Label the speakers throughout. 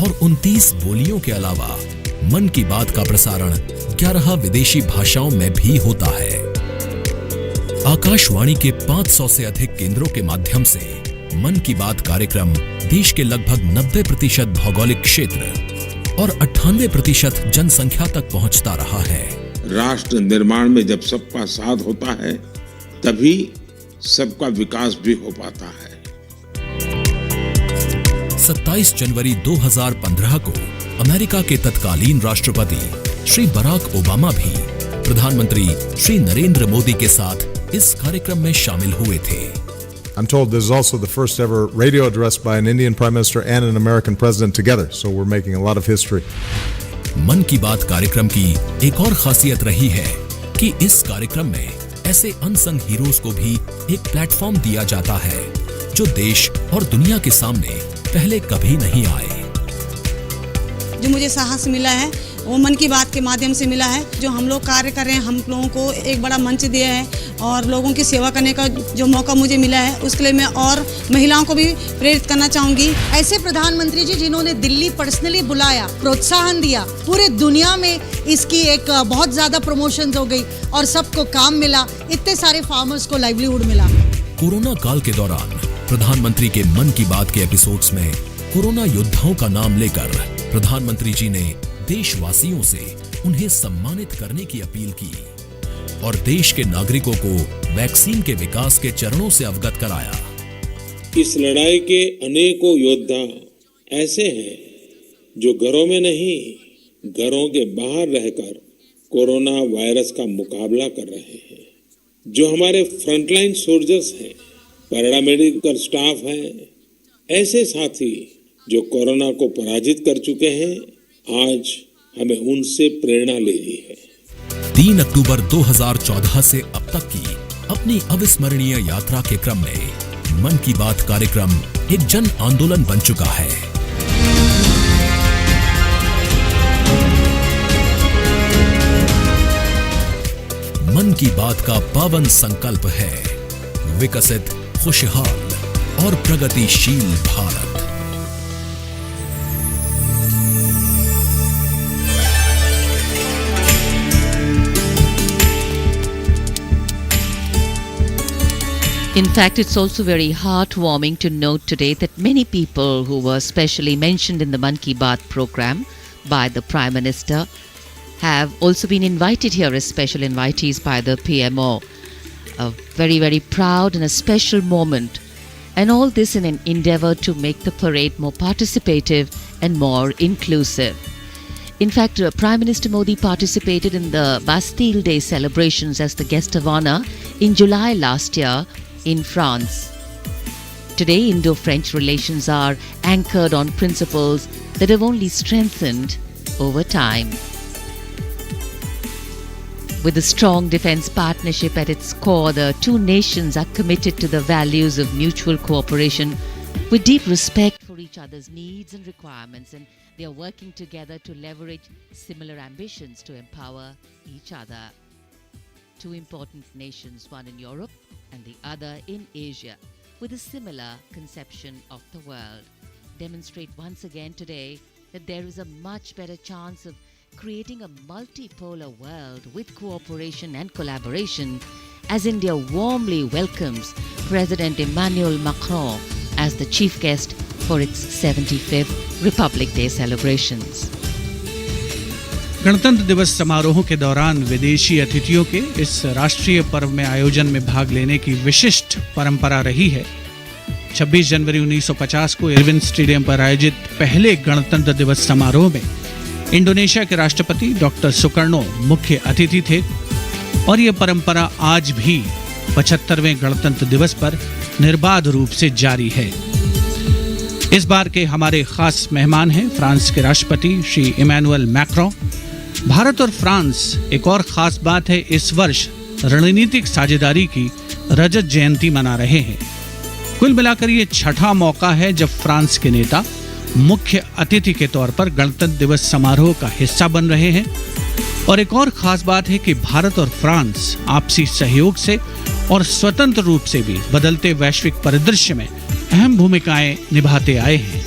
Speaker 1: और 29 बोलियों के अलावा मन की बात का प्रसारण 11 विदेशी भाषाओं में भी होता है। आकाशवाणी के 500 से अधिक केंद्रों के माध्यम से मन की बात कार्यक्रम देश के लगभग 90% भौगोलिक क्षेत्र और 98% जनसंख्या तक पहुंचता रहा है।
Speaker 2: राष्ट्र निर्माण में जब सबका साथ होता है तभी सबका विकास भी हो पाता है।
Speaker 1: 27 जनवरी 2015 को अमेरिका के तत्कालीन राष्ट्रपति श्री बराक ओबामा भी प्रधानमंत्री श्री नरेंद्र मोदी के साथ इस कार्यक्रम में शामिल हुए थे।
Speaker 3: I'm told this is also the first ever radio address by an Indian Prime Minister and an American President together, so we're making a lot of history.
Speaker 1: मन की बात कार्यक्रम की एक और खासियत रही है कि इस कार्यक्रम में ऐसे अनसंग हीरोज को भी एक प्लेटफॉर्म दिया जाता है जो देश और दुनिया के सामने पहले कभी नहीं आए।
Speaker 4: जो मुझे साहस मिला है वो मन की बात के माध्यम से मिला है। जो हम लोग कार्य कर रहे हैं, हम लोगों को एक बड़ा मंच दिया है और लोगों की सेवा करने का जो मौका मुझे मिला है उसके लिए मैं और महिलाओं को भी प्रेरित करना चाहूँगी।
Speaker 5: ऐसे प्रधानमंत्री जी जिन्होंने दिल्ली पर्सनली बुलाया, प्रोत्साहन दिया, पूरे दुनिया में इसकी एक बहुत ज़्यादा प्रमोशन हो गई और सबको काम मिला, इतने सारे फार्मर्स को लाइवलीहुड मिला।
Speaker 1: कोरोना काल के दौरान प्रधानमंत्री के मन की बात के एपिसोड्स में कोरोना योद्धाओं का नाम लेकर प्रधानमंत्री जी ने देशवासियों से उन्हें सम्मानित करने की अपील की और देश के नागरिकों को वैक्सीन के विकास के चरणों से अवगत कराया।
Speaker 2: इस लड़ाई के अनेकों योद्धा ऐसे हैं जो घरों में नहीं, घरों के बाहर रहकर कोरोना वायरस का मुकाबला कर रहे हैं। जो हमारे फ्रंटलाइन सोल्जर्स हैं, पैरामेडिकल स्टाफ हैं, ऐसे साथी जो कोरोना को पराजित कर चुके हैं, आज हमें उनसे प्रेरणा लेनी है।
Speaker 1: 3 अक्टूबर 2014 से अब तक की अपनी अविस्मरणीय यात्रा के क्रम में मन की बात कार्यक्रम एक जन आंदोलन बन चुका है। मन की बात का पावन संकल्प है विकसित, खुशहाल और प्रगतिशील Bharat.
Speaker 6: In fact, it's also very heartwarming to note today that many people who were specially mentioned in the Man Ki Baat program by the Prime Minister have also been invited here as special invitees by the PMO. A very, very proud and a special moment. And all this in an endeavour to make the parade more participative and more inclusive. In fact, Prime Minister Modi participated in the Bastille Day celebrations as the guest of honour in July last year in France. Today, Indo-French relations are anchored on principles that have only strengthened over time. With a strong defence partnership at its core, the two nations are committed to the values of mutual cooperation with deep respect for each other's needs and requirements, and they are working together to leverage similar ambitions to empower each other. Two important nations, one in Europe and the other in Asia, with a similar conception of the world, demonstrate once again today that there is a much better chance of creating a multipolar world with cooperation and collaboration as India warmly welcomes President Emmanuel Macron as the chief guest for its 75th Republic Day celebrations.
Speaker 7: गणतंत्र दिवस समारोह के दौरान विदेशी अतिथियों के इस राष्ट्रीय पर्व में आयोजन में भाग लेने की विशिष्ट परंपरा रही है। 26 जनवरी 1950 को इरविन स्टेडियम पर आयोजित पहले गणतंत्र दिवस समारोह में इंडोनेशिया के राष्ट्रपति डॉक्टर सुकर्णो मुख्य अतिथि थे और ये परंपरा आज भी 75वें गणतंत्र दिवस पर निर्बाध रूप से जारी है। इस बार के हमारे खास मेहमान हैं फ्रांस के राष्ट्रपति श्री इमैनुअल मैक्रों। भारत और फ्रांस, एक और खास बात है, इस वर्ष रणनीतिक साझेदारी की रजत जयंती मना रहे हैं। कुल मिलाकर ये छठा मौका है जब फ्रांस के नेता मुख्य अतिथि के तौर पर गणतंत्र दिवस समारोह का हिस्सा बन रहे हैं। और एक और खास बात है कि भारत और फ्रांस आपसी सहयोग से और स्वतंत्र रूप से भी बदलते वैश्विक परिदृश्य में अहम भूमिकाएं निभाते आए हैं।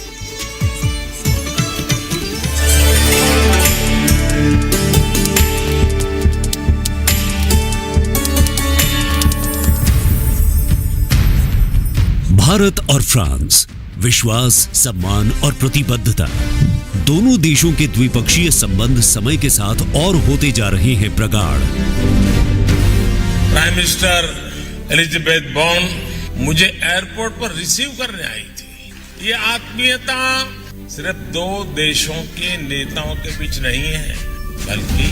Speaker 8: भारत और फ्रांस, विश्वास, सम्मान और प्रतिबद्धता। दोनों देशों के द्विपक्षीय संबंध समय के साथ और होते जा रहे हैं प्रगाढ़।
Speaker 2: प्राइम मिनिस्टर एलिजाबेथ बॉर्न मुझे एयरपोर्ट पर रिसीव करने आई थी। ये आत्मीयता सिर्फ दो देशों के नेताओं के बीच नहीं है, बल्कि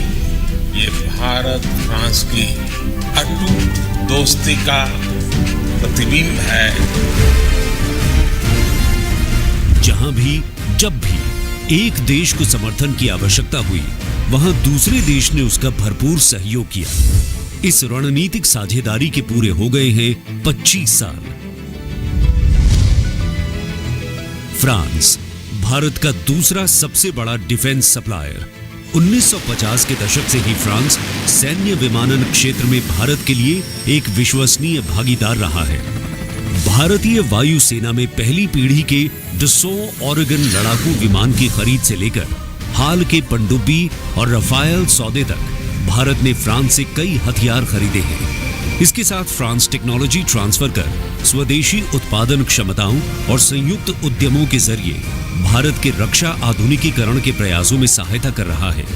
Speaker 2: ये भारत फ्रांस की अटूट दोस्ती का प्रतिबिंब है।
Speaker 8: जहां भी, जब भी एक देश को समर्थन की आवश्यकता हुई, वहां दूसरे देश ने उसका भरपूर सहयोग किया। इस रणनीतिक साझेदारी के पूरे हो गए हैं 25 साल। फ्रांस भारत का दूसरा सबसे बड़ा डिफेंस सप्लायर। 1950 के दशक से ही फ्रांस सैन्य विमानन क्षेत्र में भारत के लिए एक विश्वसनीय भागीदार रहा है। भारतीय वायुसेना में पहली पीढ़ी के डसॉ ओरेगन लड़ाकू विमान की खरीद से लेकर हाल के पनडुब्बी और रफाएल सौदे तक भारत ने फ्रांस से कई हथियार खरीदे हैं। इसके साथ फ्रांस टेक्नोलॉजी ट्रांसफर कर स्वदेशी उत्पादन क्षमताओं और संयुक्त उद्यमों के जरिए भारत के रक्षा आधुनिकीकरण के प्रयासों में सहायता कर रहा है।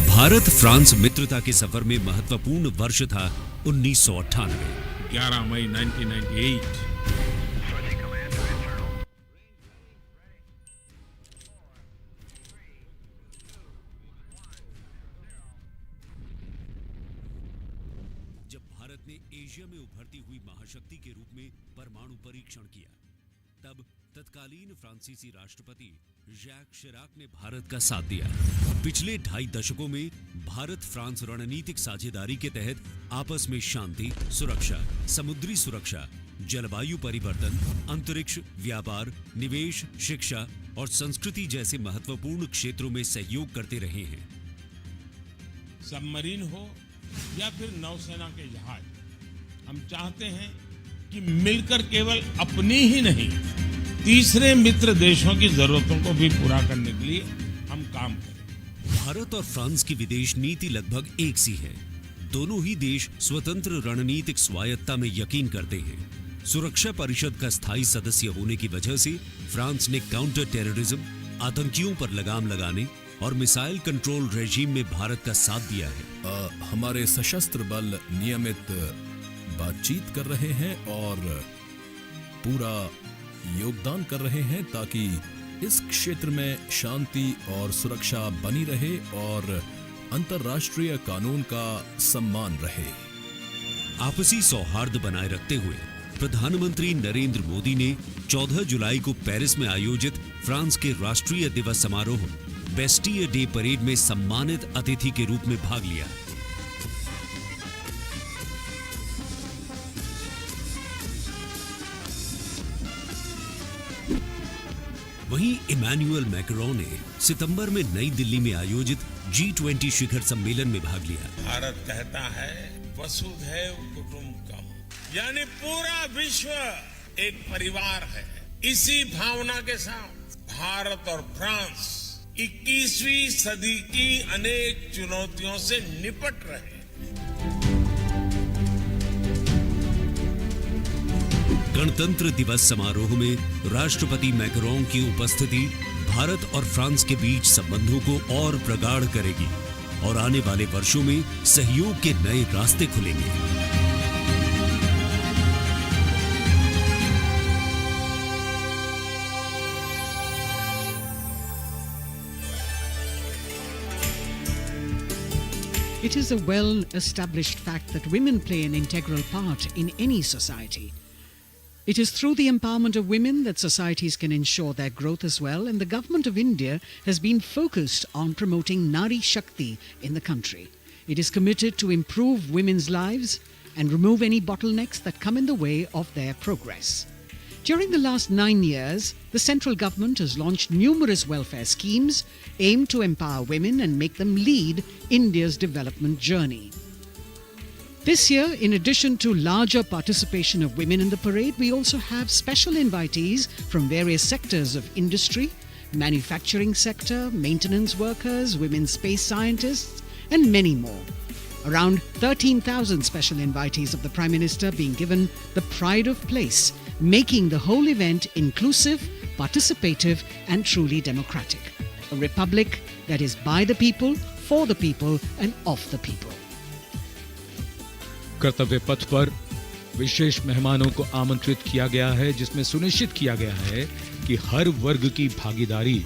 Speaker 8: भारत फ्रांस मित्रता के सफर में महत्वपूर्ण वर्ष था 1998।
Speaker 2: 11 मई 1998।
Speaker 8: जब भारत ने एशिया में उभरती हुई महाशक्ति के रूप में परमाणु परीक्षण किया, तब तत्कालीन फ्रांसीसी राष्ट्रपति जैक शिराक ने भारत का साथ दिया। पिछले 2.5 दशकों में भारत फ्रांस रणनीतिक साझेदारी के तहत आपस में शांति, सुरक्षा, समुद्री सुरक्षा, जलवायु परिवर्तन, अंतरिक्ष, व्यापार, निवेश, शिक्षा और संस्कृति जैसे महत्वपूर्ण क्षेत्रों में सहयोग करते रहे हैं।
Speaker 2: सबमरीन हो या फिर नौसेना के जहाज, हम चाहते हैं कि मिलकर केवल अपनी ही नहीं, तीसरे मित्र देशों की जरूरतों को भी पूरा करने के लिए हम काम करें।
Speaker 8: भारत और फ्रांस की विदेश नीति लगभग एक सी है। दोनों ही देश स्वतंत्र रणनीतिक स्वायत्ता में यकीन करते हैं। सुरक्षा परिषद का स्थायी सदस्य होने की वजह से फ्रांस ने काउंटर टेररिज्म, आतंकियों पर लगाम लगाने और मिसाइल कंट्रोल रेजीम में भारत का साथ दिया है।
Speaker 1: हमारे सशस्त्र बल नियमित बातचीत कर रहे हैं और पूरा योगदान कर रहे हैं ताकि इस क्षेत्र में शांति और सुरक्षा बनी रहे और अंतर्राष्ट्रीय कानून का सम्मान रहे।
Speaker 8: आपसी सौहार्द बनाए रखते हुए प्रधानमंत्री नरेंद्र मोदी ने 14 जुलाई को पेरिस में आयोजित फ्रांस के राष्ट्रीय दिवस समारोह बेस्टियर डे परेड में सम्मानित अतिथि के रूप में भाग लिया। वहीं इमैनुअल मैक्रोन ने सितंबर में नई दिल्ली में आयोजित G20 शिखर सम्मेलन में भाग लिया।
Speaker 2: भारत कहता है वसुधैव कुटुंबकम, यानी पूरा विश्व एक परिवार है। इसी भावना के साथ भारत और फ्रांस 21वीं सदी की अनेक चुनौतियों से निपट रहे हैं।
Speaker 8: गणतंत्र दिवस समारोह में राष्ट्रपति मैक्रोन की उपस्थिति भारत और फ्रांस के बीच संबंधों को और प्रगाढ़ करेगी और आने वाले वर्षों में सहयोग के नए रास्ते खुलेंगे।
Speaker 9: It is a well-established fact that women play an integral part in any society. It is through the empowerment of women that societies can ensure their growth as well, and the Government of India has been focused on promoting Nari Shakti in the country. It is committed to improve women's lives and remove any bottlenecks that come in the way of their progress. During the last 9 years, the central government has launched numerous welfare schemes aimed to empower women and make them lead India's development journey. This year, in addition to larger participation of women in the parade, we also have special invitees from various sectors of industry, manufacturing sector, maintenance workers, women space scientists, and many more. Around 13,000 special invitees of the Prime Minister being given the pride of place making the whole event inclusive, participative, and truly democratic. A republic that is by the people, for the people, and of the people.
Speaker 10: कर्तव्य पथ पर विशेष मेहमानों को आमंत्रित किया गया है, जिसमें सुनिश्चित किया गया है कि हर वर्ग की भागीदारी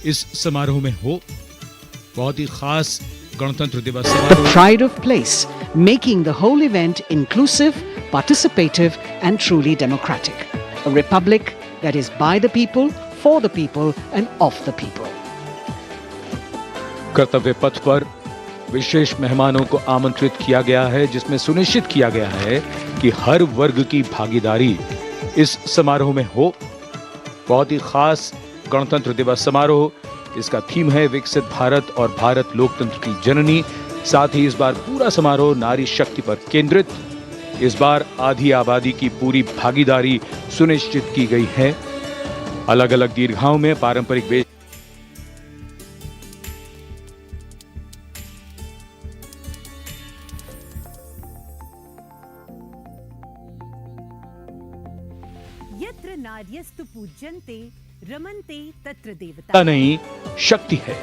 Speaker 10: इस समारोह में हो। बहुत ही खास गणतंत्र दिवस समारोह।
Speaker 9: Pride of place, making the whole event inclusive, participative, and truly democratic. A republic that is by the people, for the people, and of the people.
Speaker 10: कर्तव्य पथ पर विशेष मेहमानों को आमंत्रित किया गया है, जिसमें सुनिश्चित किया गया है कि हर वर्ग की भागीदारी इस समारोह में हो। बहुत ही खास गणतंत्र दिवस समारोह, इसका थीम है विकसित भारत और भारत लोकतंत्र की जननी। साथ ही इस बार पूरा समारोह नारी शक्ति पर केंद्रित। इस बार आधी आबादी की पूरी भागीदारी सुनिश्चित की गई है। अलग अलग दीर्घाओं में पारंपरिक वेश
Speaker 11: यत्र नार्यस्तु पूज्यन्ते रमन्ते तत्र देवता
Speaker 10: नहीं, शक्ति है।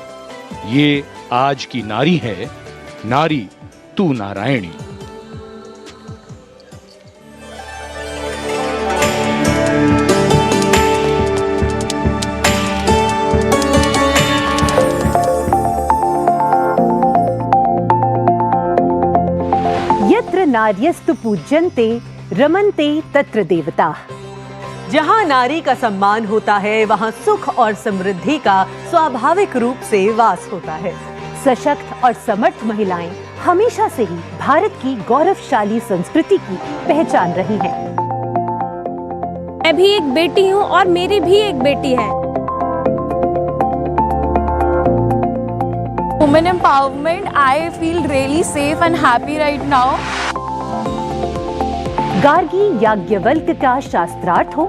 Speaker 10: ये आज की नारी है, नारी तू नारायणी।
Speaker 11: यत्र नार्यस्तु पूज्यन्ते रमन्ते तत्र देवता। जहाँ नारी का सम्मान होता है, वहाँ सुख और समृद्धि का स्वाभाविक रूप से वास होता है। सशक्त और समर्थ महिलाएं हमेशा से ही भारत की गौरवशाली संस्कृति की पहचान रही हैं।
Speaker 12: मैं भी एक बेटी हूँ और मेरी भी एक बेटी है। Women empowerment, I feel really safe and happy right now.
Speaker 11: Gargi Yajnavalkya का शास्त्रार्थ हो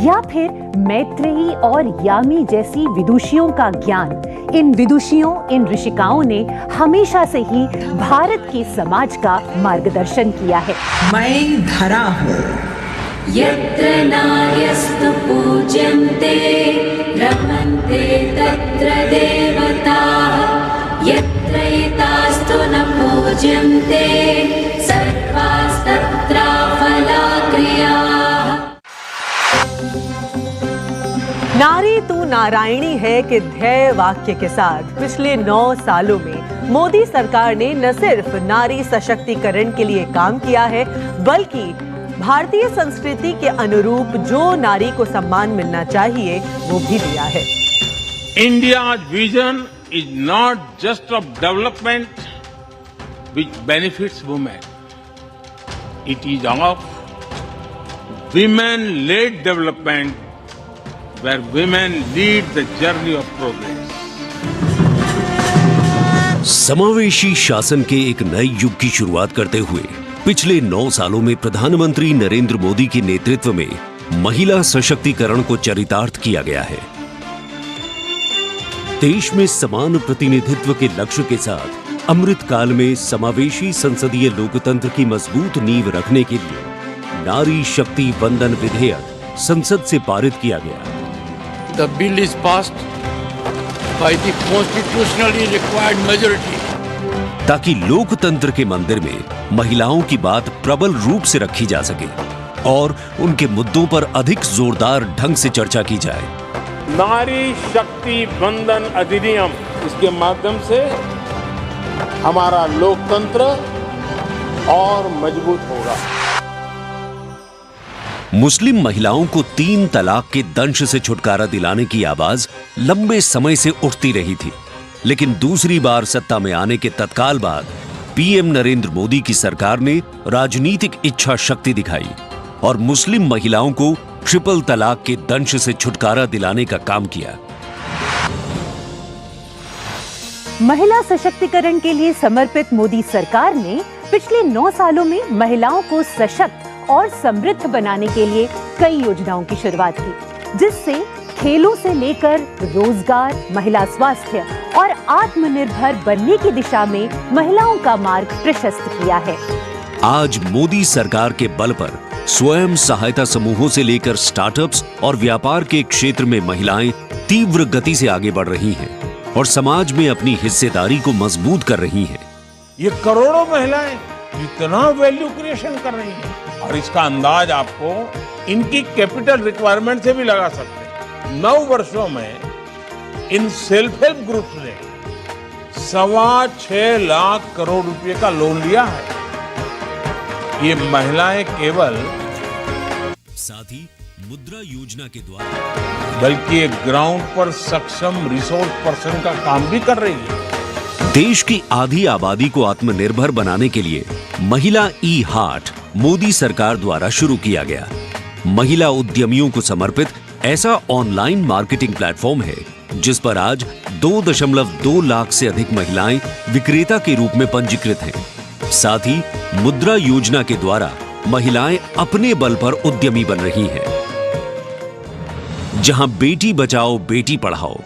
Speaker 11: या फिर मैत्रेयी और यामी जैसी विदुषियों का ज्ञान, इन विदुषियों, इन ऋषिकाओं ने हमेशा से ही भारत के समाज का मार्गदर्शन किया है।
Speaker 13: मैं धरा हूँ।
Speaker 14: यत्र नार्यस्तु पूज्यन्ते रमन्ते तत्र देवताः यत्र एतास्तु न पूज्यन्ते सर्वास्तत्र फलाक्रियाः।
Speaker 11: नारी तू नारायणी है के ध्येय वाक्य के साथ पिछले 9 सालों में मोदी सरकार ने न सिर्फ नारी सशक्तिकरण के लिए काम किया है, बल्कि भारतीय संस्कृति के अनुरूप जो नारी को सम्मान मिलना चाहिए वो भी दिया है।
Speaker 2: India's vision is not just of development which benefits women. It is of women-led development where women lead the journey of progress.
Speaker 8: समावेशी शासन के एक नए युग की शुरुआत करते हुए पिछले 9 सालों में प्रधानमंत्री नरेंद्र मोदी के नेतृत्व में महिला सशक्तिकरण को चरितार्थ किया गया है। देश में समान प्रतिनिधित्व के लक्ष्य के साथ अमृत काल में समावेशी संसदीय लोकतंत्र की मजबूत नींव रखने के लिए नारी शक्ति वंदन विधेयक संसद से पारित किया गया।
Speaker 15: The bill is passed by the constitutionally required majority.
Speaker 8: ताकि लोकतंत्र के मंदिर में महिलाओं की बात प्रबल रूप से रखी जा सके और उनके मुद्दों पर अधिक जोरदार ढंग से चर्चा की जाए।
Speaker 2: नारी शक्ति वंदन अधिनियम, इसके माध्यम से हमारा लोकतंत्र और मजबूत होगा।
Speaker 8: मुस्लिम महिलाओं को 3 तलाक के दंश से छुटकारा दिलाने की आवाज लंबे समय से उठती रही थी, लेकिन दूसरी बार सत्ता में आने के तत्काल बाद पीएम नरेंद्र मोदी की सरकार ने राजनीतिक इच्छा शक्ति दिखाई और मुस्लिम महिलाओं को ट्रिपल तलाक के दंश से छुटकारा दिलाने का काम किया।
Speaker 11: महिला सशक्तिकरण के लिए समर्पित मोदी सरकार ने पिछले 9 सालों में महिलाओं को सशक्त और समृद्ध बनाने के लिए कई योजनाओं की शुरुआत की, जिससे खेलों से लेकर रोजगार, महिला स्वास्थ्य और आत्मनिर्भर बनने की दिशा में महिलाओं का मार्ग प्रशस्त किया है।
Speaker 8: आज मोदी सरकार के बल पर स्वयं सहायता समूहों से लेकर स्टार्टअप्स और व्यापार के क्षेत्र में महिलाएं तीव्र गति से आगे बढ़ रही हैं और समाज में अपनी हिस्सेदारी को मजबूत कर रही हैं।
Speaker 2: ये करोड़ों महिलाएं कितना वैल्यू क्रिएशन कर रही हैं और इसका अंदाज आपको इनकी कैपिटल रिक्वायरमेंट से भी लगा सकते हैं। 9 वर्षों में इन सेल्फ हेल्प ग्रुप्स ने 6.25 लाख करोड़ रुपए का लोन लिया है। ये महिलाएं केवल
Speaker 8: साथ ही मुद्रा योजना के द्वारा
Speaker 2: बल्कि एक ग्राउंड पर सक्षम रिसोर्स पर्सन का काम भी कर रही है।
Speaker 8: देश की आधी आबादी को आत्मनिर्भर बनाने के लिए महिला ई हाट मोदी सरकार द्वारा शुरू किया गया। महिला उद्यमियों को समर्पित ऐसा ऑनलाइन मार्केटिंग प्लेटफॉर्म है जिस पर आज 2.2 लाख से अधिक महिलाएं विक्रेता के रूप में पंजीकृत हैं। साथ ही मुद्रा योजना के द्वारा महिलाएं अपने बल पर उद्यमी बन रही हैं। जहां बेटी बचाओ बेटी पढ़ाओ,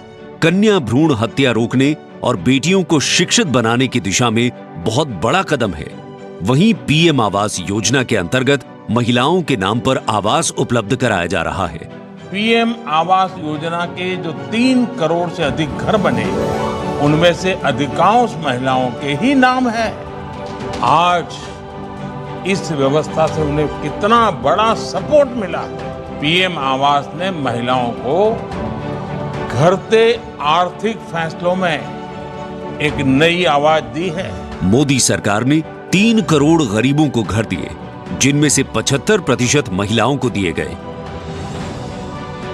Speaker 8: कन्या भ्रूण हत्या रोकने और बेटियों को शिक्षित बनाने की दिशा में बहुत बड़ा कदम है, वहीं पीएम आवास योजना के अंतर्गत महिलाओं के नाम पर आवास उपलब्ध कराया जा रहा है।
Speaker 2: पीएम आवास योजना के जो 3 करोड़ से अधिक घर बने, उनमें से अधिकांश महिलाओं के ही नाम है। आज इस व्यवस्था से उन्हें कितना बड़ा सपोर्ट मिला है। पीएम आवास ने महिलाओं को घटते आर्थिक फैसलों में एक नई आवाज दी है।
Speaker 8: मोदी सरकार ने 3 करोड़ गरीबों को घर दिए, जिनमें से 75% महिलाओं को दिए गए।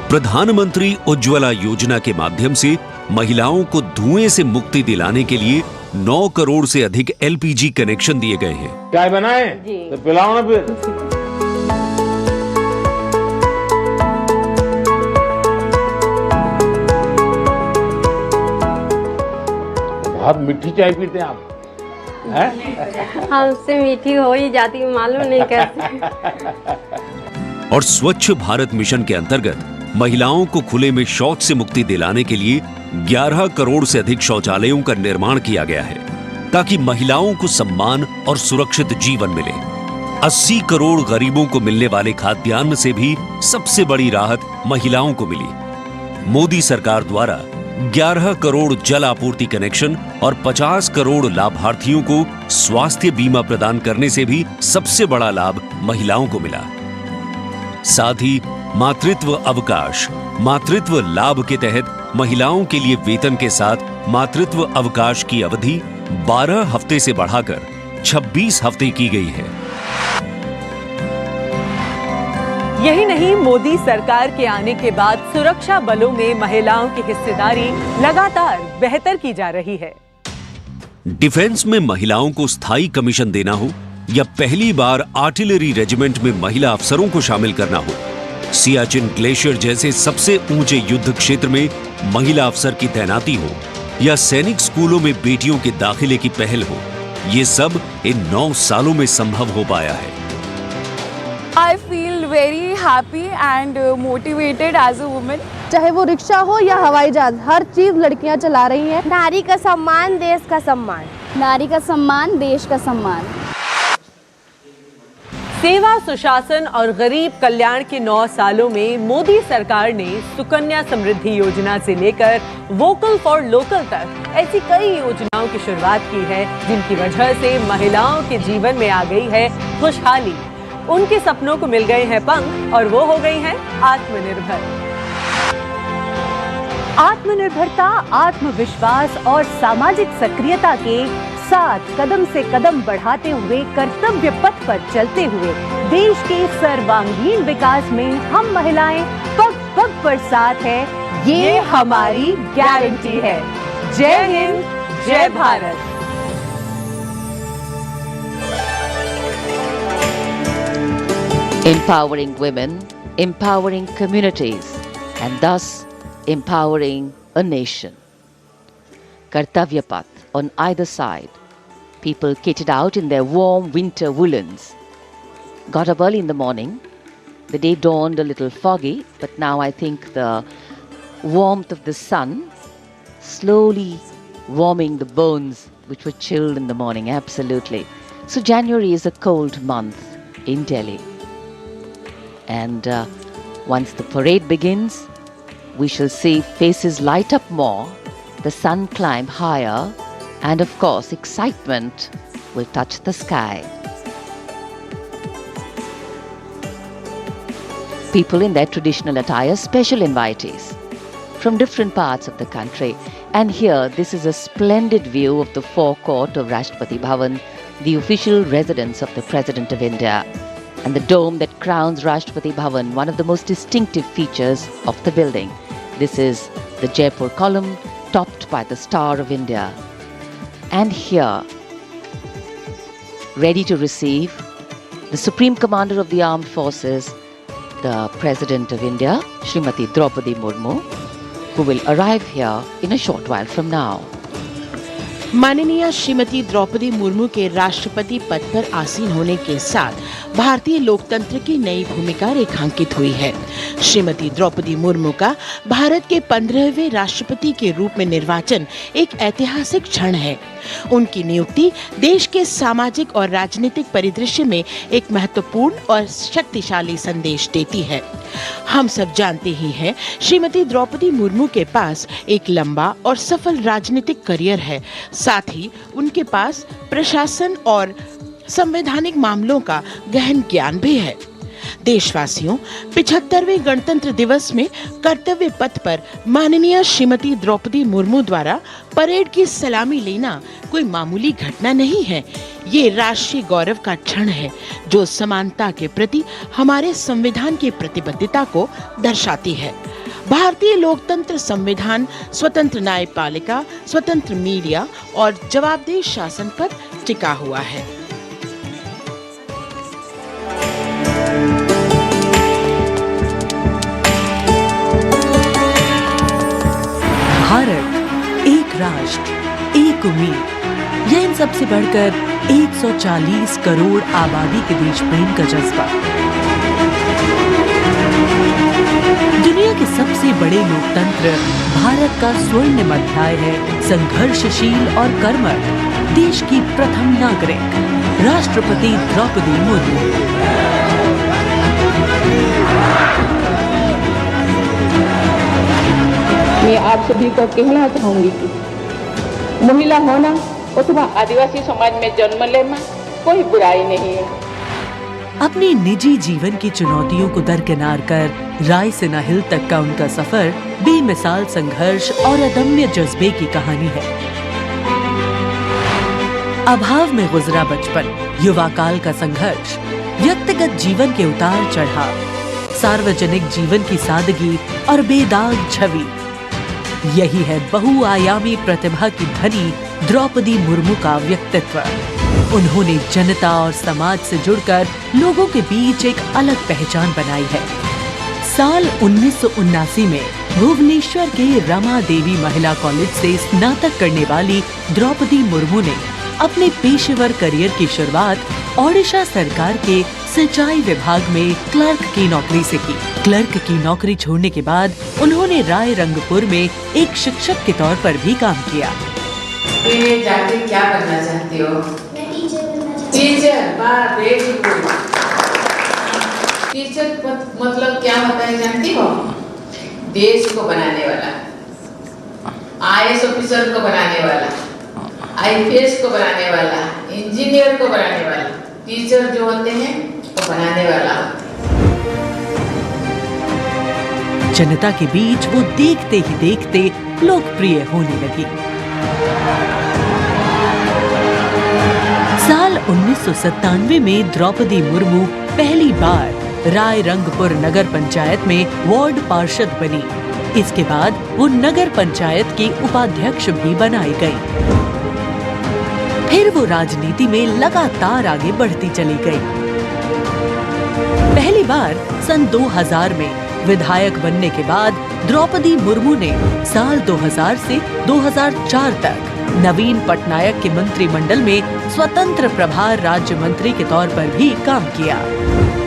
Speaker 8: प्रधानमंत्री उज्ज्वला योजना के माध्यम से महिलाओं को धुएं से मुक्ति दिलाने के लिए 9 करोड़ से अधिक एलपीजी कनेक्शन दिए गए हैं।
Speaker 2: चाय बनाए तो पिलाओ ना फिर। बहुत मीठी चाय पीते हैं आप, हैं?
Speaker 12: हमसे मीठी हो ही जाती, मालूम नहीं कैसे।
Speaker 8: और स्वच्छ भारत मिशन के अंतर्गत महिलाओं को खुले में शौच से मुक्ति दिलाने के लिए 11 करोड़ से अधिक शौचालयों का निर्माण किया गया है, ताकि महिलाओं को सम्मान और सुरक्षित जीवन मिले। 80 करोड़ गरीबों को मिलने वाले खाद्यान्न से भी सबसे बड़ी राहत महिलाओं को मिली। मोदी सरकार द्वारा 11 करोड़ जल आपूर्ति कनेक्शन और 50 करोड़ लाभार्थियों को स्वास्थ्य बीमा प्रदान करने से भी सबसे बड़ा लाभ महिलाओं को मिला। साथ ही मातृत्व अवकाश, मातृत्व लाभ के तहत महिलाओं के लिए वेतन के साथ मातृत्व अवकाश की अवधि 12 हफ्ते से बढ़ाकर 26 हफ्ते की गई है।
Speaker 11: यही नहीं, मोदी सरकार के आने के बाद सुरक्षा बलों में महिलाओं की हिस्सेदारी लगातार बेहतर की जा रही है।
Speaker 8: डिफेंस में महिलाओं को स्थायी कमीशन देना हो या पहली बार आर्टिलरी रेजिमेंट में महिला अफसरों को शामिल करना हो, सियाचिन ग्लेशियर जैसे सबसे ऊंचे युद्ध क्षेत्र में महिला अफसर की तैनाती हो या सैनिक स्कूलों में बेटियों के दाखिले की पहल हो, ये सब इन 9 सालों में संभव हो पाया है।
Speaker 16: I feel very happy and motivated as a woman.
Speaker 12: चाहे वो रिक्शा हो या हवाई जहाज, हर चीज लड़कियां चला रही हैं। नारी का सम्मान देश का सम्मान, नारी का सम्मान देश का सम्मान।
Speaker 11: सेवा, सुशासन और गरीब कल्याण के 9 सालों में मोदी सरकार ने सुकन्या समृद्धि योजना से लेकर वोकल फॉर लोकल तक ऐसी कई योजनाओं की शुरुआत की है, जिनकी वजह से महिलाओं के जीवन में आ गई है खुशहाली। उनके सपनों को मिल गए हैं पंख और वो हो गई हैं आत्मनिर्भर। आत्मनिर्भरता, आत्मविश्वास और सामाजिक सक्रियता के साथ कदम से कदम बढ़ाते हुए कर्तव्य पथ पर चलते हुए देश के सर्वांगीण विकास में हम महिलाएं पग पग पर साथ है, ये हमारी गारंटी है। जय हिंद, जय Bharat.
Speaker 6: Empowering women, empowering communities, and thus empowering a nation. Kartavya Path on either side. People kitted out in their warm winter woolens. Got up early in the morning. The day dawned a little foggy, but now I think the warmth of the sun slowly warming the bones which were chilled in the morning. Absolutely. So January is a cold month in Delhi. And once the parade begins, we shall see faces light up more, the sun climb higher, and of course excitement will touch the sky. People in their traditional attire, special invitees from different parts of the country. And here, this is a splendid view of the forecourt of Rashtrapati Bhavan, the official residence of the President of India, and the dome that crowns Rashtrapati Bhavan, one of the most distinctive features of the building. This is the Jaipur column, topped by the Star of India. And here, ready to receive the Supreme Commander of the Armed Forces, the President of India, Srimati Draupadi Murmu, who will arrive here in a short while from now.
Speaker 17: माननीय श्रीमती द्रौपदी मुर्मू के राष्ट्रपति पद पर आसीन होने के साथ भारतीय लोकतंत्र की नई भूमिका रेखांकित हुई है। श्रीमती द्रौपदी मुर्मू का भारत के 15वें राष्ट्रपति के रूप में निर्वाचन एक ऐतिहासिक क्षण है। उनकी नियुक्ति देश के सामाजिक और राजनीतिक परिदृश्य में एक महत्वपूर्ण और शक्तिशाली संदेश देती है। हम सब जानते ही हैं, श्रीमती द्रौपदी मुर्मू के पास एक लंबा और सफल राजनीतिक करियर है। साथ ही उनके पास प्रशासन और संवैधानिक मामलों का गहन ज्ञान भी है। देशवासियों, 75वें गणतंत्र दिवस में कर्तव्य पथ पर माननीय श्रीमती द्रौपदी मुर्मू द्वारा परेड की सलामी लेना कोई मामूली घटना नहीं है। ये राष्ट्रीय गौरव का क्षण है जो समानता के प्रति हमारे संविधान की प्रतिबद्धता को दर्शाती है। भारतीय लोकतंत्र संविधान स्वतंत्र न्यायपालिका, स्वतंत्र मीडिया और जवाबदेह शासन पर टिका हुआ है।
Speaker 11: भारत एक राष्ट्र, एक उम्मीद, यह इन सबसे बढ़कर 140 करोड़ आबादी के देश प्रेम का जज्बा। दुनिया के सबसे बड़े लोकतंत्र भारत का स्वर्णिम अध्याय है। संघर्षशील और कर्मठ देश की प्रथम नागरिक राष्ट्रपति द्रौपदी मुर्मू।
Speaker 18: मैं आप सभी को कहना चाहूंगी कि महिला होना अथवा आदिवासी समाज में जन्म लेना कोई बुराई नहीं है।
Speaker 11: अपने निजी जीवन की चुनौतियों को दरकिनार कर रायसीना हिल तक का उनका सफर बेमिसाल संघर्ष और अदम्य जज्बे की कहानी है। अभाव में गुजरा बचपन, युवा काल का संघर्ष, व्यक्तिगत जीवन के उतार चढ़ाव, सार्वजनिक जीवन की सादगी और बेदाग छवि, यही है बहुआयामी प्रतिभा की धनी द्रौपदी मुर्मू का व्यक्तित्व। उन्होंने जनता और समाज से जुड़कर लोगों के बीच एक अलग पहचान बनाई है। साल 1979 में भुवनेश्वर के रमा देवी महिला कॉलेज से स्नातक करने वाली द्रौपदी मुर्मू ने अपने पेशेवर करियर की शुरुआत ओडिशा सरकार के सिंचाई विभाग में क्लर्क की नौकरी से की। क्लर्क की नौकरी छोड़ने के बाद उन्होंने रायरंगपुर में एक शिक्षक के तौर पर भी काम किया।
Speaker 19: जाके क्या बनना चाहती हो? टीचर। वाह, वेरी गुड। टीचर मतलब क्या होता है जानती हो? देश को बनाने वाला, IAS ऑफिसर को बनाने वाला, IPS को बनाने वाला, इंजीनियर को बनाने वाला। टीचर जो होते हैं वो बनाने वाला।
Speaker 11: जनता के बीच वो देखते ही देखते लोकप्रिय होने लगी। साल 1997 में द्रौपदी मुर्मू पहली बार रायरंगपुर नगर पंचायत में वार्ड पार्षद बनी। इसके बाद वो नगर पंचायत की उपाध्यक्ष भी बनाई गई। फिर वो राजनीति में लगातार आगे बढ़ती चली गई। पहली बार सन 2000 में विधायक बनने के बाद द्रौपदी मुर्मू ने साल 2000 से 2004 तक नवीन पटनायक के मंत्रिमंडल में स्वतंत्र प्रभार राज्य मंत्री के तौर पर भी काम किया।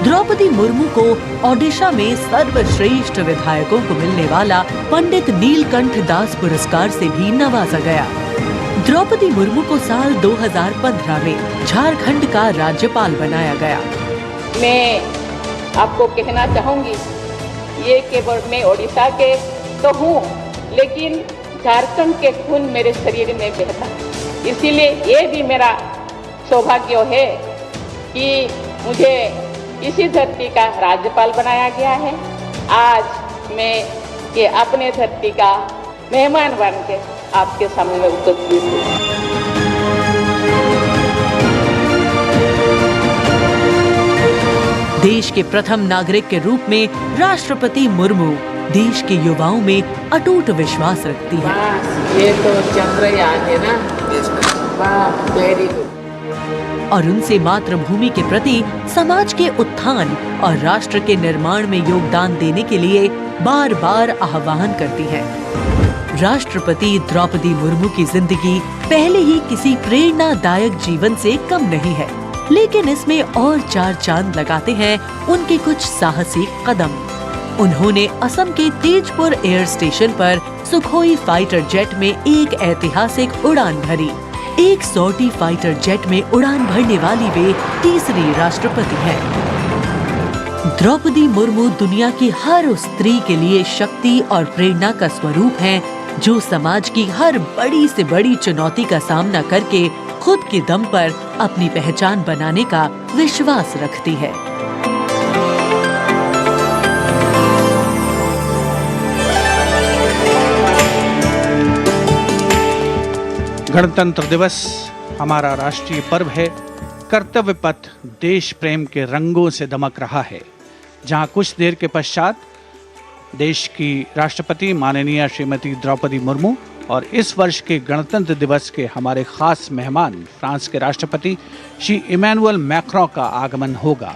Speaker 11: द्रौपदी मुर्मू को ओडिशा में सर्वश्रेष्ठ विधायकों को मिलने वाला पंडित नीलकंठ दास पुरस्कार से भी नवाजा गया। द्रौपदी मुर्मू को साल 2015 में झारखंड का राज्यपाल बनाया गया।
Speaker 18: मैं आपको कहना चाहूँगी, ये केवल मैं ओडिशा के तो हूँ, लेकिन झारखंड के खून मेरे शरीर में बहता है। इसीलिए ये भी मेरा सौभाग्य है कि मुझे इसी धरती का राज्यपाल बनाया गया है। आज मैं ये अपने धरती का मेहमान बन के आपके सामने उपस्थित हूँ।
Speaker 11: देश के प्रथम नागरिक के रूप में राष्ट्रपति मुर्मू देश के युवाओं में अटूट विश्वास रखती है।
Speaker 19: ये तो चंद्रयान है ना, वाह, वेरी गुड।
Speaker 11: और उनसे मातृभूमि के प्रति समाज के उत्थान और राष्ट्र के निर्माण में योगदान देने के लिए बार बार आह्वान करती है। राष्ट्रपति द्रौपदी मुर्मू की जिंदगी पहले ही किसी प्रेरणादायक जीवन से कम नहीं है, लेकिन इसमें और चार चांद लगाते हैं उनके कुछ साहसी कदम। उन्होंने असम के तेजपुर एयर स्टेशन पर सुखोई फाइटर जेट में एक ऐतिहासिक उड़ान भरी। एक सॉर्टी फाइटर जेट में उड़ान भरने वाली वे तीसरी राष्ट्रपति हैं। द्रौपदी मुर्मू दुनिया की हर उस स्त्री के लिए शक्ति और प्रेरणा का स्वरूप हैं, जो समाज की हर बड़ी से बड़ी चुनौती का सामना करके खुद के दम पर अपनी पहचान बनाने का विश्वास रखती है।
Speaker 7: गणतंत्र दिवस हमारा राष्ट्रीय पर्व है। कर्तव्य पथ देश प्रेम के रंगों से दमक रहा है, जहां कुछ देर के पश्चात देश की राष्ट्रपति माननीय श्रीमती द्रौपदी मुर्मू और इस वर्ष के गणतंत्र दिवस के हमारे खास मेहमान फ्रांस के राष्ट्रपति श्री इमैनुअल मैक्रों का आगमन होगा।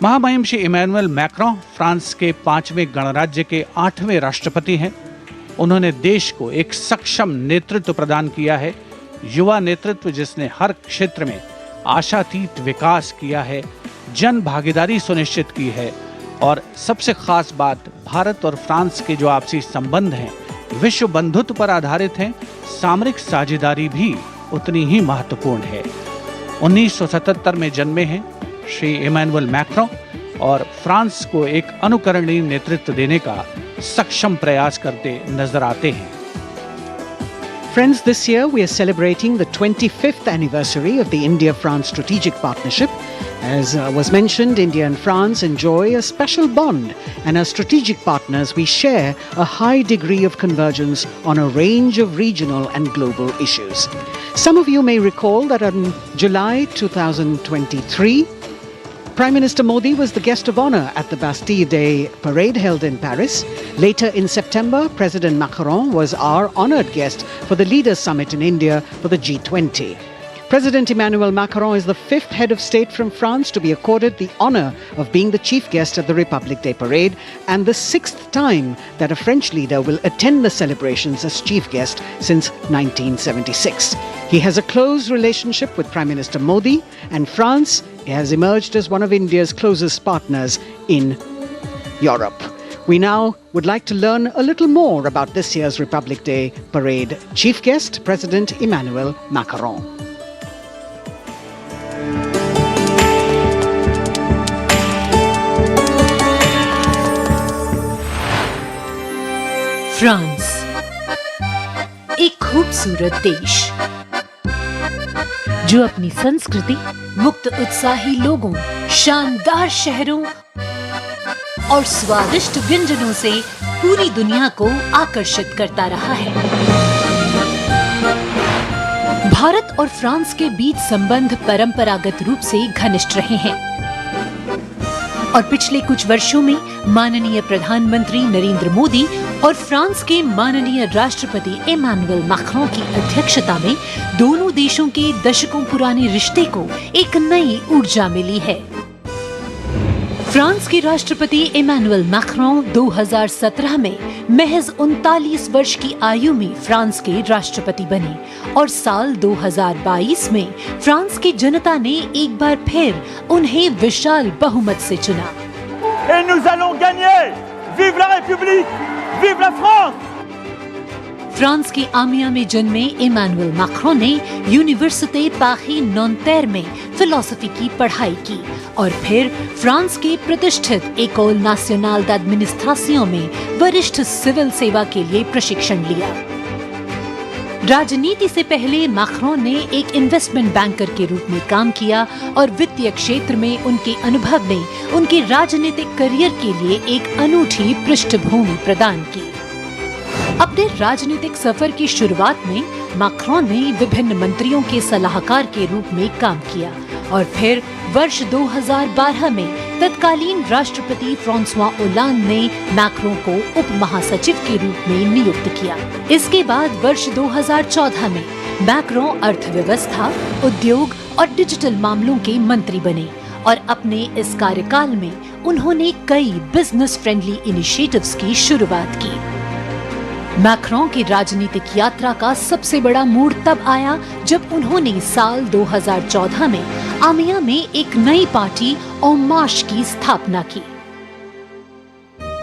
Speaker 7: महामहिम श्री इमैनुअल मैक्रों फ्रांस के 5वें गणराज्य के 8वें राष्ट्रपति हैं। उन्होंने देश को एक सक्षम नेतृत्व प्रदान किया है, युवा नेतृत्व जिसने हर क्षेत्र में आशातीत विकास किया है, जन भागीदारी सुनिश्चित की है और सबसे खास बात, भारत और फ्रांस के जो आपसी संबंध हैं विश्व बंधुत्व पर आधारित हैं। सामरिक साझेदारी भी उतनी ही महत्वपूर्ण है। 1977 में जन्मे हैं श्री इमैनुअल मैक्रों और फ्रांस को एक अनुकरणीय नेतृत्व देने का सक्षम प्रयास करते नजर आते हैं।
Speaker 9: Friends, this year we are celebrating the 25th anniversary of the India-France strategic partnership. As was mentioned, India and France enjoy a special bond, and as strategic partners we share a high degree of convergence on a range of regional and global issues. Some of you may recall that in July 2023, Prime Minister Modi was the guest of honor at the Bastille Day parade held in Paris. Later in September, President Macron was our honored guest for the Leaders Summit in India for the G20. President Emmanuel Macron is the 5th head of state from France to be accorded the honor of being the chief guest at the Republic Day parade, and the 6th time that a French leader will attend the celebrations as chief guest since 1976. He has a close relationship with Prime Minister Modi, and France has emerged as one of India's closest partners in Europe. We now would like to learn a little more about this year's Republic Day parade. Chief guest, President Emmanuel Macron.
Speaker 11: France, एक खूबसूरत देश जो अपनी संस्कृति, मुक्त उत्साही लोगों, शानदार शहरों और स्वादिष्ट व्यंजनों से पूरी दुनिया को आकर्षित करता रहा है। भारत और फ्रांस के बीच संबंध परंपरागत रूप से घनिष्ठ रहे हैं और पिछले कुछ वर्षों में माननीय प्रधानमंत्री नरेंद्र मोदी और फ्रांस के माननीय राष्ट्रपति इमैनुअल मैक्रों की अध्यक्षता में दोनों देशों के दशकों पुराने रिश्ते को एक नई ऊर्जा मिली है। फ्रांस के राष्ट्रपति इमैनुअल मैक्रों 2017 में महज 39 वर्ष की आयु में फ्रांस के राष्ट्रपति बने और साल 2022 में फ्रांस की जनता ने एक बार फिर उन्हें विशाल बहुमत से चुना।
Speaker 20: Et nous allons gagner! Vive la République! Vive la France! France के आमिया में जन्मे इमैनुअल मैक्रों ने यूनिवर्सिटी पारी नॉन्तेर में फिलोसफी की पढ़ाई की और फिर फ्रांस के प्रतिष्ठित एकोल नेशनल d'administration में वरिष्ठ सिविल सेवा के लिए प्रशिक्षण लिया। राजनीति से पहले मैक्रों ने एक इन्वेस्टमेंट बैंकर के रूप में काम किया और वित्तीय क्षेत्र में उनके अनुभव ने उनके राजनीतिक करियर के लिए एक अनूठी पृष्ठभूमि प्रदान की। अपने राजनीतिक सफर की शुरुआत में मैक्रों ने विभिन्न मंत्रियों के सलाहकार के रूप में काम किया और फिर वर्ष 2012 में तत्कालीन राष्ट्रपति फ्रांसवा ओलांद ने मैक्रों को उप महासचिव के रूप में नियुक्त किया। इसके बाद वर्ष 2014 में मैक्रों अर्थव्यवस्था, उद्योग और डिजिटल मामलों के मंत्री बने और अपने इस कार्यकाल में उन्होंने कई बिजनेस फ्रेंडली इनिशिएटिव्स की शुरुआत की। मैक्रों की राजनीतिक यात्रा का सबसे बड़ा मोड़ तब आया जब उन्होंने साल 2014 में आमिया में एक नई पार्टी En Marche की स्थापना की।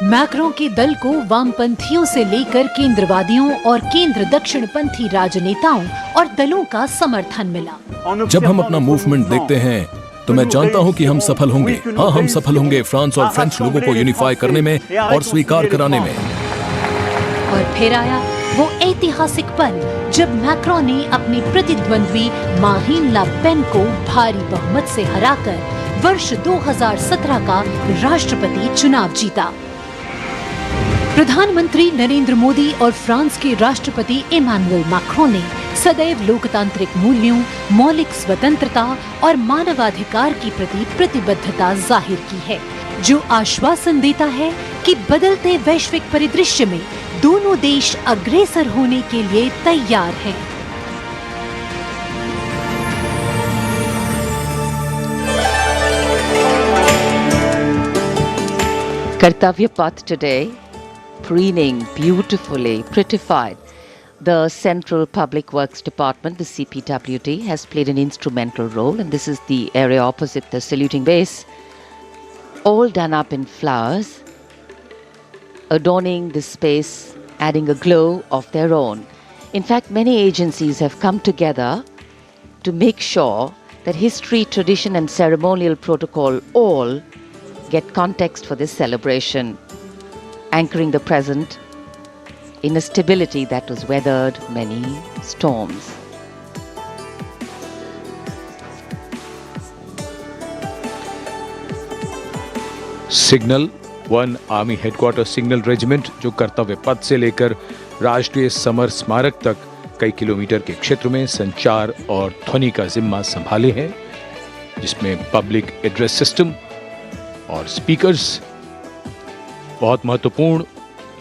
Speaker 20: मैक्रों के दल को वामपंथियों से लेकर केंद्रवादियों और केंद्र दक्षिणपंथी राजनेताओं और दलों का समर्थन मिला।
Speaker 1: जब हम अपना मूवमेंट देखते हैं तो मैं जानता हूं कि हम सफल होंगे। हाँ, हम सफल होंगे फ्रांस और फ्रेंच लोगों को यूनिफाई करने में और स्वीकार कराने में।
Speaker 20: और फिर आया वो ऐतिहासिक पल जब मैक्रों ने अपने प्रतिद्वंद्वी मारीन ला पेन को भारी बहुमत से हराकर वर्ष 2017 का राष्ट्रपति चुनाव जीता। प्रधानमंत्री नरेंद्र मोदी और फ्रांस के राष्ट्रपति इमैनुअल मैक्रों ने सदैव लोकतांत्रिक मूल्यों, मौलिक स्वतंत्रता और मानवाधिकार के प्रति प्रतिबद्धता जाहिर की है, जो आश्वासन देता है कि बदलते वैश्विक परिदृश्य में दोनों देश अग्रसर होने के लिए तैयार हैं।
Speaker 6: Kartavya Path today, preening beautifully, prettified. The Central Public Works Department, the CPWD, has played an instrumental role, and this is the area opposite the saluting base, all done up in flowers, adorning this space, adding a glow of their own. In fact, many agencies have come together to make sure that history, tradition and ceremonial protocol all get context for this celebration, anchoring the present in a stability that was weathered many storms.
Speaker 10: Signal 1 army headquarter signal regiment, जो कर्तव्य पथ से लेकर राष्ट्रीय summer स्मारक तक कई kilometre के क्षेत्र में संचार और ध्वनि का जिम्मा संभाले हैं, जिसमें पब्लिक एड्रेस सिस्टम और स्पीकर्स बहुत महत्वपूर्ण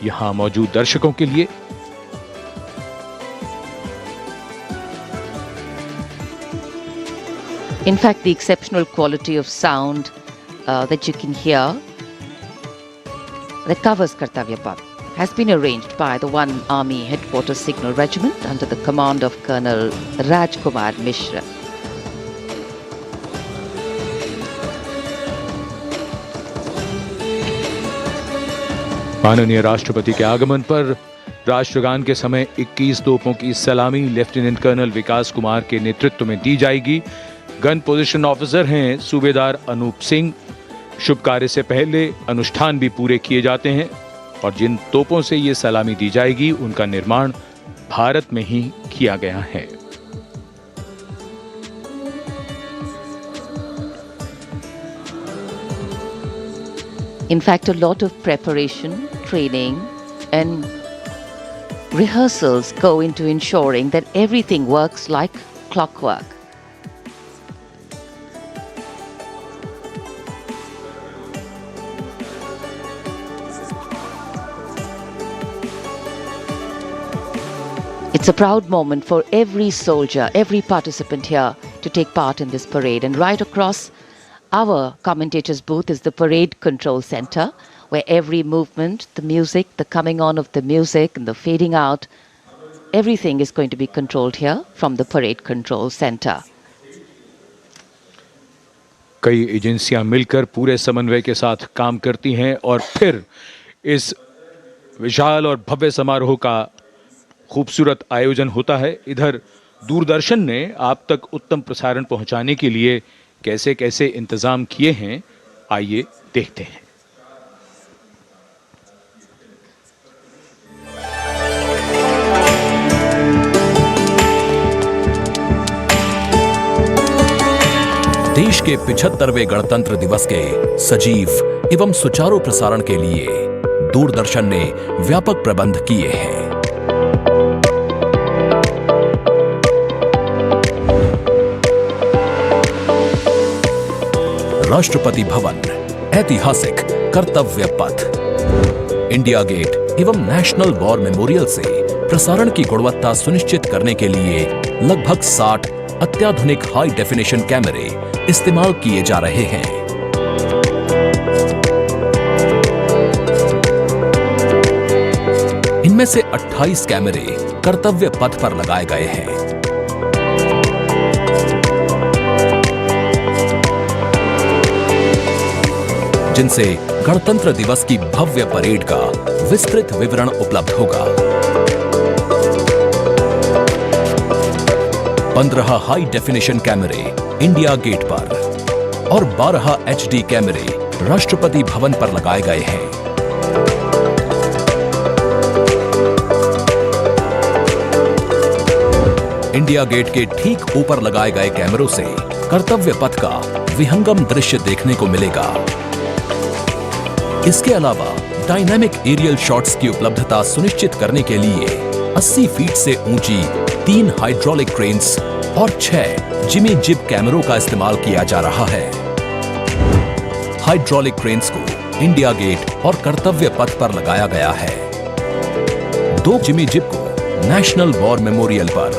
Speaker 10: यहां मौजूद दर्शकों के लिए।
Speaker 6: In fact, the exceptional quality of sound that you can hear that covers Kartavya Path has been arranged by the 1 Army Headquarters Signal Regiment under the command of Colonel Rajkumar Mishra.
Speaker 10: माननीय राष्ट्रपति के आगमन पर राष्ट्रगान के समय 21 तोपों की सलामी लेफ्टिनेंट कर्नल विकास कुमार के नेतृत्व में दी जाएगी। गन पोजीशन ऑफिसर हैं सूबेदार अनूप सिंह। शुभ कार्य से पहले अनुष्ठान भी पूरे किए जाते हैं और जिन तोपों से ये सलामी दी जाएगी उनका निर्माण भारत में ही किया गया है।
Speaker 6: In fact, a lot of preparation, training and rehearsals go into ensuring that everything works like clockwork. It's a proud moment for every soldier, every participant here to take part in this parade. And right across our commentator's booth is the Parade Control Center, where every movement, the music, the coming on of the music and the fading out, everything is going to be controlled here from the Parade Control Center.
Speaker 10: कई एजेंसियां मिलकर पूरे समन्वय के साथ काम करती हैं और फिर इस विशाल और भव्य समारोह का खूबसूरत आयोजन होता है। इधर दूरदर्शन ने आप तक उत्तम प्रसारण पहुंचाने के लिए कैसे कैसे इंतजाम किए हैं, आइए देखते हैं।
Speaker 1: देश के 75वें गणतंत्र दिवस के सजीव एवं सुचारू प्रसारण के लिए दूरदर्शन ने व्यापक प्रबंध किए हैं। राष्ट्रपति भवन, ऐतिहासिक कर्तव्य पथ, इंडिया गेट एवं नेशनल वॉर मेमोरियल से प्रसारण की गुणवत्ता सुनिश्चित करने के लिए लगभग 60 अत्याधुनिक हाई डेफिनेशन कैमरे इस्तेमाल किए जा रहे हैं। इनमें से 28 कैमरे कर्तव्य पथ पर लगाए गए हैं। जिनसे गणतंत्र दिवस की भव्य परेड का विस्तृत विवरण उपलब्ध होगा। 15 हाई डेफिनेशन कैमरे इंडिया गेट पर और 12 HD कैमरे राष्ट्रपति भवन पर लगाए गए हैं। इंडिया गेट के ठीक ऊपर लगाए गए कैमरों से कर्तव्य पथ का विहंगम दृश्य देखने को मिलेगा। इसके अलावा डायनामिक एरियल शॉट्स की उपलब्धता सुनिश्चित करने के लिए 80 फीट से ऊंची 3 हाइड्रोलिक क्रेन्स और 6 जिमी जिब कैमरों का इस्तेमाल किया जा रहा है। हाइड्रोलिक क्रेन्स को इंडिया गेट और कर्तव्य पथ पर लगाया गया है। 2 जिमी जिब को नेशनल वॉर मेमोरियल पर,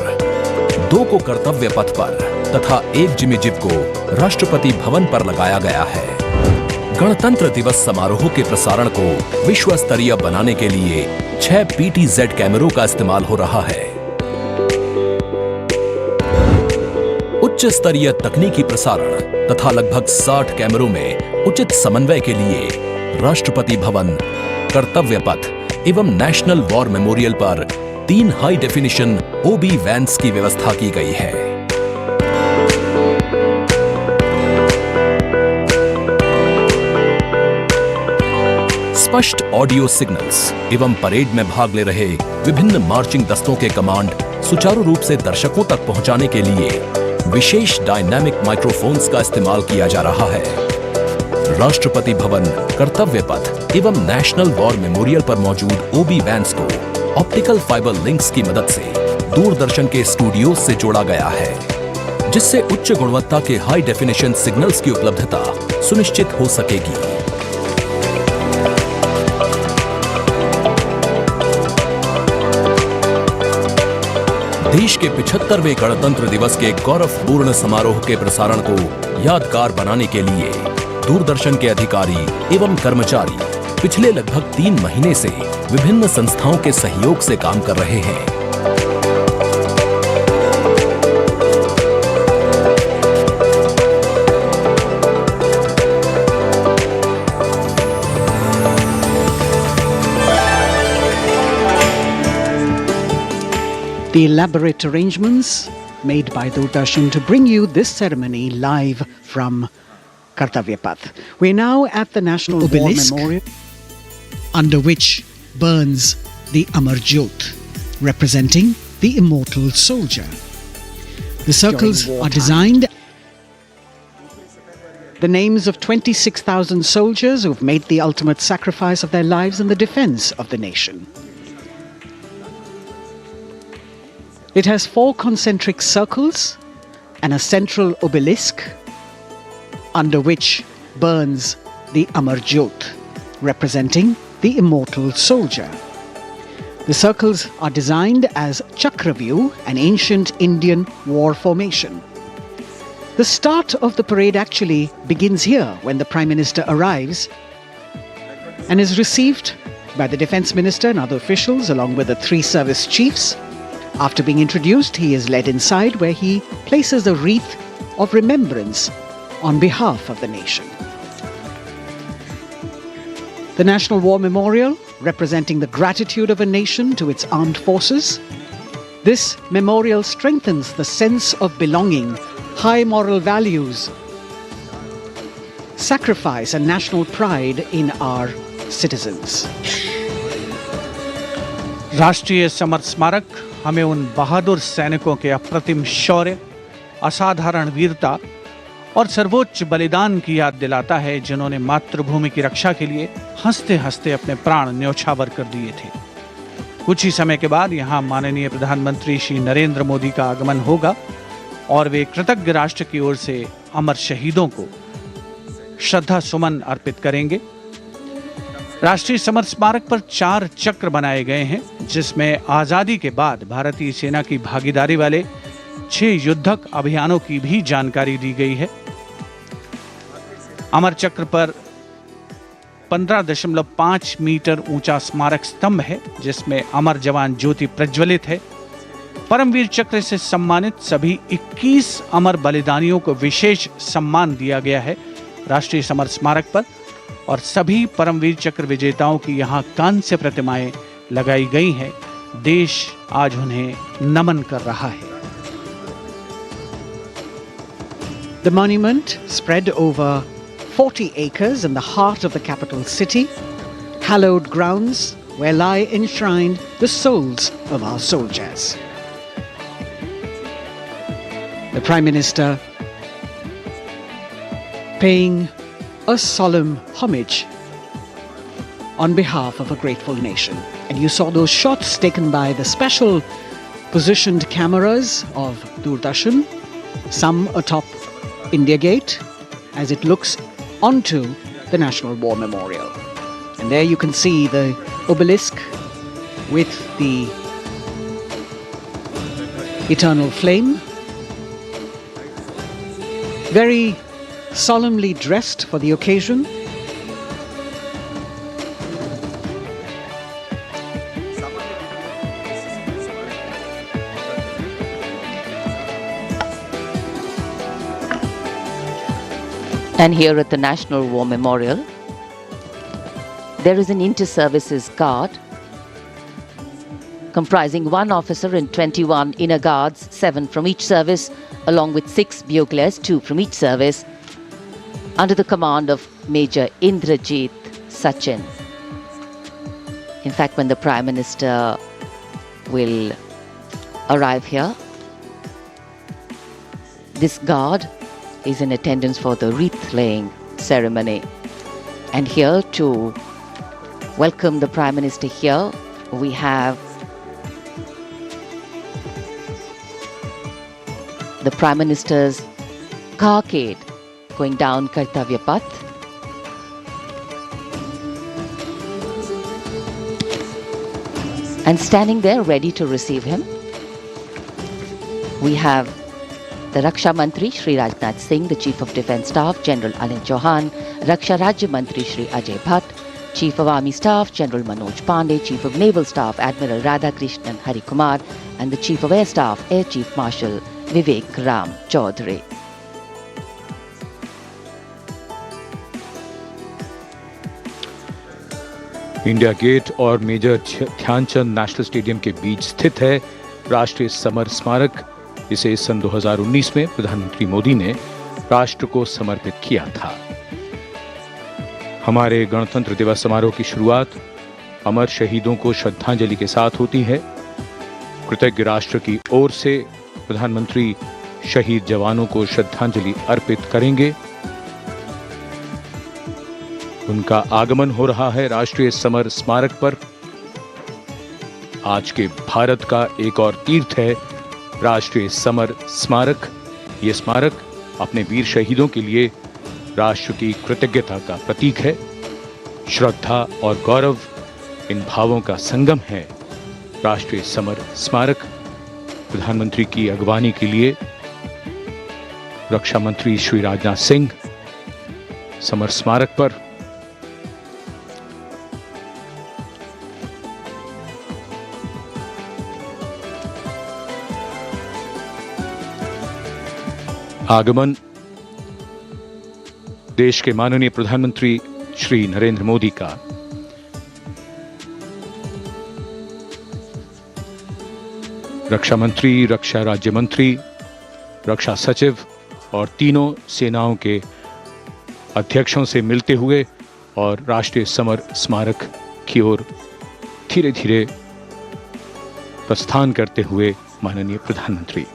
Speaker 1: 2 को कर्तव्य पथ पर तथा 1 जिमी जिब को राष्ट्रपति भवन पर लगाया गया है। गणतंत्र दिवस समारोह के प्रसारण को विश्व स्तरीय बनाने के लिए 6 PTZ कैमरों का इस्तेमाल हो रहा है। उच्च स्तरीय तकनीकी प्रसारण तथा लगभग 60 कैमरों में उचित समन्वय के लिए राष्ट्रपति भवन, कर्तव्य पथ एवं नेशनल वॉर मेमोरियल पर 3 हाई डेफिनेशन OB वैन्स की व्यवस्था की गई है। स्पष्ट ऑडियो सिग्नल्स एवं परेड में भाग ले रहे विभिन्न मार्चिंग दस्तों के कमांड सुचारू रूप से दर्शकों तक पहुंचाने के लिए विशेष डायनामिक माइक्रोफोन्स का इस्तेमाल किया जा रहा है। राष्ट्रपति भवन, कर्तव्य पथ एवं नेशनल वॉर मेमोरियल पर मौजूद OB वैन्स को ऑप्टिकल फाइबर लिंक्स की मदद से दूरदर्शन के स्टूडियो से जोड़ा गया है, जिससे उच्च गुणवत्ता के हाई डेफिनेशन सिग्नल्स की उपलब्धता सुनिश्चित हो सकेगी। देश के 75वें गणतंत्र दिवस के गौरवपूर्ण समारोह के प्रसारण को यादगार बनाने के लिए दूरदर्शन के अधिकारी एवं कर्मचारी पिछले लगभग 3 महीने से विभिन्न संस्थाओं के सहयोग से काम कर रहे हैं।
Speaker 9: The elaborate arrangements made by Doordarshan to bring you this ceremony live from Kartavya Path. We're now at the National Obelisk, War Memorial, under which burns the Amar Jyot, representing the immortal soldier. The circles are designed. The names of 26,000 soldiers who've made the ultimate sacrifice of their lives in the defense of the nation. It has 4 concentric circles and a central obelisk under which burns the Amar Jyot, representing the immortal soldier. The circles are designed as Chakravyu, an ancient Indian war formation. The start of the parade actually begins here when the Prime Minister arrives and is received by the Defence Minister and other officials along with the 3 service chiefs. After being introduced, he is led inside where he places a wreath of remembrance on behalf of the nation. The National War Memorial, representing the gratitude of a nation to its armed forces, This memorial strengthens the sense of belonging, high moral values, sacrifice and national pride in our citizens.
Speaker 7: राष्ट्रीय summer स्मारक हमें उन बहादुर सैनिकों के अप्रतिम शौर्य, असाधारण वीरता और सर्वोच्च बलिदान की याद दिलाता है, जिन्होंने मातृभूमि की रक्षा के लिए हंसते हंसते अपने प्राण न्यौछावर कर दिए थे। कुछ ही समय के बाद यहाँ माननीय प्रधानमंत्री श्री नरेंद्र मोदी का आगमन होगा और वे कृतज्ञ राष्ट्र की ओर से अमर शहीदों को श्रद्धा सुमन अर्पित करेंगे। राष्ट्रीय समर स्मारक पर 4 चक्र बनाए गए हैं, जिसमें आजादी के बाद भारतीय सेना की भागीदारी वाले 6 युद्धक अभियानों की भी जानकारी दी गई है। अमर चक्र पर 15.5 मीटर ऊंचा स्मारक स्तंभ है, जिसमें अमर जवान ज्योति प्रज्वलित है। परमवीर चक्र से सम्मानित सभी 21 अमर बलिदानियों को विशेष सम्मान दिया गया है राष्ट्रीय समर स्मारक पर, और सभी परमवीर चक्र विजेताओं की यहाँ कांस्य प्रतिमाएं लगाई गई हैं। देश आज उन्हें नमन कर रहा है।
Speaker 9: The monument, spread over 40 acres in the heart of the capital city, hallowed grounds where lie enshrined the souls of our soldiers. The Prime Minister paying a solemn homage on behalf of a grateful nation. And you saw those shots taken by the special positioned cameras of Doordarshan, some atop India Gate, as it looks onto the National War Memorial. And there you can see the obelisk with the eternal flame, very solemnly dressed for the occasion.
Speaker 6: And here at the National War Memorial, there is an inter-services guard comprising 1 officer and 21 inner guards, 7 from each service, along with 6 buglers, 2 from each service, under the command of Major Indrajit Sachin. In fact, when the Prime Minister will arrive here, this guard is in attendance for the wreath-laying ceremony. And here to welcome the Prime Minister here, we have the Prime Minister's carcade going down Kartavya Path. And standing there ready to receive him, we have the Raksha Mantri Shri Rajpath Singh, the Chief of Defence Staff General Anil Chauhan, Raksha Rajya Mantri Shri Ajay Bhatt, Chief of Army Staff General Manoj Pandey, Chief of Naval Staff Admiral Radhakrishnan Hari Kumar, and the Chief of Air Staff Air Chief Marshal Vivek Ram Chaudhary.
Speaker 10: India gate और major Dhyan Chand national stadium के बीच स्थित है राष्ट्रीय summer स्मारक। इसे सन 2019 में प्रधानमंत्री मोदी ने राष्ट्र को समर्पित किया था। हमारे गणतंत्र दिवस समारोह की शुरुआत अमर शहीदों को श्रद्धांजलि के साथ होती है। कृतज्ञ राष्ट्र की ओर से प्रधानमंत्री शहीद जवानों को श्रद्धांजलि अर्पित करेंगे। उनका आगमन हो रहा है राष्ट्रीय समर स्मारक पर। आज के भारत का एक और तीर्थ है राष्ट्रीय समर स्मारक। ये स्मारक अपने वीर शहीदों के लिए राष्ट्र की कृतज्ञता का प्रतीक है। श्रद्धा और गौरव, इन भावों का संगम है राष्ट्रीय समर स्मारक। प्रधानमंत्री की अगवानी के लिए रक्षा मंत्री श्री राजनाथ सिंह समर स्मारक पर आगमन देश के माननीय प्रधानमंत्री श्री नरेंद्र मोदी का रक्षा मंत्री, रक्षा राज्य मंत्री, रक्षा सचिव और तीनों सेनाओं के अध्यक्षों से मिलते हुए और राष्ट्रीय समर स्मारक की ओर धीरे धीरे प्रस्थान करते हुए माननीय प्रधानमंत्री।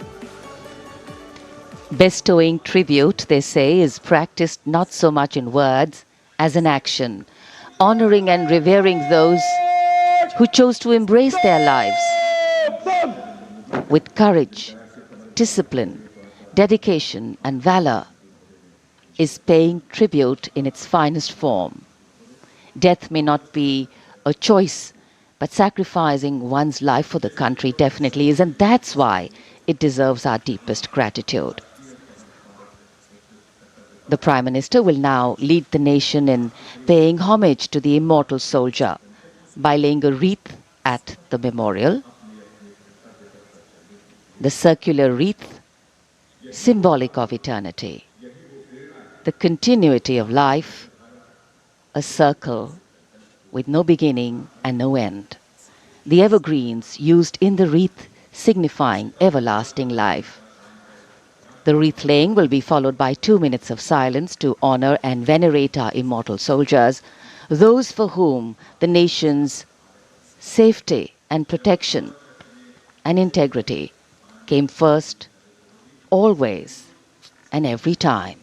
Speaker 6: Bestowing tribute, they say, is practiced not so much in words as in action, honoring and revering those who chose to embrace their lives with courage, discipline, dedication and valor is paying tribute in its finest form. Death may not be a choice, but sacrificing one's life for the country definitely is, and that's why it deserves our deepest gratitude. The Prime Minister will now lead the nation in paying homage to the immortal soldier by laying a wreath at the memorial. The circular wreath, symbolic of eternity, the continuity of life, a circle with no beginning and no end. The evergreens used in the wreath signifying everlasting life. The wreath laying will be followed by 2 minutes of silence to honor and venerate our immortal soldiers, those for whom the nation's safety and protection and integrity came first, always and every time.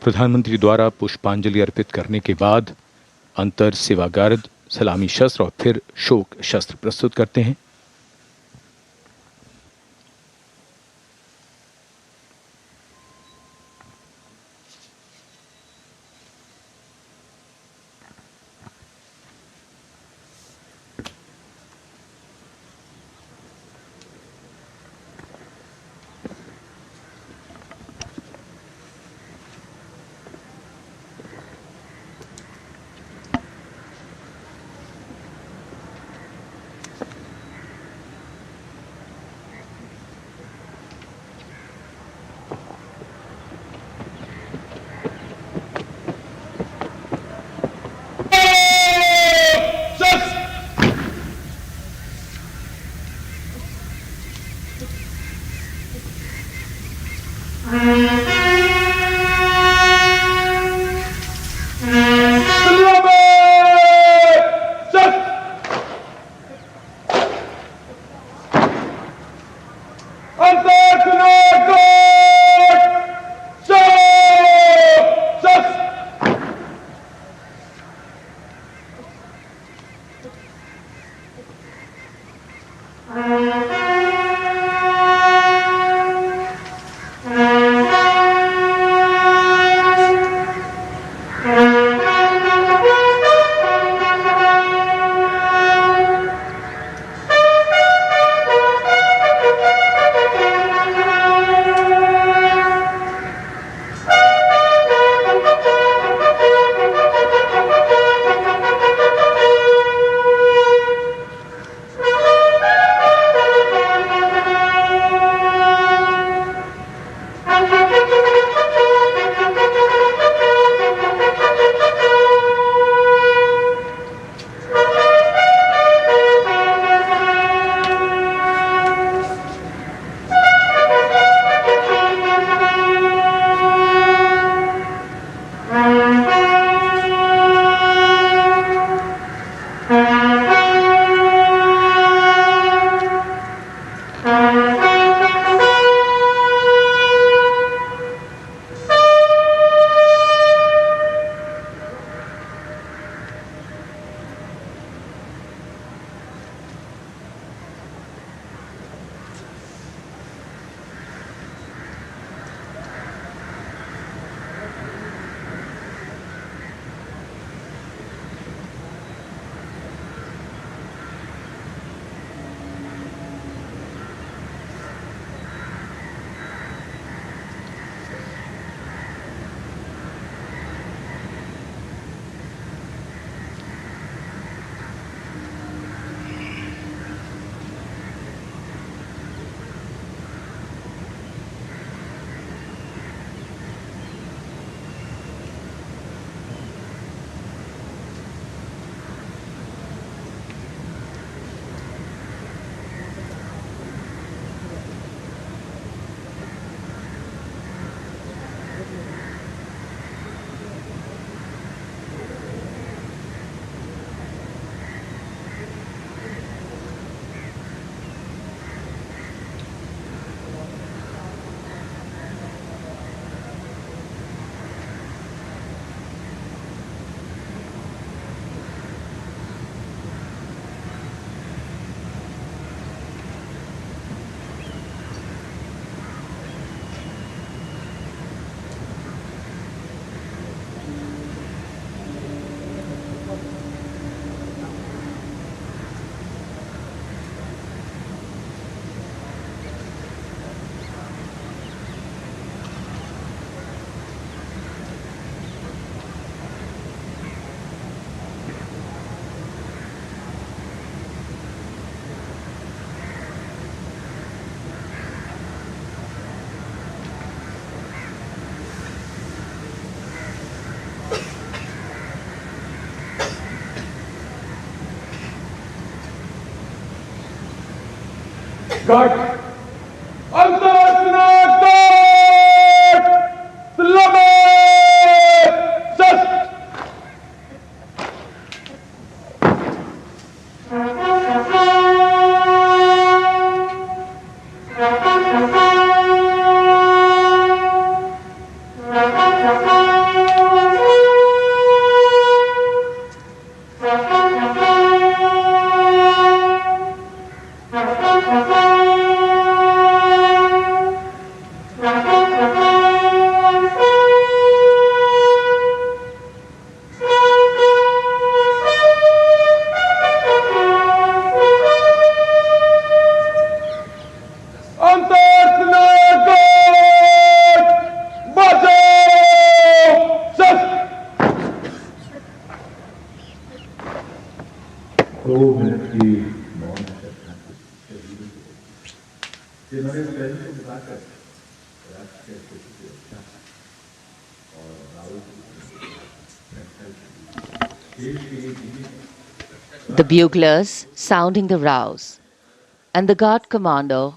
Speaker 10: प्रधानमंत्री द्वारा पुष्पांजलि अर्पित करने के बाद अंतर सेवा guard सलामी शस्त्र और फिर शोक शस्त्र प्रस्तुत करते हैं।
Speaker 15: Cut!
Speaker 6: The buglers sounding the rouse, and the guard commander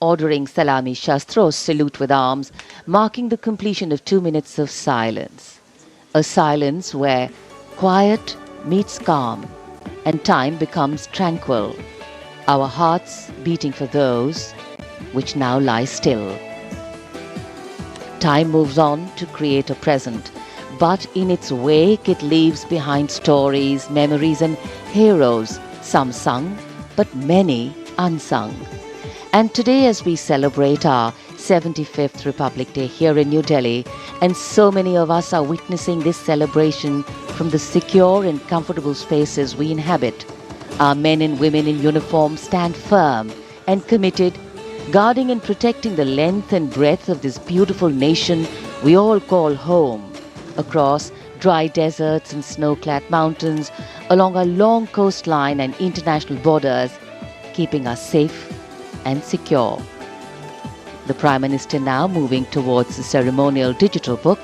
Speaker 6: ordering Salami Shastros salute with arms, marking the completion of 2 minutes of silence. A silence where quiet meets calm and time becomes tranquil, our hearts beating for those which now lie still. Time moves on to create a present, but in its wake it leaves behind stories, memories and heroes, some sung, but many unsung. And today, as we celebrate our 75th Republic Day here in New Delhi, and so many of us are witnessing this celebration from the secure and comfortable spaces we inhabit, our men and women in uniform stand firm and committed, guarding and protecting the length and breadth of this beautiful nation we all call home, across dry deserts and snow-clad mountains, along our long coastline and international borders, keeping us safe and secure. The Prime Minister now moving towards the ceremonial digital book,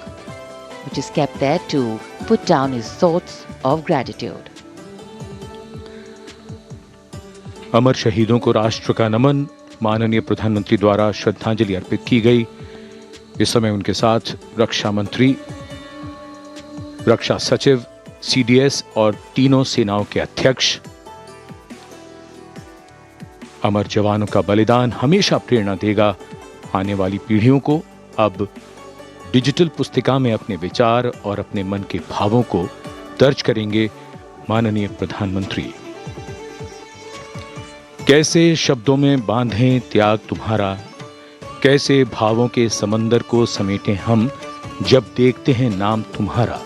Speaker 6: which is kept there to put down his thoughts of gratitude.
Speaker 10: अमर शहीदों को राष्ट्र का नमन, माननीय प्रधानमंत्री द्वारा श्रद्धांजलि अर्पित की गई। इस समय उनके साथ रक्षा मंत्री, रक्षा सचिव, सीडीएस और तीनों सेनाओं के अध्यक्ष। अमर जवानों का बलिदान हमेशा प्रेरणा देगा आने वाली पीढ़ियों को। अब डिजिटल पुस्तिका में अपने विचार और अपने मन के भावों को दर्ज करेंगे माननीय प्रधानमंत्री। कैसे शब्दों में बांधें त्याग तुम्हारा, कैसे भावों के समंदर को समेटें हम जब देखते हैं नाम तुम्हारा।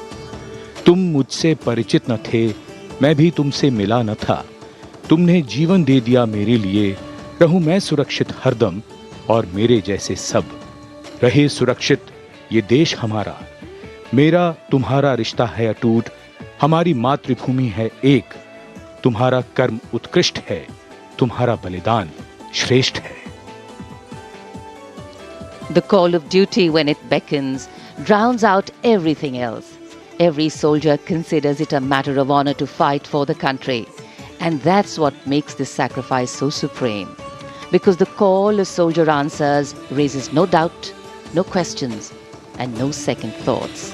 Speaker 10: तुम मुझसे परिचित न थे, मैं भी तुमसे मिला न था, तुमने जीवन दे दिया मेरे लिए, रहूं मैं सुरक्षित हरदम और मेरे जैसे सब रहे सुरक्षित ये देश हमारा। मेरा तुम्हारा रिश्ता है अटूट, हमारी मातृभूमि है एक, तुम्हारा कर्म उत्कृष्ट है, तुम्हारा बलिदान श्रेष्ठ है।
Speaker 6: The call of duty, when it beckons, drowns out everything else. Every soldier considers it a matter of honor to fight for the country. And that's what makes this sacrifice so supreme. Because the call a soldier answers raises no doubt, no questions, and no second thoughts.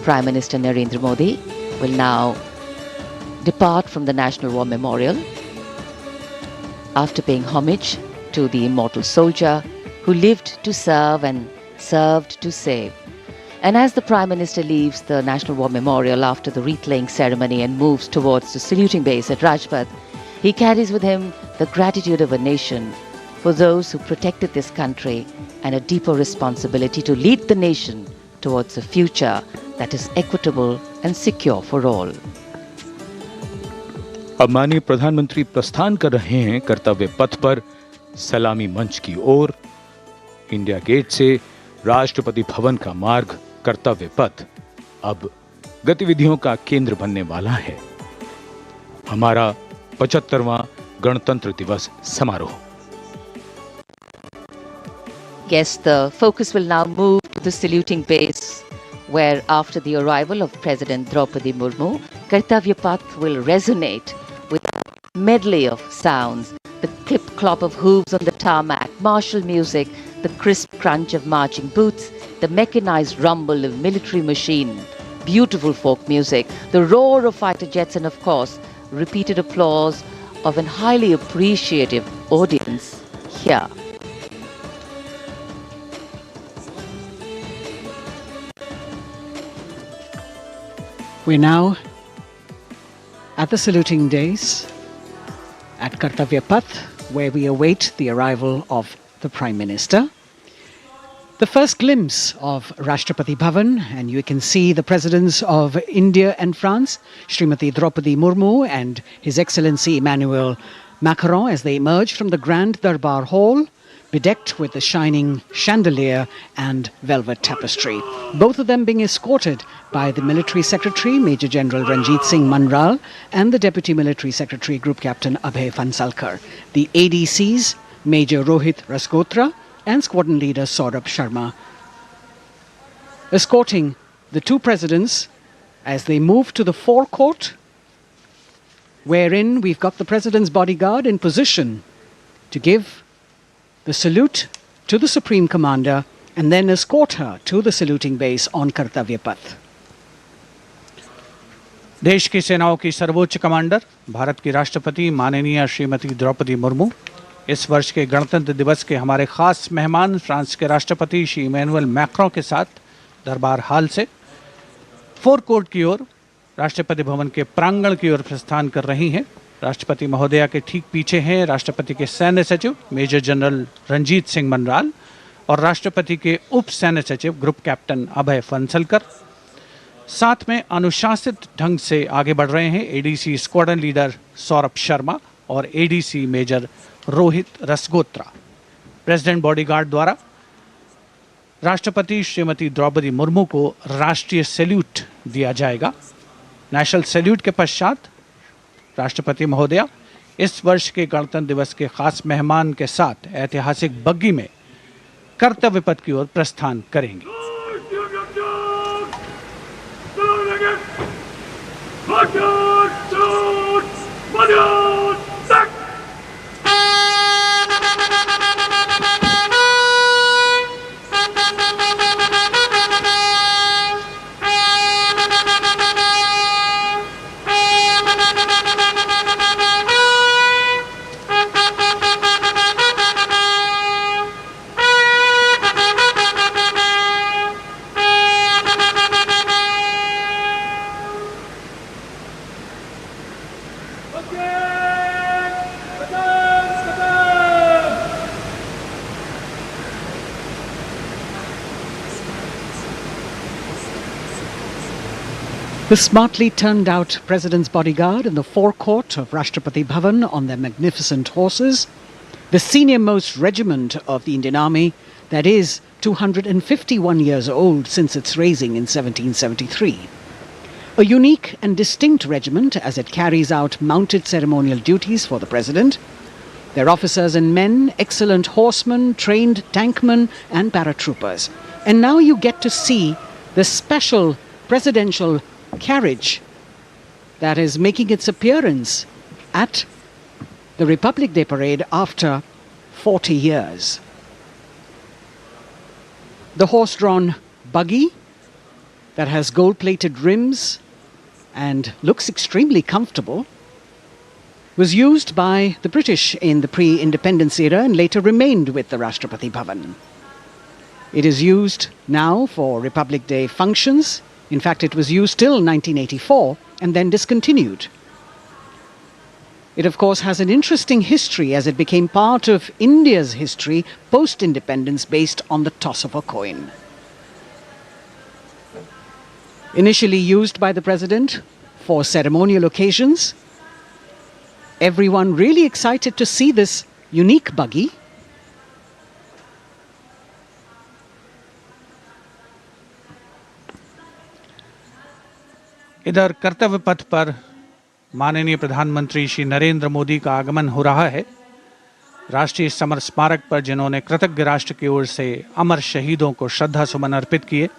Speaker 6: Prime Minister Narendra Modi will now depart from the National War Memorial after paying homage to the immortal soldier who lived to serve and served to save. And as the Prime Minister leaves the National War Memorial after the wreath-laying ceremony and moves towards the saluting base at Rajpath, he carries with him the gratitude of a nation for those who protected this country and a deeper responsibility to lead the nation towards a future that is equitable and secure for all.
Speaker 10: अब माननीय प्रधानमंत्री प्रस्थान कर रहे हैं कर्तव्य पथ पर सलामी मंच की ओर। इंडिया गेट से राष्ट्रपति भवन का मार्ग कर्तव्य पथ अब गतिविधियों का केंद्र बनने वाला है। हमारा 75वां गणतंत्र दिवस समारोह।
Speaker 6: Yes, the focus will now move to the saluting base, where after the arrival of President Draupadi Murmu, Kartavya Path will resonate with a medley of sounds, the clip clop of hooves on the tarmac, martial music, the crisp crunch of marching boots, the mechanized rumble of military machine, beautiful folk music, the roar of fighter jets, and of course, repeated applause of an highly appreciative audience here.
Speaker 9: We're now at the saluting days at Kartavya Path, where we await the arrival of the Prime Minister. The first glimpse of Rashtrapati Bhavan, and you can see the presidents of India and France, Srimati Draupadi Murmu and His Excellency Emmanuel Macron, as they emerge from the Grand Darbar Hall, bedecked with the shining chandelier and velvet tapestry. Both of them being escorted by the Military Secretary, Major General Ranjit Singh Manral, and the Deputy Military Secretary, Group Captain Abhay Fansalkar. The ADCs, Major Rohit Rasgotra and Squadron Leader Saurabh Sharma, escorting the two presidents as they move to the forecourt, wherein we've got the President's bodyguard in position to give the salute to the Supreme Commander and then escort her to the saluting base on Kartavya Path.
Speaker 7: देश की सेनाओं की सर्वोच्च commander Bharat की राष्ट्रपति माननीय श्रीमती द्रौपदी मुर्मू, इस वर्ष के गणतंत्र दिवस के हमारे खास मेहमान फ्रांस के राष्ट्रपति श्री इमैनुअल मैक्रों के साथ दरबार हाल से फोर कोर्ट की ओर राष्ट्रपति भवन के प्रांगण की ओर प्रस्थान कर रही हैं। राष्ट्रपति महोदया के ठीक पीछे हैं राष्ट्रपति के सैन्य सचिव मेजर जनरल रंजीत सिंह मनराल और राष्ट्रपति के उप सैन्य सचिव ग्रुप कैप्टन अभय फंसलकर। साथ में अनुशासित ढंग से आगे बढ़ रहे हैं ADC squadron leader Saurabh Sharma और ADC major Rohit Rasgotra. President bodyguard द्वारा राष्ट्रपति श्रीमती द्रौपदी मुर्मू को राष्ट्रीय सैल्यूट दिया जाएगा। नेशनल सैल्यूट के पश्चात राष्ट्रपति महोदया इस वर्ष के गणतंत्र दिवस के खास मेहमान के साथ ऐतिहासिक बग्गी में कर्तव्य पथ की ओर प्रस्थान करेंगी।
Speaker 9: The smartly turned out President's bodyguard in the forecourt of Rashtrapati Bhavan on their magnificent horses, the senior-most regiment of the Indian Army, that is 251 years old since its raising in 1773. A unique and distinct regiment as it carries out mounted ceremonial duties for the President. Their officers and men, excellent horsemen, trained tankmen and paratroopers. And now you get to see the special presidential carriage that is making its appearance at the Republic Day Parade after 40 years. The horse-drawn buggy that has gold-plated rims and looks extremely comfortable was used by the British in the pre-independence era and later remained with the Rashtrapati Bhavan. It is used now for Republic Day functions. In fact, it was used till 1984 and then discontinued. It, of course, has an interesting history as it became part of India's history post-independence based on the toss of a coin. Initially used by the President for ceremonial occasions, everyone really excited to see this unique buggy.
Speaker 7: इधर कर्तव्य पथ पर माननीय प्रधानमंत्री श्री नरेंद्र मोदी का आगमन हो रहा है। राष्ट्रीय समर स्मारक पर जिन्होंने कृतज्ञ राष्ट्र की ओर से अमर शहीदों को श्रद्धा सुमन अर्पित किए,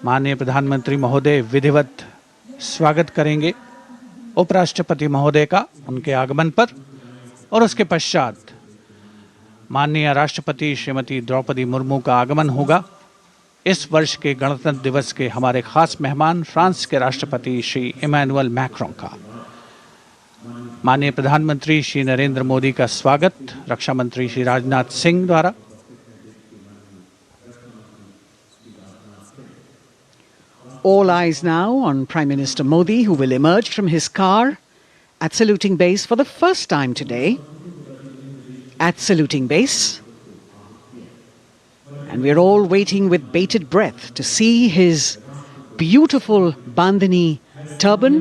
Speaker 7: माननीय प्रधानमंत्री महोदय विधिवत स्वागत करेंगे उपराष्ट्रपति महोदय का उनके आगमन पर और उसके पश्चात माननीय राष्ट्रपति श्रीमती द्रौपदी मुर्मू का आगमन होगा। इस वर्ष के गणतंत्र दिवस के हमारे खास मेहमान फ्रांस के राष्ट्रपति श्री इमैनुअल मैक्रों का। माननीय प्रधानमंत्री श्री नरेंद्र मोदी का स्वागत रक्षा मंत्री श्री राजनाथ सिंह द्वारा।
Speaker 9: All eyes now on Prime Minister Modi, who will emerge from his car at saluting base for the first time today. At saluting base. And we're all waiting with bated breath to see his beautiful bandhani turban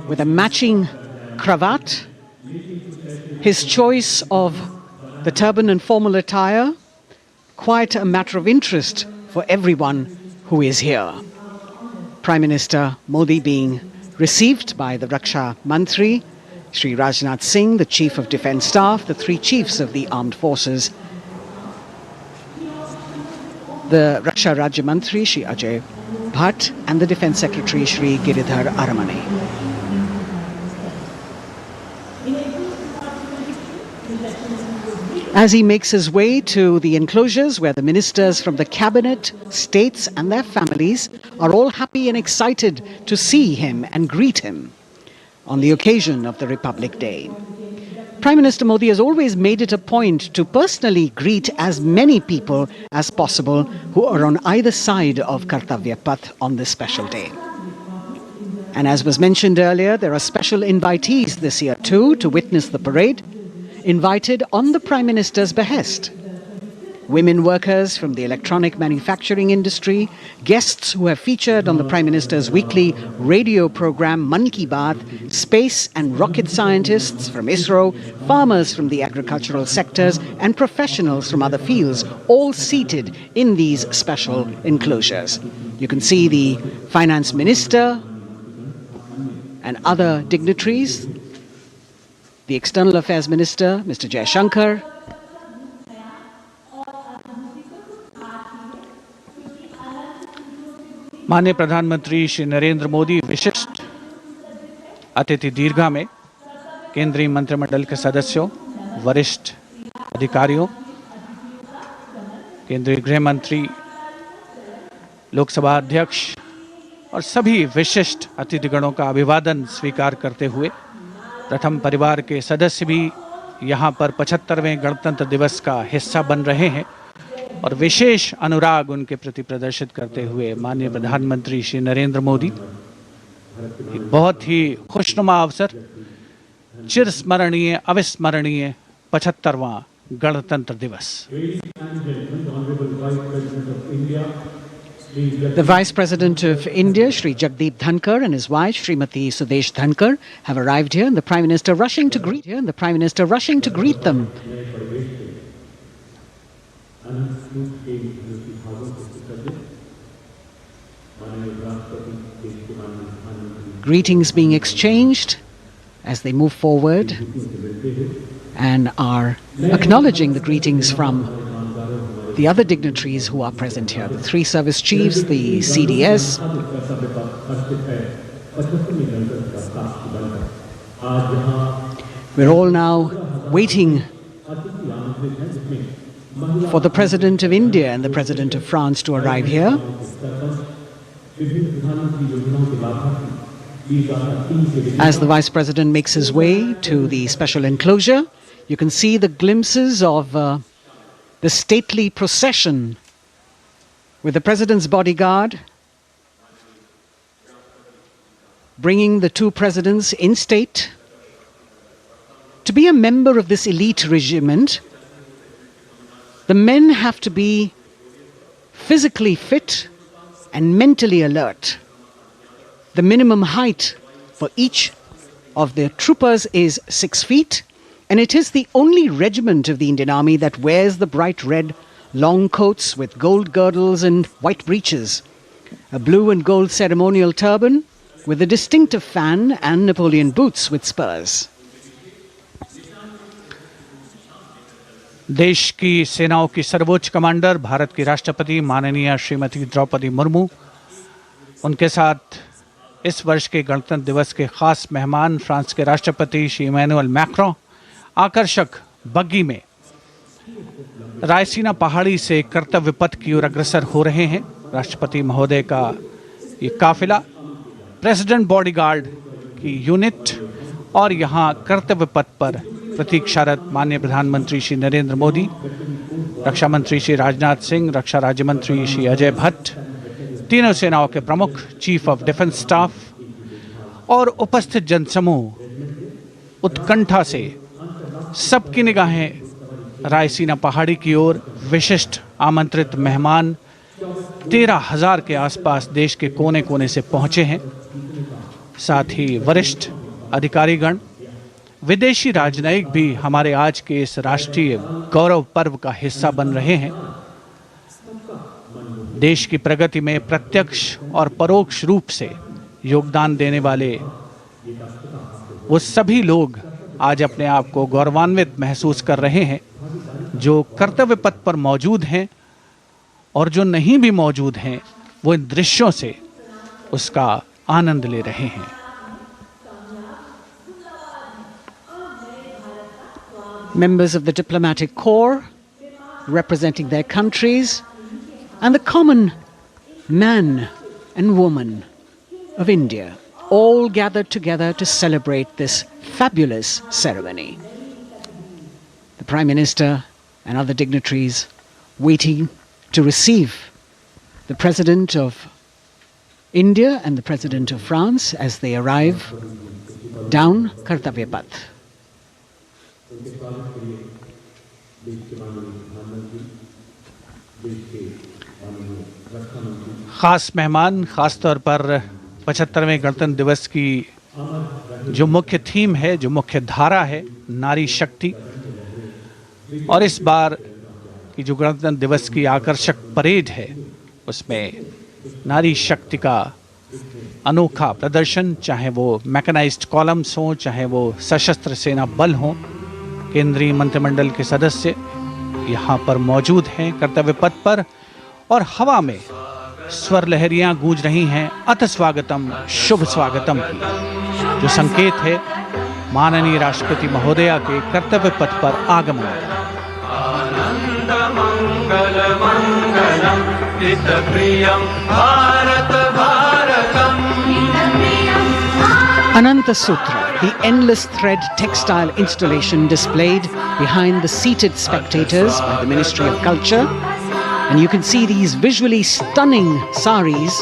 Speaker 9: with a matching cravat. His choice of the turban and formal attire, quite a matter of interest for everyone who is here. Prime Minister Modi being received by the Raksha Mantri, Shri Rajnath Singh, the Chief of Defence Staff, the three chiefs of the armed forces, the Raksha Rajya Mantri, Shri Ajay Bhatt, and the Defence Secretary, Shri Giridhar Aramane. As he makes his way to the enclosures where the ministers from the cabinet, states and their families are all happy and excited to see him and greet him on the occasion of the Republic Day. Prime Minister Modi has always made it a point to personally greet as many people as possible who are on either side of Kartavya Path on this special day. And as was mentioned earlier, there are special invitees this year too to witness the parade, invited on the Prime Minister's behest. Women workers from the electronic manufacturing industry, guests who have featured on the Prime Minister's weekly radio program Man Ki Baat, space and rocket scientists from ISRO, farmers from the agricultural sectors and professionals from other fields, all seated in these special enclosures. You can see the Finance Minister and other dignitaries, the External Affairs Minister, Mr. Jaishankar,
Speaker 7: माननीय प्रधानमंत्री श्री नरेंद्र मोदी विशिष्ट अतिथि दीर्घा में केंद्रीय मंत्रिमंडल के सदस्यों, वरिष्ठ अधिकारियों, केंद्रीय गृह मंत्री, लोकसभा अध्यक्ष और सभी विशिष्ट अतिथिगणों का अभिवादन स्वीकार करते हुए प्रथम परिवार के सदस्य भी यहाँ पर 75वें गणतंत्र दिवस का हिस्सा बन रहे हैं और विशेष अनुराग उनके प्रति प्रदर्शित करते हुए माननीय प्रधानमंत्री श्री नरेंद्र मोदी एक बहुत ही खुशनुमा अवसर, चिरस्मरणीय अविस्मरणीय 75वां गणतंत्र दिवस।
Speaker 9: The Vice President of India, Shri Jagdeep Dhankar, and his wife, Srimati Sudesh Dhankar, have arrived here, and the Prime Minister rushing to greet them. Greetings being exchanged as they move forward and are acknowledging the greetings from the other dignitaries who are present here, the three service chiefs, the CDS. We're all now waiting for the President of India and the President of France to arrive here. As the Vice President makes his way to the special enclosure, you can see the glimpses of the stately procession with the President's bodyguard bringing the two presidents in state. To be a member of this elite regiment, the men have to be physically fit and mentally alert. The minimum height for each of the troopers is 6 feet, and it is the only regiment of the Indian Army that wears the bright red long coats with gold girdles and white breeches, a blue and gold ceremonial turban with a distinctive fan and Napoleon boots with spurs.
Speaker 7: देश की सेनाओं की सर्वोच्च commander Bharat की राष्ट्रपति माननीय श्रीमती द्रौपदी मुर्मू, उनके साथ इस वर्ष के गणतंत्र दिवस के खास मेहमान फ्रांस के राष्ट्रपति श्री इमैनुअल मैक्रों आकर्षक बग्गी में रायसीना पहाड़ी से कर्तव्य पथ की ओर अग्रसर हो रहे हैं। राष्ट्रपति महोदय का ये काफिला प्रेसिडेंट बॉडीगार्ड की यूनिट और यहाँ कर्तव्य पथ पर प्रतीक्षारत माननीय प्रधानमंत्री श्री नरेंद्र मोदी, रक्षा मंत्री श्री राजनाथ सिंह, रक्षा राज्य मंत्री श्री अजय भट्ट, तीनों सेनाओं के प्रमुख, चीफ ऑफ डिफेंस स्टाफ और उपस्थित जनसमूह उत्कंठा से सबकी निगाहें रायसीना पहाड़ी की ओर। विशिष्ट आमंत्रित मेहमान 13,000 के आसपास देश के कोने कोने से पहुंचे हैं। साथ ही वरिष्ठ अधिकारीगण, विदेशी राजनयिक भी हमारे आज के इस राष्ट्रीय गौरव पर्व का हिस्सा बन रहे हैं। देश की प्रगति में प्रत्यक्ष और परोक्ष रूप से योगदान देने वाले वो सभी लोग आज अपने आप को गौरवान्वित महसूस कर रहे हैं, जो कर्तव्य पथ पर मौजूद हैं और जो नहीं भी मौजूद हैं, वो इन दृश्यों से उसका आनंद ले रहे हैं।
Speaker 9: Members of the diplomatic corps representing their countries and the common man and woman of India all gathered together to celebrate this fabulous ceremony. The Prime Minister and other dignitaries waiting to receive the President of India and the President of France as they arrive down Kartavya Path.
Speaker 7: खास मेहमान, खास तौर पर 75वें गणतंत्र दिवस की जो मुख्य थीम है, जो मुख्य धारा है, नारी शक्ति, और इस बार की जो गणतंत्र दिवस की आकर्षक परेड है उसमें नारी शक्ति का अनोखा प्रदर्शन, चाहे वो मैकेनाइज्ड कॉलम्स हों, चाहे वो सशस्त्र सेना बल हों, केंद्रीय मंत्रिमंडल के सदस्य यहाँ पर मौजूद हैं कर्तव्य पथ पर, और हवा में स्वर लहरियाँ गूंज रही हैं अथ स्वागतम, शुभ स्वागतम की, जो संकेत है माननीय राष्ट्रपति महोदया के कर्तव्य पथ पर आगमन का।
Speaker 9: Ananta Sutra, the endless thread textile installation displayed behind the seated spectators by the Ministry of Culture. And you can see these visually stunning saris,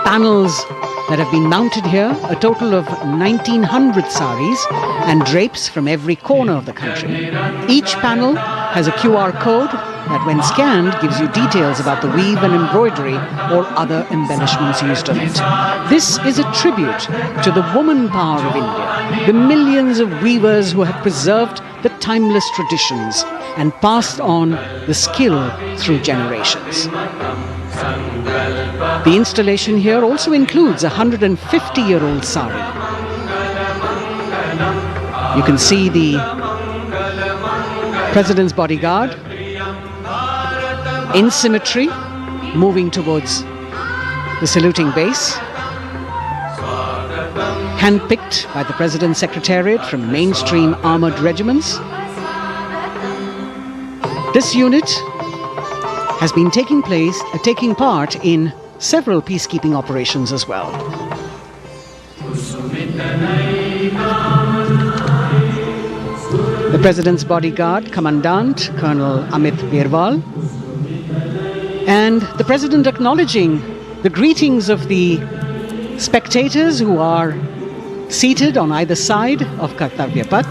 Speaker 9: panels that have been mounted here, a total of 1,900 saris and drapes from every corner of the country. Each panel has a QR code that when scanned gives you details about the weave and embroidery or other embellishments used on it. This is a tribute to the woman power of India, the millions of weavers who have preserved the timeless traditions and passed on the skill through generations. The installation here also includes a 150-year-old sari. You can see the President's bodyguard in symmetry moving towards the saluting base, handpicked by the President's Secretariat from mainstream armoured regiments. This unit has been taking part in several peacekeeping operations as well. The President's bodyguard, Commandant Colonel Amit Birwal, and the President acknowledging the greetings of the spectators who are seated on either side of Kartavya Path.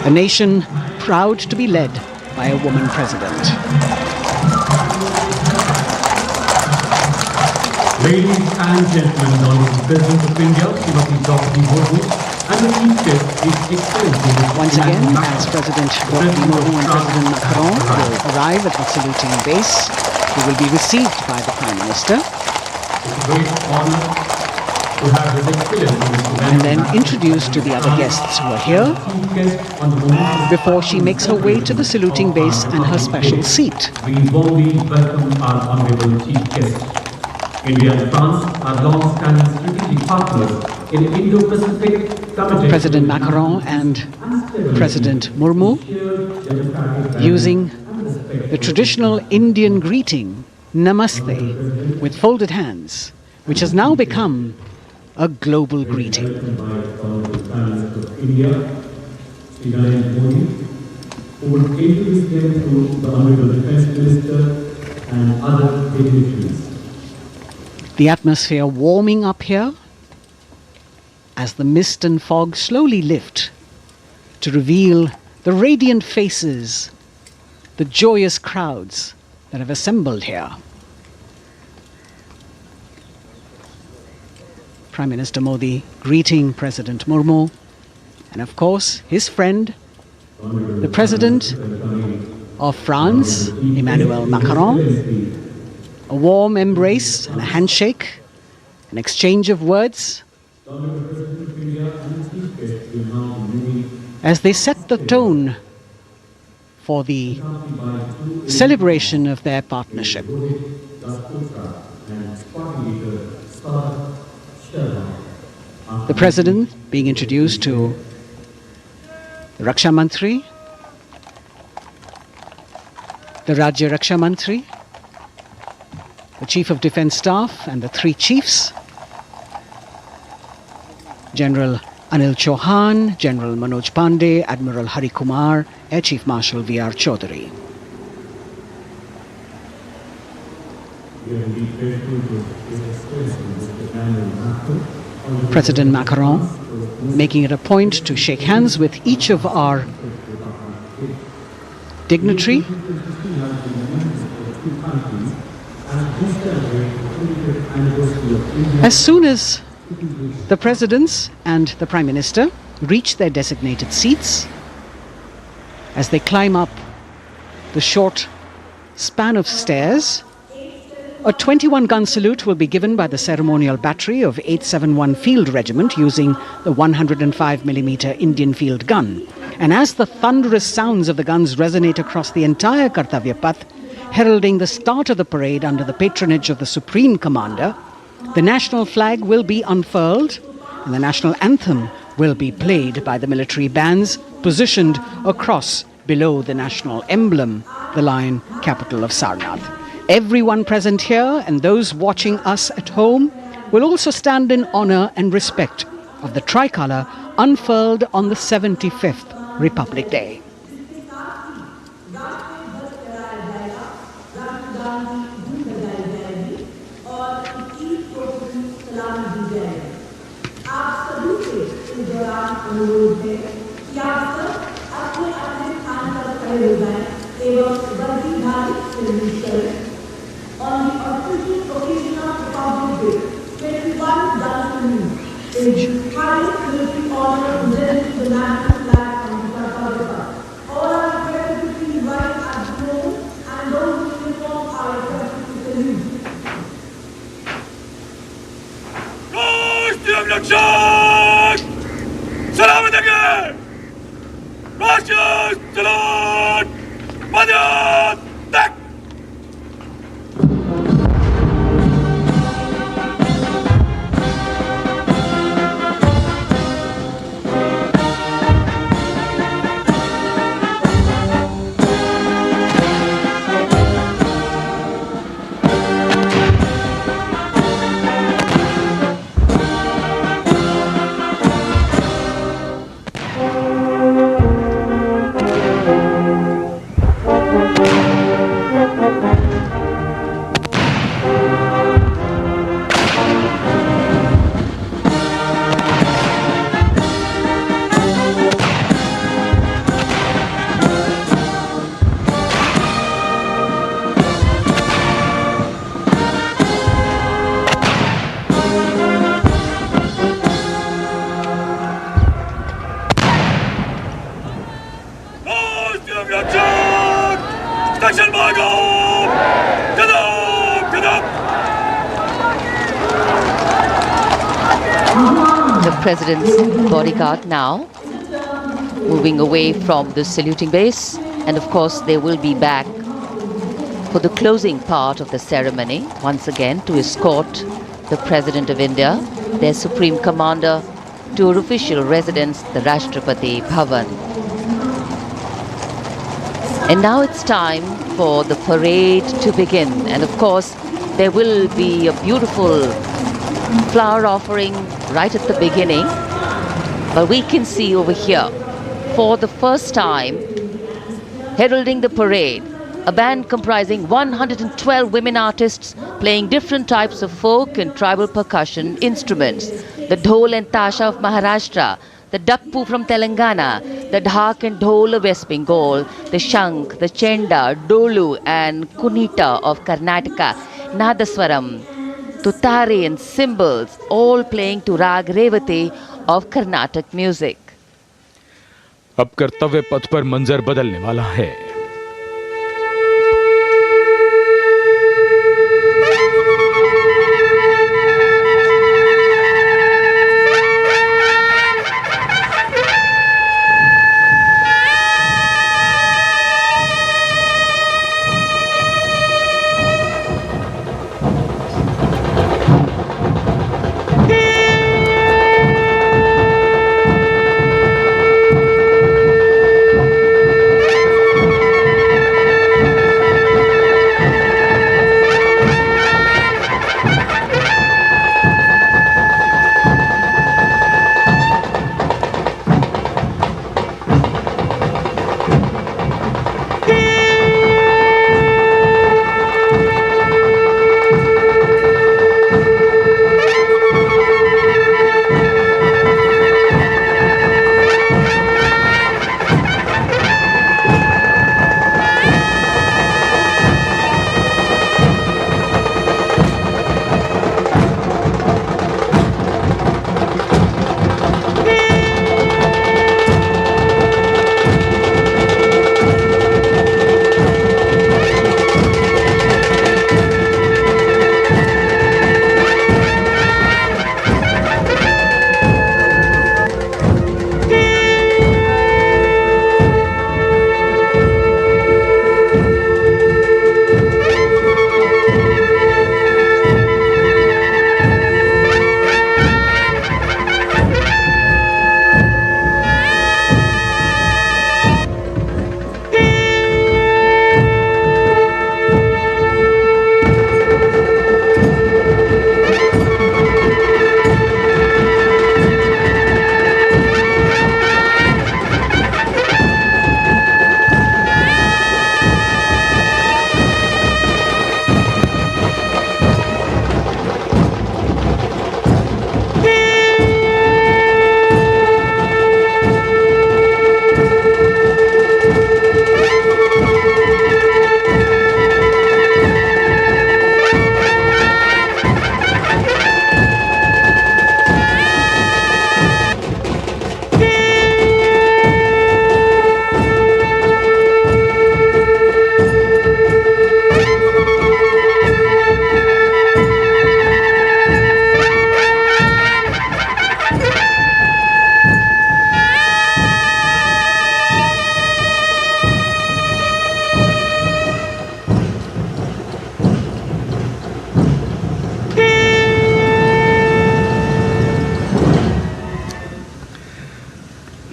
Speaker 9: A nation proud to be led by a woman president.
Speaker 21: Ladies and gentlemen, the Honourable President of India, Srimati Draupadi Murmu, and the Chief Guest, His Excellency.
Speaker 9: Once again, as President Draupadi Murmu and President Macron will arrive at the saluting base, they will be received by the Prime Minister.
Speaker 21: It's a great honour to have His Excellency
Speaker 9: and then introduced to the other guests who are here before she makes her way to the saluting base and her special seat.
Speaker 21: We warmly welcome our Honourable Chief Guest. India and France are long-standing strategic partners in Indo-Pacific committed.
Speaker 9: President Macron and President Murmu using the traditional Indian greeting, Namaste, with folded hands, which has now become a global greeting.
Speaker 21: Who will introduce them to the Honorable Defence Minister and other dignitaries.
Speaker 9: The atmosphere warming up here as the mist and fog slowly lift to reveal the radiant faces, the joyous crowds that have assembled here. Prime Minister Modi greeting President Murmu and of course his friend, the President of France, Emmanuel Macron. A warm embrace and a handshake, an exchange of words as they set the tone for the celebration of their partnership. The President being introduced to the Raksha Mantri, the Rajya Raksha Mantri, the Chief of Defence Staff and the three chiefs, General Anil Chauhan, General Manoj Pandey, Admiral Hari Kumar, Air Chief Marshal V.R. Chaudhary. President Macron making it a point to shake hands with each of our dignitary. As soon as the presidents and the Prime Minister reach their designated seats, as they climb up the short span of stairs, a 21-gun salute will be given by the ceremonial battery of 871 Field Regiment using the 105mm Indian field gun. And as the thunderous sounds of the guns resonate across the entire Kartavya Path, heralding the start of the parade under the patronage of the Supreme Commander, the national flag will be unfurled and the national anthem will be played by the military bands positioned across below the national emblem, the lion capital of Sarnath. Everyone present here and those watching us at home will also stand in honor and respect of the tricolour unfurled on the 75th Republic Day.
Speaker 3: On the auspicious occasion of Republic Day, 21 January is highest military honor presented to the national flag on the Kartavya. All are requested to please rise at the moment, and those in uniform are requested to salute.
Speaker 6: The President's bodyguard now moving away from the saluting base, and of course they will be back for the closing part of the ceremony, once again to escort the President of India, their Supreme Commander, to her official residence, the Rashtrapati Bhavan. And now it's time for the parade to begin. And of course, there will be a beautiful flower offering right at the beginning. But we can see over here, for the first time, heralding the parade, a band comprising 112 women artists playing different types of folk and tribal percussion instruments. The dhol and tasha of Maharashtra, the dakpu from Telangana, the dhak and dhol of West Bengal, the shank, the chenda, dolu and kunita of Karnataka, nadaswaram, tutari and cymbals, all playing to rag revati of Carnatic music.
Speaker 10: अब कर्तव्य पथ पर मंजर बदलने वाला है।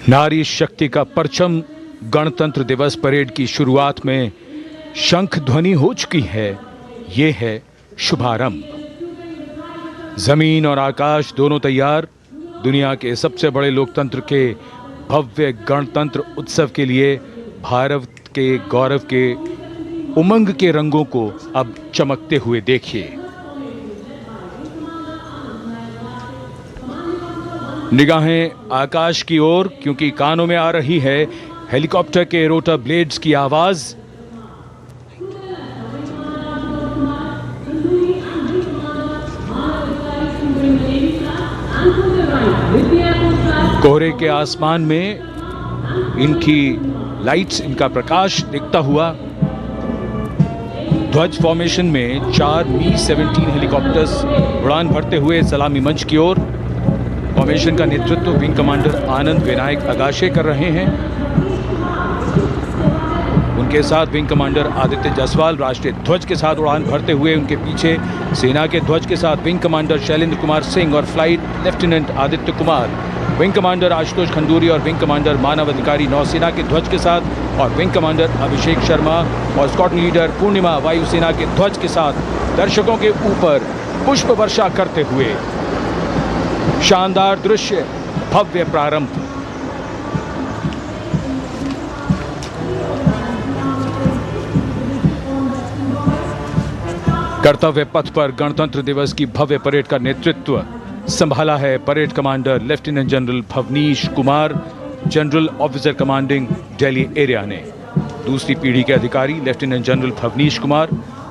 Speaker 10: नारी शक्ति का परचम गणतंत्र दिवस परेड की शुरुआत में शंख ध्वनि हो चुकी है। ये है शुभारंभ। जमीन और आकाश दोनों तैयार। दुनिया के सबसे बड़े लोकतंत्र के भव्य गणतंत्र उत्सव के लिए भारत के गौरव के उमंग के रंगों को अब चमकते हुए देखिए। निगाहें आकाश की ओर, क्योंकि कानों में आ रही है हेलीकॉप्टर के रोटर ब्लेड्स की आवाज। कोहरे के आसमान में इनकी लाइट्स, इनका प्रकाश दिखता हुआ। ध्वज फॉर्मेशन में 4 Mi-17 हेलीकॉप्टर्स उड़ान भरते हुए सलामी मंच की ओर। फॉर्मेशन का नेतृत्व विंग कमांडर आनंद विनायक अगाशे कर रहे हैं। उनके साथ विंग कमांडर आदित्य जायसवाल राष्ट्रीय ध्वज के साथ उड़ान भरते हुए उनके पीछे सेना के ध्वज के साथ विंग कमांडर शैलेंद्र कुमार सिंह और flight lieutenant Aditya Kumar, wing commander Ashutosh Khanduri और विंग कमांडर मानव अधिकारी नौसेना के ध्वज के साथ और विंग कमांडर अभिषेक शर्मा और स्क्वाड्रन लीडर पूर्णिमा वायुसेना के ध्वज के साथ दर्शकों के ऊपर पुष्प वर्षा करते हुए शानदार दृश्य, भव्य प्रारंभ। कर्तव्य पथ पर गणतंत्र दिवस की भव्य परेड का नेतृत्व संभाला है parade commander lieutenant general Bhavnish Kumar, general officer commanding Delhi area ने। दूसरी पीढ़ी के अधिकारी लेफ्टिनेंट जनरल भवनीश कुमार,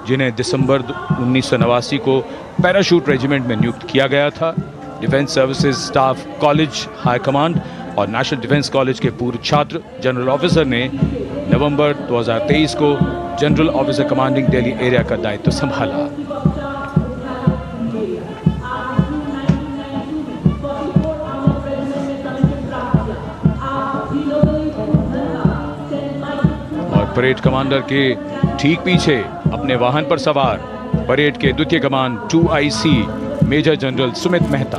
Speaker 10: जिन्हें दिसंबर 1989 को पैराशूट रेजिमेंट में नियुक्त किया गया था, defence services staff college high command और नेशनल डिफेंस कॉलेज के पूर्व छात्र जनरल ऑफिसर ने नवंबर 2023 को general officer commanding Delhi area का दायित्व संभाला। और परेड कमांडर के ठीक पीछे अपने वाहन पर सवार परेड के द्वितीय कमान 2IC major general Sumit Mehta.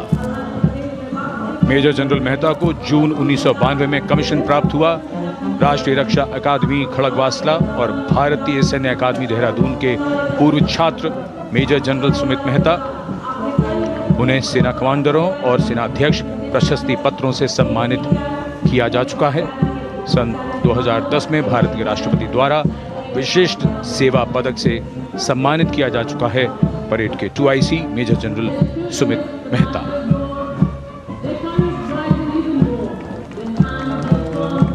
Speaker 10: Major general Mehta को जून 1992 में कमीशन प्राप्त हुआ। राष्ट्रीय रक्षा अकादमी खड़गवासला और भारतीय सैन्य अकादमी देहरादून के पूर्व छात्र मेजर जनरल सुमित मेहता, उन्हें सेना कमांडरों और सेनाध्यक्ष प्रशस्ति पत्रों से सम्मानित किया जा चुका है। सन 2010 में भारत के राष्ट्रपति द्वारा विशिष्ट सेवा पदक से सम्मानित किया जा चुका है परेड के 2IC major general Sumit Mehta.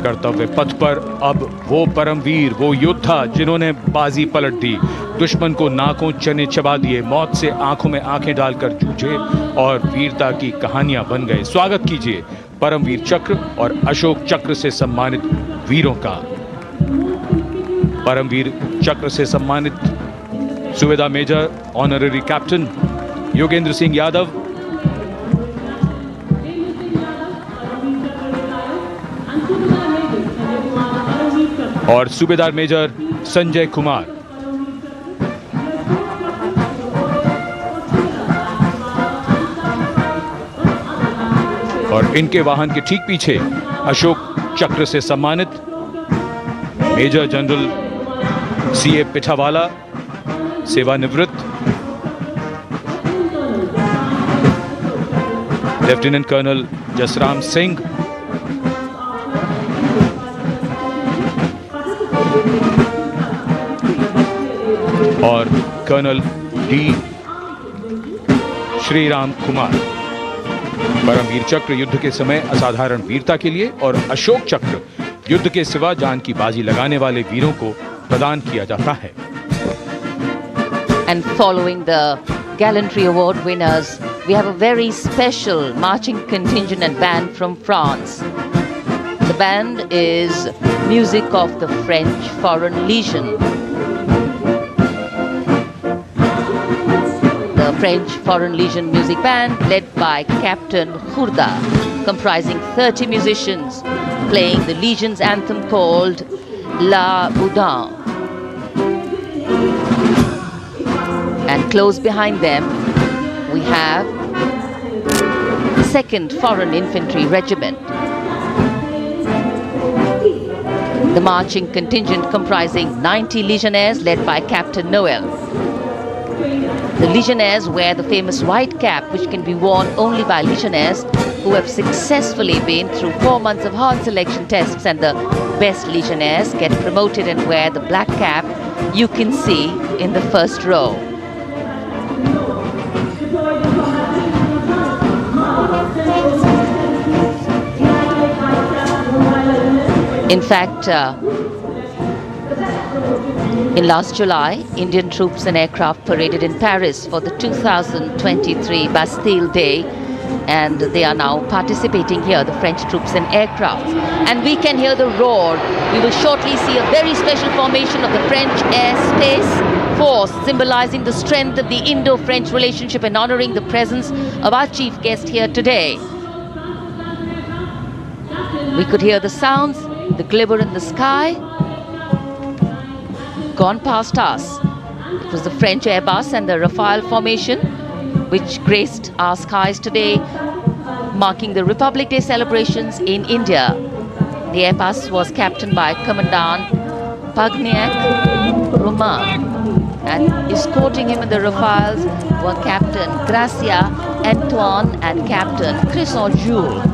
Speaker 10: कर्तव्य पथ पर अब वो परमवीर, वो योद्धा जिन्होंने बाजी पलट दी, दुश्मन को नाकों चने चबा दिए, मौत से आंखों में आंखें डालकर जूझे और वीरता की कहानियां बन गए। स्वागत कीजिए परमवीर चक्र और अशोक चक्र से सम्मानित वीरों का। परमवीर चक्र से सम्मानित subedar major honorary captain Yogendra Singh Yadav, और सूबेदार मेजर संजय कुमार। और इनके वाहन के ठीक पीछे अशोक चक्र से सम्मानित मेजर जनरल CA पिठावाला, सेवानिवृत्त, लेफ्टिनेंट कर्नल जसराम सिंह, और कर्नल D श्रीराम कुमार। परमवीर चक्र युद्ध के समय असाधारण वीरता के लिए और अशोक चक्र युद्ध के सिवा जान की बाजी लगाने वाले वीरों को प्रदान किया जाता है।
Speaker 6: And following the gallantry award winners, we have a very special marching contingent and band from France. The band is music of the French Foreign Legion. The French Foreign Legion music band led by Captain Khurda, comprising 30 musicians, playing the Legion's anthem called La Boudin. And close behind them, we have the 2nd Foreign Infantry Regiment. The marching contingent comprising 90 Legionnaires led by Captain Noel. The Legionnaires wear the famous white cap, which can be worn only by Legionnaires who have successfully been through 4 months of hard selection tests, and the best Legionnaires get promoted and wear the black cap you can see in the first row. In fact, in last July, Indian troops and aircraft paraded in Paris for the 2023 Bastille Day, and they are now participating here, the French troops and aircraft. And we can hear the roar. We will shortly see a very special formation of the French Air Space Force, symbolizing the strength of the Indo-French relationship and honoring the presence of our chief guest here today. We could hear the sounds, the glimmer in the sky. gone past us. It was the French Airbus and the Rafale formation which graced our skies today, marking the Republic Day celebrations in India. The Airbus was captained by Commandant Pagniak Roman, and escorting him in the Rafales were Captain Gracia Antoine and Captain Crisson Jules.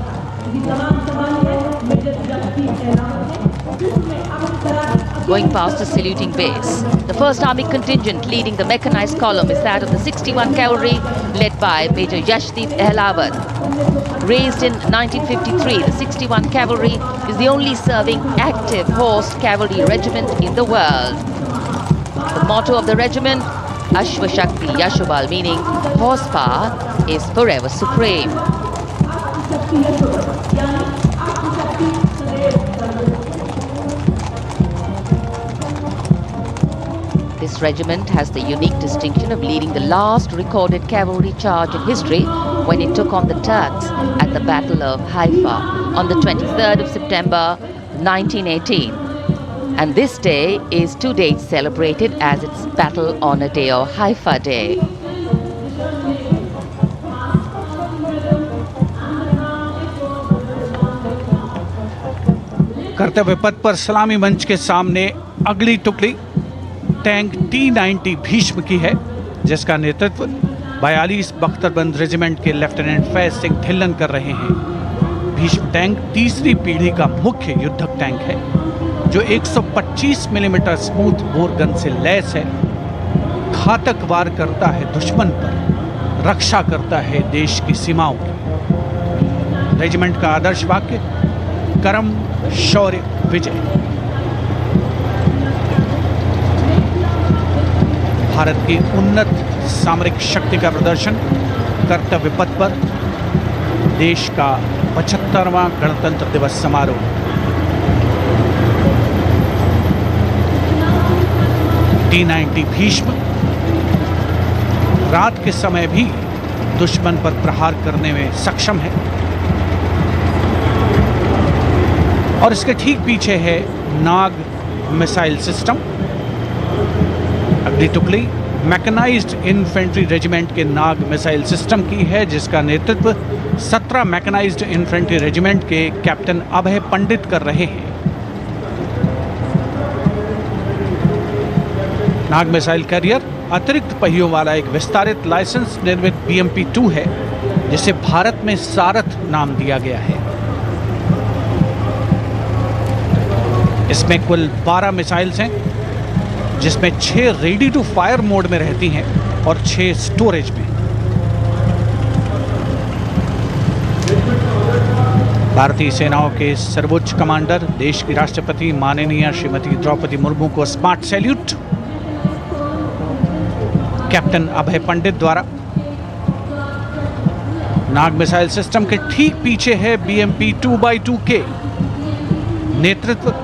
Speaker 6: Going past the saluting base, the 1st Army contingent leading the mechanized column is that of the 61 Cavalry, led by Major Yashdeep Ehlawat. Raised in 1953, the 61 Cavalry is the only serving active horsed cavalry regiment in the world. The motto of the regiment, Ashwa Shakti Yashobal, meaning horsepower is forever supreme. This regiment has the unique distinction of leading the last recorded cavalry charge in history when it took on the Turks at the Battle of Haifa on the 23rd of September 1918. And this day is to date celebrated as its Battle Honor Day or Haifa Day.
Speaker 7: कर्तव्य पथ पर सलामी मंच के सामने अगली टुकड़ी tank T-90 Bhishma की है, जिसका नेतृत्व 42 बख्तरबंद रेजिमेंट के लेफ्टिनेंट फैज सिंह ढिल्लन कर रहे हैं। भीष्म टैंक तीसरी पीढ़ी का मुख्य युद्धक टैंक है, जो 125 मिलीमीटर स्मूथ बोर गन से लैस है, घातक वार करता है दुश्मन पर, रक्षा करता है देश की सीमाओं की। रेजिमेंट का आदर्श वाक्य कर्म शौर्य विजय। भारत की उन्नत सामरिक शक्ति का प्रदर्शन कर्तव्य पथ पर देश का 75वां गणतंत्र दिवस समारोह। T-90 भीष्म रात के समय भी दुश्मन पर प्रहार करने में सक्षम है और इसके ठीक पीछे है नाग मिसाइल सिस्टम। अगली टुकड़ी मैकेनाइज्ड इन्फेंट्री रेजिमेंट के नाग मिसाइल सिस्टम की है, जिसका नेतृत्व 17 मैकेनाइज्ड इन्फेंट्री रेजिमेंट के कैप्टन अभय पंडित कर रहे हैं। नाग मिसाइल कैरियर अतिरिक्त पहियों वाला एक विस्तारित लाइसेंस निर्मित BMP-2 है, जिसे भारत में सारथ नाम दिया गया है। इसमें कुल 12 मिसाइल्स हैं, जिसमें 6 रेडी टू फायर मोड में रहती हैं और 6 स्टोरेज में। भारतीय सेनाओं के सर्वोच्च कमांडर देश की राष्ट्रपति माननीय श्रीमती द्रौपदी मुर्मू को स्मार्ट सैल्यूट कैप्टन अभय पंडित द्वारा। नाग मिसाइल सिस्टम के ठीक पीछे है BMP-2x2K। नेतृत्व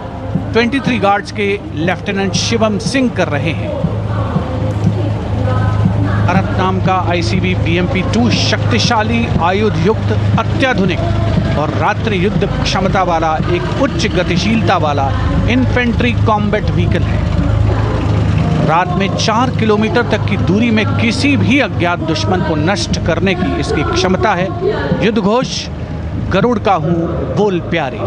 Speaker 7: 23 गार्ड्स के लेफ्टिनेंट शिवम सिंह कर रहे हैं। भारत नाम का ICB BMP-2 शक्तिशाली आयुध युक्त अत्याधुनिक और रात्रि युद्ध क्षमता वाला एक उच्च गतिशीलता वाला इन्फेंट्री कॉम्बैट व्हीकल है। रात में 4 किलोमीटर तक की दूरी में किसी भी अज्ञात दुश्मन को नष्ट करने की इसकी क्षमता है। युद्ध घोष गरुड़ का हूं बोल प्यारे।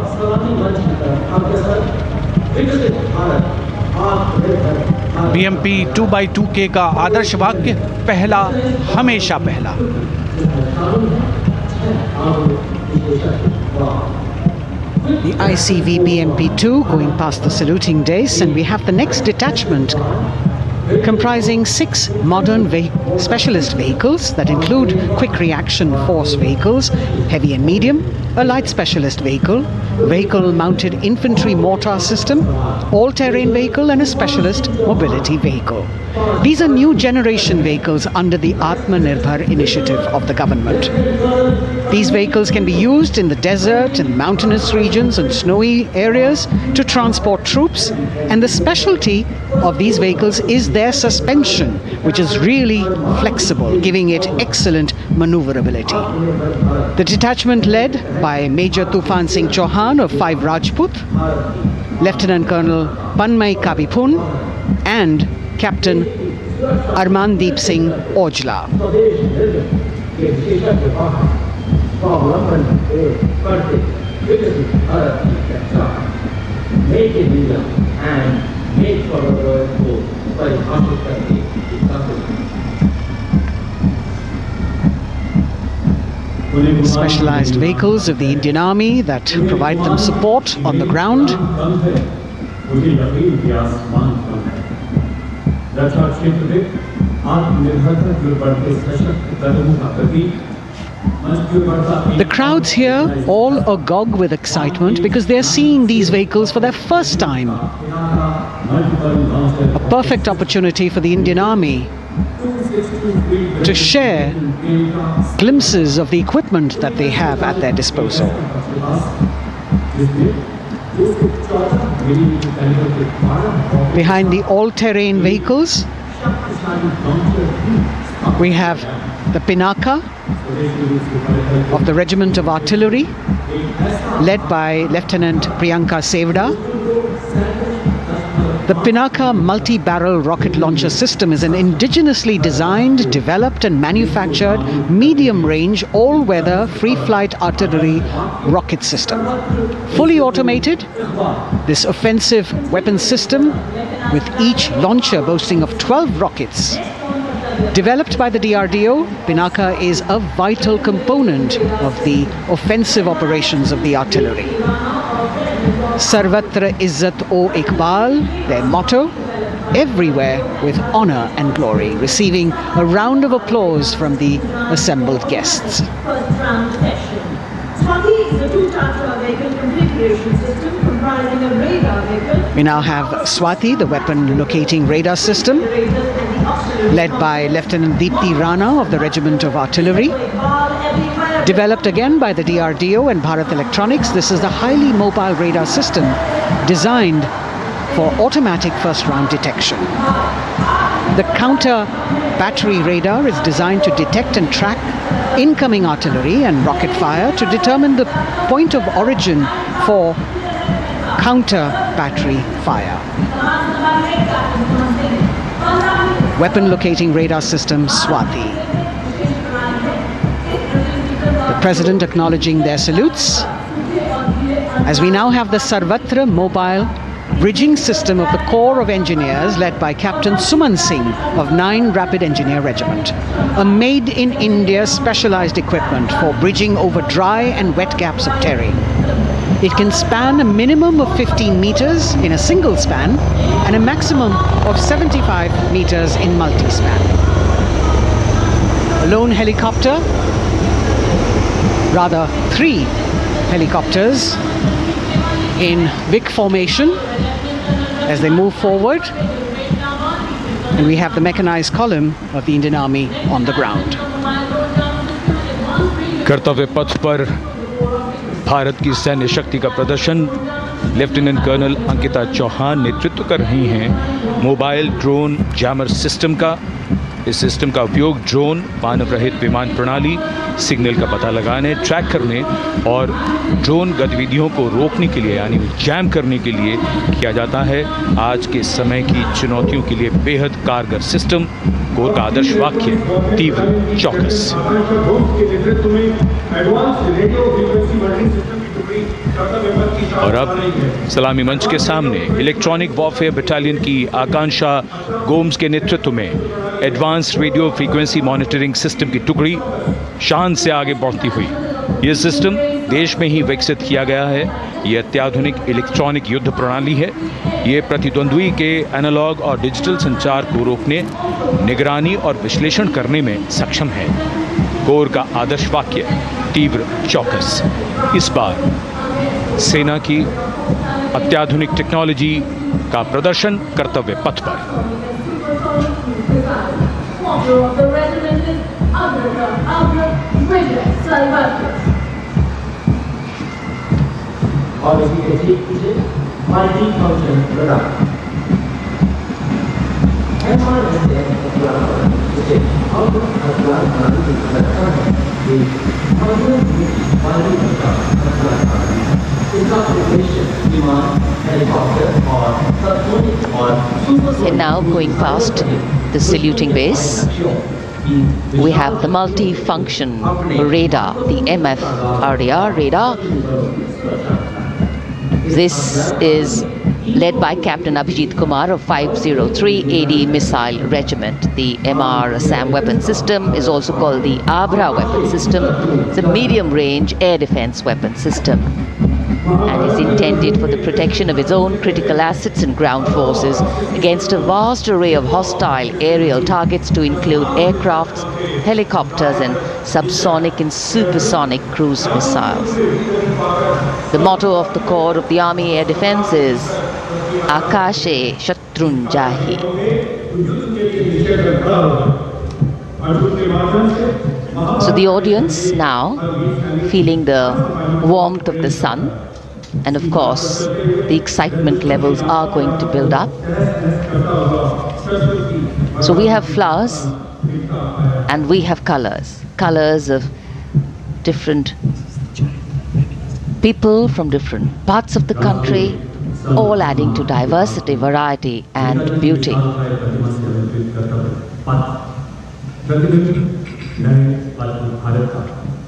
Speaker 7: BMP-2x2K का आदर्श वाक्य पहला हमेशा पहला।
Speaker 9: The ICV BMP-2 going past the saluting days, and we have the next detachment comprising 6 modern specialist vehicles that include quick reaction force vehicles, heavy and medium, a light specialist vehicle mounted infantry mortar system, all-terrain vehicle and a specialist mobility vehicle. These are new generation vehicles under the Atmanirbhar initiative of the government. These vehicles can be used in the desert and mountainous regions and snowy areas to transport troops, and the specialty of these vehicles is their suspension, which is really flexible, giving it excellent maneuverability. The detachment led by Major Tufan Singh Chauhan of 5 Rajpath, Lieutenant Colonel Panmay Kabipun, and Captain Armandeep Singh Aujla. Specialized vehicles of the Indian Army that provide them support on the ground. The crowds here all agog with excitement because they're seeing these vehicles for their first time. A perfect opportunity for the Indian Army to share glimpses of the equipment that they have at their disposal. Behind the all-terrain vehicles, we have the Pinaka of the Regiment of Artillery, led by Lieutenant Priyanka Sevda. The Pinaka multi-barrel rocket launcher system is an indigenously designed, developed and manufactured medium-range, all-weather, free-flight artillery rocket system. Fully automated, this offensive weapon system, with each launcher boasting of 12 rockets, developed by the DRDO, Pinaka is a vital component of the offensive operations of the artillery. Sarvatra Izzat o Iqbal, their motto, everywhere with honor and glory, receiving a round of applause from the assembled guests.
Speaker 3: First round session. Swati is a two-tatra vehicle configuration system comprising a radar vehicle.
Speaker 9: We now have Swati, the weapon locating radar system, led by Lieutenant Deepti Rana of the Regiment of Artillery. Developed again by the DRDO and Bharat Electronics, this is the highly mobile radar system designed for automatic first-round detection. The counter battery radar is designed to detect and track incoming artillery and rocket fire to determine the point of origin for counter battery fire. Weapon locating radar system Swati. The President acknowledging their salutes, as we now have the Sarvatra mobile bridging system of the Corps of Engineers led by Captain Suman Singh of 9 Rapid Engineer Regiment, a made-in-India specialized equipment for bridging over dry and wet gaps of terrain. It can span a minimum of 15 meters in a single span and a maximum of 75 meters in multi-span. A lone helicopter, rather 3 helicopters in big formation as they move forward, and we have the mechanized column of the Indian Army on the ground.
Speaker 10: कर्तव्य पथ पर भारत की सैन्य शक्ति का प्रदर्शन lieutenant colonel Ankita Chauhan नेतृत्व कर रही हैं मोबाइल ड्रोन जैमर सिस्टम का। इस सिस्टम का उपयोग ड्रोन, मानव रहित विमान प्रणाली, सिग्नल का पता लगाने, ट्रैक करने और ड्रोन गतिविधियों को रोकने के लिए यानी जैम करने के लिए किया जाता है। आज के समय की चुनौतियों के लिए बेहद कारगर सिस्टम। कोर का आदर्श वाक्य तीव्र चौकस। और अब सलामी मंच के सामने इलेक्ट्रॉनिक वॉरफेयर बटालियन की आकांक्षा गोम्स के नेतृत्व में advance radio frequency monitoring system की टुकड़ी शान से आगे बढ़ती हुई। यह सिस्टम देश में ही विकसित किया गया है। यह अत्याधुनिक इलेक्ट्रॉनिक युद्ध प्रणाली है। ये प्रतिद्वंद्वी के एनालॉग और डिजिटल संचार को रोकने, निगरानी और विश्लेषण करने में सक्षम है। कोर का आदर्श वाक्य तीव्र चौकस। इस बार सेना की अत्याधुनिक टेक्नोलॉजी का प्रदर्शन कर्तव्य पथ पर।
Speaker 21: और इसी के ठीक पीछे multi function radar.
Speaker 6: And now going past the saluting base, we have the multi-function radar, the MFRDR radar. This is led by Captain Abhijit Kumar of 503 AD Missile Regiment. The MR SAM weapon system is also called the Abra weapon system. It's a medium-range air defense weapon system and is intended for the protection of its own critical assets and ground forces against a vast array of hostile aerial targets to include aircrafts, helicopters and subsonic and supersonic cruise missiles. The motto of the Corps of the Army Air Defense is Akashe Shatrunjahi. So the audience now feeling the warmth of the sun, and of course the excitement levels are going to build up. So we have flowers and we have colors of different people from different parts of the country, all adding to diversity, variety and beauty.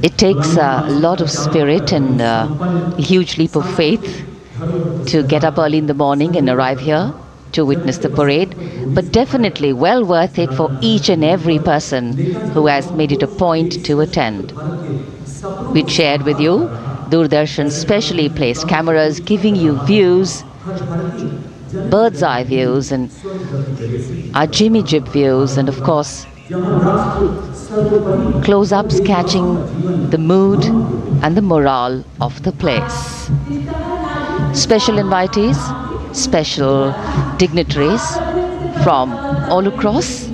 Speaker 6: It takes a lot of spirit and a huge leap of faith to get up early in the morning and arrive here to witness the parade, but definitely well worth it for each and every person who has made it a point to attend. We shared with you Doordarshan's specially placed cameras giving you views, bird's eye views and our Jimmy Jib views, and of course close-ups catching the mood and the morale of the place. Special invitees, special dignitaries from all across,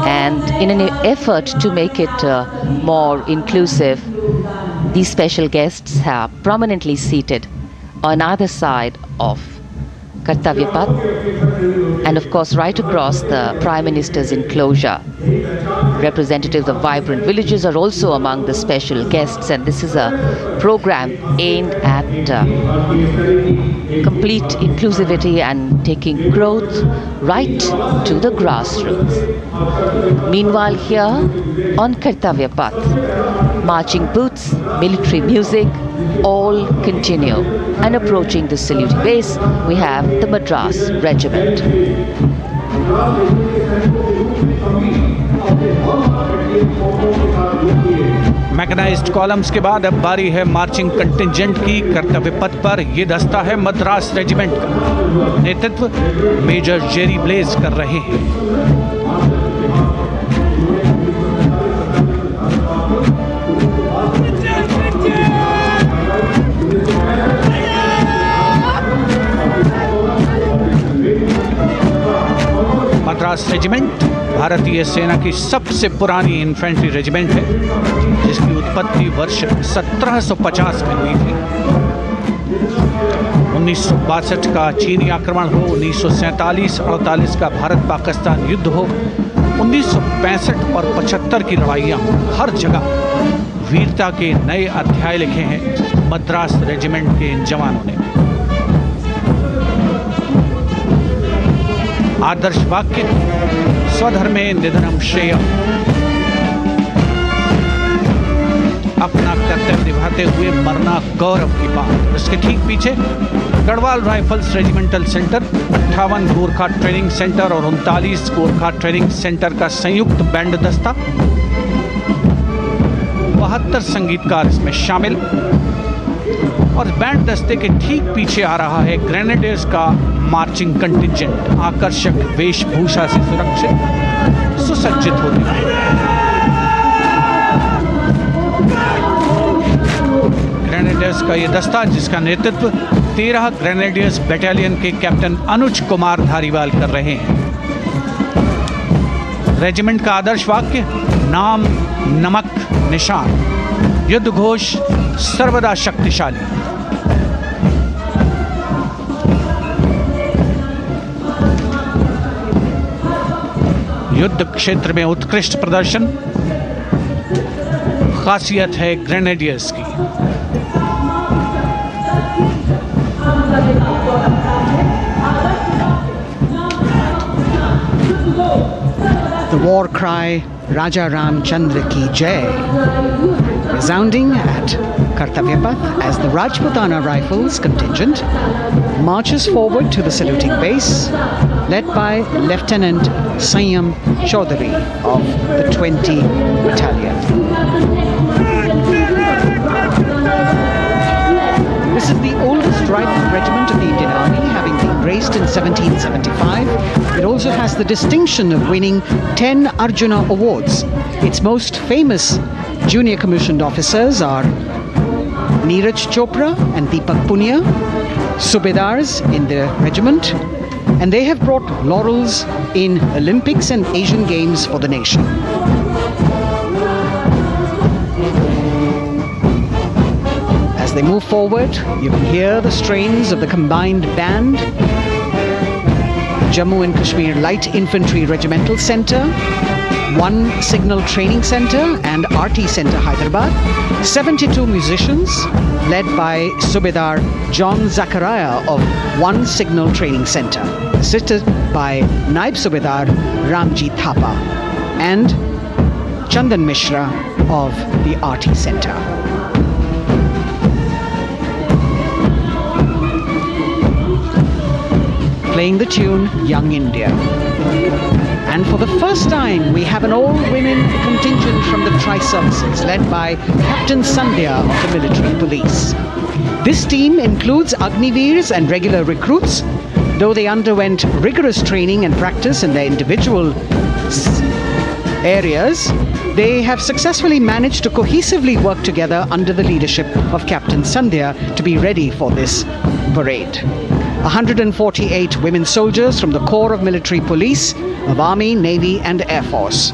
Speaker 6: and in an effort to make it more inclusive, these special guests are prominently seated on either side of Kartavya Path, and of course right across the Prime Minister's enclosure. Representatives of vibrant villages are also among the special guests, and this is a program aimed at complete inclusivity and taking growth right to the grassroots. Meanwhile here on Kartavya Path, marching boots, military music, all continue. And approaching the saluting base, we have the Madras Regiment.
Speaker 7: Mechanized columns के बाद अब बारी है marching contingent की। कर्तव्य पथ पर ये दस्ता है मद्रास रेजिमेंट का। नेतृत्व मेजर जेरी ब्लेज कर रहे हैं। मद्रास रेजिमेंट भारतीय सेना की सबसे पुरानी इन्फेंट्री रेजिमेंट है, जिसकी उत्पत्ति वर्ष 1750 में हुई थी। 1962 का चीनी आक्रमण हो, 1947-48 का भारत पाकिस्तान युद्ध हो, 1965 और 75 की लड़ाइयाँ हो, हर जगह वीरता के नए अध्याय लिखे हैं मद्रास रेजिमेंट के इन जवानों ने। आदर्श वाक्य स्वधर्मे निधनम श्रेय। अपना कर्तव्य निभाते हुए मरना गौरव की बात। इसके ठीक पीछे Garhwal rifles regimental centre, 58 Gorkha training centre और 39 गोरखा ट्रेनिंग सेंटर का संयुक्त बैंड दस्ता। 72 संगीतकार इसमें शामिल। और बैंड दस्ते के ठीक पीछे आ रहा है ग्रेनेडियर्स का मार्चिंग कंटिंजेंट, आकर्षक वेशभूषा से सुरक्षित सुसज्जित होते हैं। ग्रेनेडियर्स का ये दस्ता, जिसका नेतृत्व 13 ग्रेनेडियर्स बटालियन के कैप्टन अनुज कुमार धारीवाल कर रहे हैं। रेजिमेंट का आदर्श वाक्य नाम नमक निशान, युद्ध घोष सर्वदा शक्तिशाली। युद्ध क्षेत्र में उत्कृष्ट प्रदर्शन खासियत है ग्रेनेडियर्स की।
Speaker 9: The war cry Raja Ramchandra Ki Jai resounding at Kartavya Path as the Rajputana Rifles contingent marches forward to the saluting base, led by Lieutenant Sanyam Chaudhary of the 20 Battalion. This is the oldest rifle regiment of the Indian Army, having been raised in 1775. It also has the distinction of winning 10 Arjuna Awards. Its most famous junior commissioned officers are Neeraj Chopra and Deepak Punia, Subedars in the regiment, and they have brought laurels in Olympics and Asian Games for the nation. As they move forward, you can hear the strains of the combined band, Jammu and Kashmir Light Infantry Regimental Centre, 1 Signal Training Centre and RT Centre Hyderabad, 72 musicians led by Subedar John Zachariah of 1 Signal Training Centre, assisted by Naib Subedar Ramji Thapa and Chandan Mishra of the RT Centre. Playing the tune Young India. And for the first time, we have an all-women contingent from the Tri-Services, led by Captain Sandhya of the Military Police. This team includes Agniveers and regular recruits. Though they underwent rigorous training and practice in their individual areas, they have successfully managed to cohesively work together under the leadership of Captain Sandhya to be ready for this parade. 148 women soldiers from the Corps of Military Police of Army, Navy and Air Force.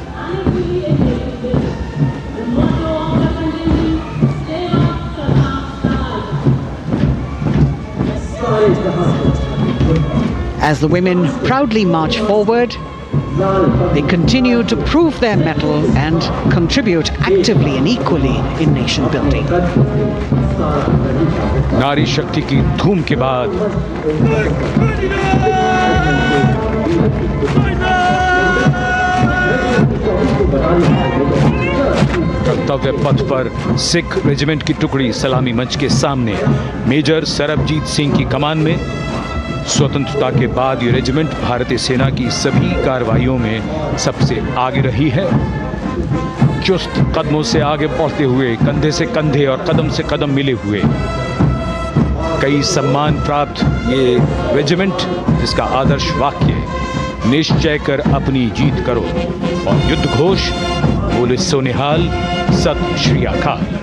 Speaker 9: As the women proudly march forward, they continue to prove their mettle and contribute actively and equally in nation building.
Speaker 10: नारी शक्ति की धूम के बाद कर्तव्य पथ पर Sikh regiment की टुकड़ी सलामी मंच के सामने मेजर सरबजीत सिंह की कमान में। स्वतंत्रता के बाद ये रेजिमेंट भारतीय सेना की सभी कार्रवाइयों में सबसे आगे रही है। चुस्त कदमों से आगे बढ़ते हुए, कंधे से कंधे और कदम से कदम मिले हुए, कई सम्मान प्राप्त ये रेजिमेंट, जिसका आदर्श वाक्य निश्चय कर अपनी जीत करो और युद्ध घोष बोले सोनिहाल सत श्री अकाल।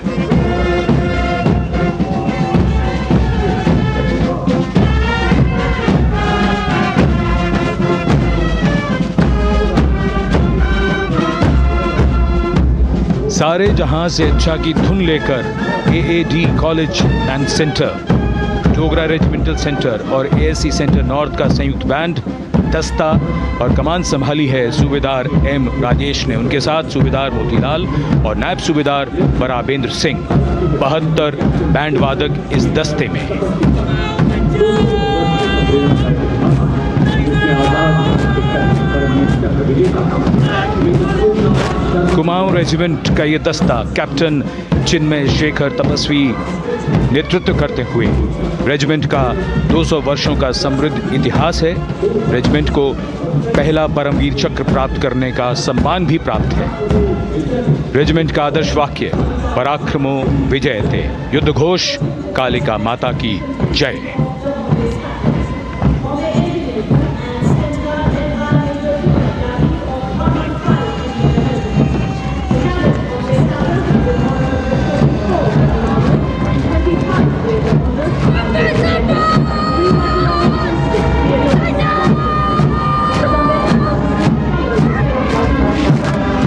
Speaker 10: सारे जहां से अच्छा की धुन लेकर AAD college and centre, Dogra regimental centre और एएससी सेंटर नॉर्थ का संयुक्त बैंड, दस्ता और कमान संभाली है सूबेदार एम राजेश ने। उनके साथ सूबेदार मोतीलाल और नायब सूबेदार बराबेंद्र सिंह। 72 बैंड वादक इस दस्ते में। कुमाऊं रेजिमेंट का ये दस्ता कैप्टन चिन्मय शेखर तपस्वी नेतृत्व करते हुए, रेजिमेंट का 200 वर्षों का समृद्ध इतिहास है। रेजिमेंट को पहला परमवीर चक्र प्राप्त करने का सम्मान भी प्राप्त है। रेजिमेंट का आदर्श वाक्य पराक्रमो विजयते, युद्ध घोष कालिका माता की जय।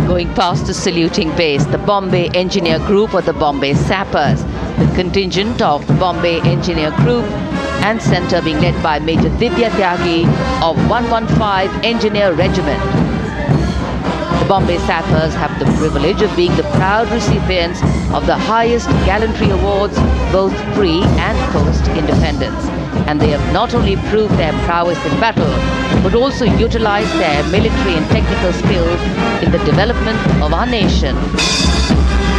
Speaker 6: Going past the saluting base, the Bombay Engineer Group or the Bombay Sappers, the contingent of the Bombay Engineer Group and Centre being led by Major Divya Tyagi of 115 Engineer Regiment. Bombay Sappers have the privilege of being the proud recipients of the highest gallantry awards, both pre and post independence. And they have not only proved their prowess in battle, but also utilized their military and technical skills in the development of our nation.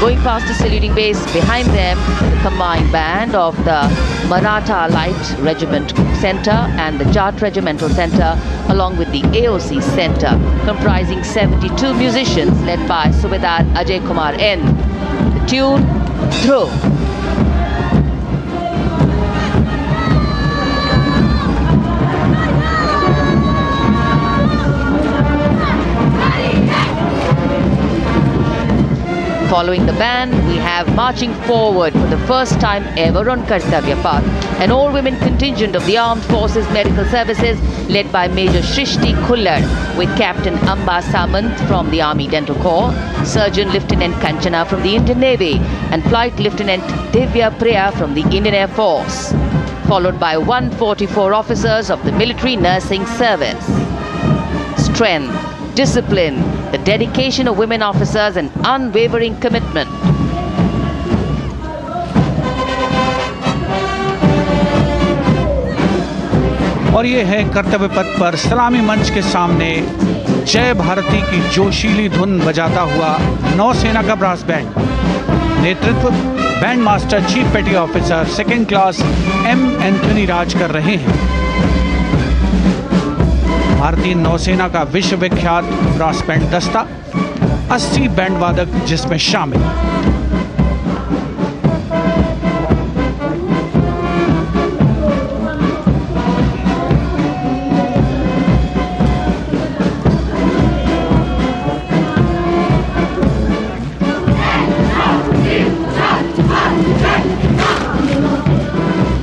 Speaker 6: Going past the saluting base, behind them, the combined band of the Maratha Light Regiment Center and the Jat Regimental Center, along with the AOC Center, comprising 72 musicians led by Subedar Ajay Kumar N. The tune, Dhruv. Following the band, we have marching forward for the first time ever on Kartavya Path, an all-women contingent of the Armed Forces Medical Services led by Major Shrishti Khullar with Captain Amba Samant from the Army Dental Corps, Surgeon Lieutenant Kanchana from the Indian Navy and Flight Lieutenant Divya Priya from the Indian Air Force, followed by 144 officers of the Military Nursing Service. Strength, discipline, the dedication of women officers and unwavering commitment.
Speaker 7: और ये है कर्तव्य पथ पर सलामी मंच के सामने जय भारती की जोशीली धुन बजाता हुआ नौसेना का ब्रास बैंड। नेतृत्व band master chief petty officer second class M Anthony Raj कर रहे हैं। भारतीय नौसेना का विश्वविख्यात ब्रास बैंड दस्ता 80 बैंड वादक जिसमें शामिल।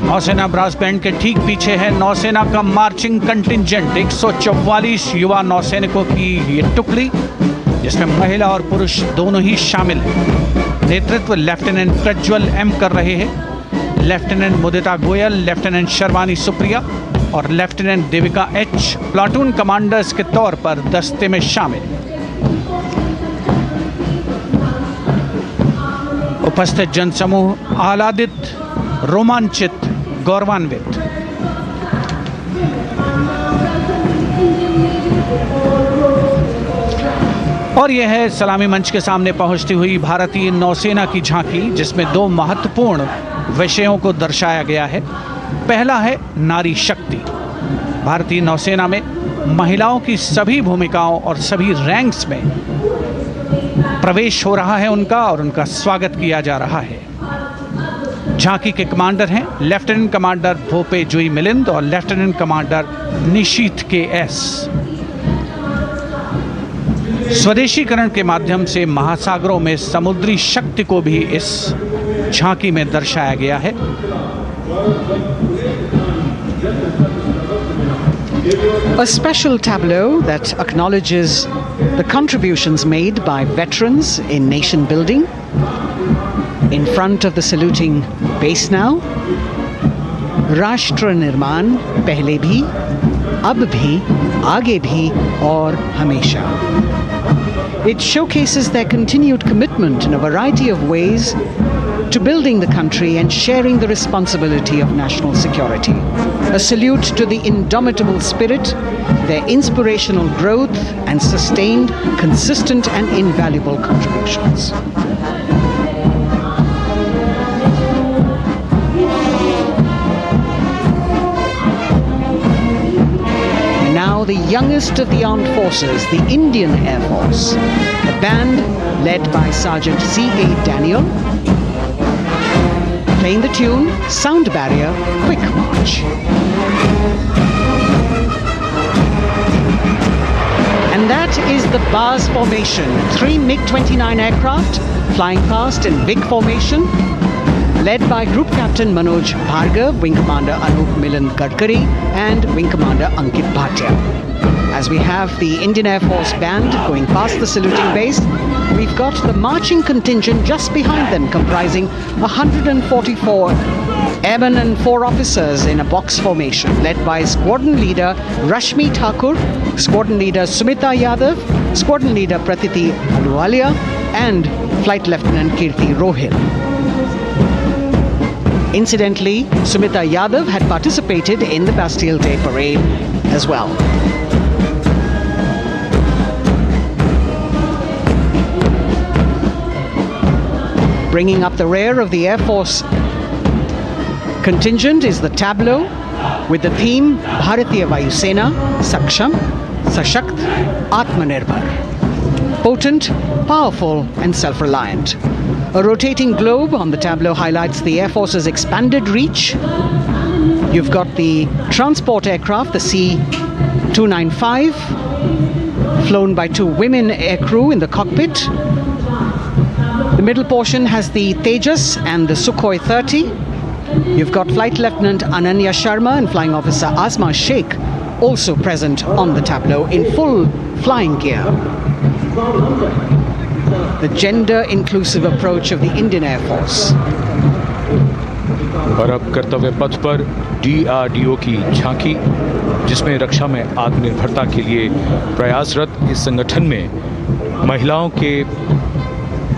Speaker 7: नौसेना ब्रास बैंड के ठीक पीछे है नौसेना का मार्चिंग कंटिंजेंट 144 युवा नौसैनिकों की ये टुकड़ी, जिसमें महिला और पुरुष दोनों ही शामिल हैं। नेतृत्व लेफ्टिनेंट प्रज्वल एम कर रहे हैं। लेफ्टिनेंट मुदिता गोयल, लेफ्टिनेंट शर्वानी सुप्रिया और lieutenant Devika H platoon commanders के तौर पर दस्ते में शामिल। उपस्थित जनसमूह आह्लादित, रोमांचित, गौरवान्वित। और यह है सलामी मंच के सामने पहुंचती हुई भारतीय नौसेना की झांकी, जिसमें दो महत्वपूर्ण विषयों को दर्शाया गया है। पहला है नारी शक्ति। भारतीय नौसेना में महिलाओं की सभी भूमिकाओं और सभी रैंक्स में प्रवेश हो रहा है उनका, और उनका स्वागत किया जा रहा है। झांकी के कमांडर हैं लेफ्टिनेंट कमांडर भोपे जुई मिलिंद और लेफ्टिनेंट कमांडर निशीथ के एस। स्वदेशीकरण के माध्यम से महासागरों में समुद्री शक्ति को भी इस झांकी में दर्शाया गया है।
Speaker 9: A special tableau that acknowledges the contributions made by veterans in nation building. In front of the saluting base now, राष्ट्र निर्माण पहले भी, अब भी, आगे भी और हमेशा. It showcases their continued commitment in a variety of ways to building the country and sharing the responsibility of national security. A salute to the indomitable spirit, their inspirational growth and sustained, consistent and invaluable contributions. Now the youngest of the armed forces, the Indian Air Force, a band led by Sergeant C.A. Daniel, playing the tune Sound Barrier Quick March. And that is the Bars formation, 3 MiG-29 aircraft flying past in big formation, led by Group Captain Manoj Bhargav, Wing Commander Anup Milan Gadkari and Wing Commander Ankit Bhatia. As we have the Indian Air Force band going past the saluting base, we've got the marching contingent just behind them, comprising 144 airmen and 4 officers in a box formation, led by Squadron Leader Rashmi Thakur, Squadron Leader Sumita Yadav, Squadron Leader Pratiti Aluwalia and Flight Lieutenant Kirti Rohil. Incidentally, Sumita Yadav had participated in the Bastille Day parade as well. Bringing up the rear of the Air Force contingent is the tableau with the theme Bharatiya Vayu Sena, Saksham, Sashakt, Atmanirbhar. Potent, powerful and self-reliant. A rotating globe on the tableau highlights the Air Force's expanded reach. You've got the transport aircraft, the C-295, flown by 2 women aircrew in the cockpit. The middle portion has the Tejas and the Sukhoi 30. You've got Flight Lieutenant Ananya Sharma and Flying Officer Asma Sheikh also present on the tableau in full flying gear. The gender-inclusive approach of the Indian Air Force.
Speaker 10: और अब कर्तव्य पथ पर DRDO की झांकी, जिसमें रक्षा में आत्मनिर्भरता के लिए प्रयासरत इस संगठन में महिलाओं के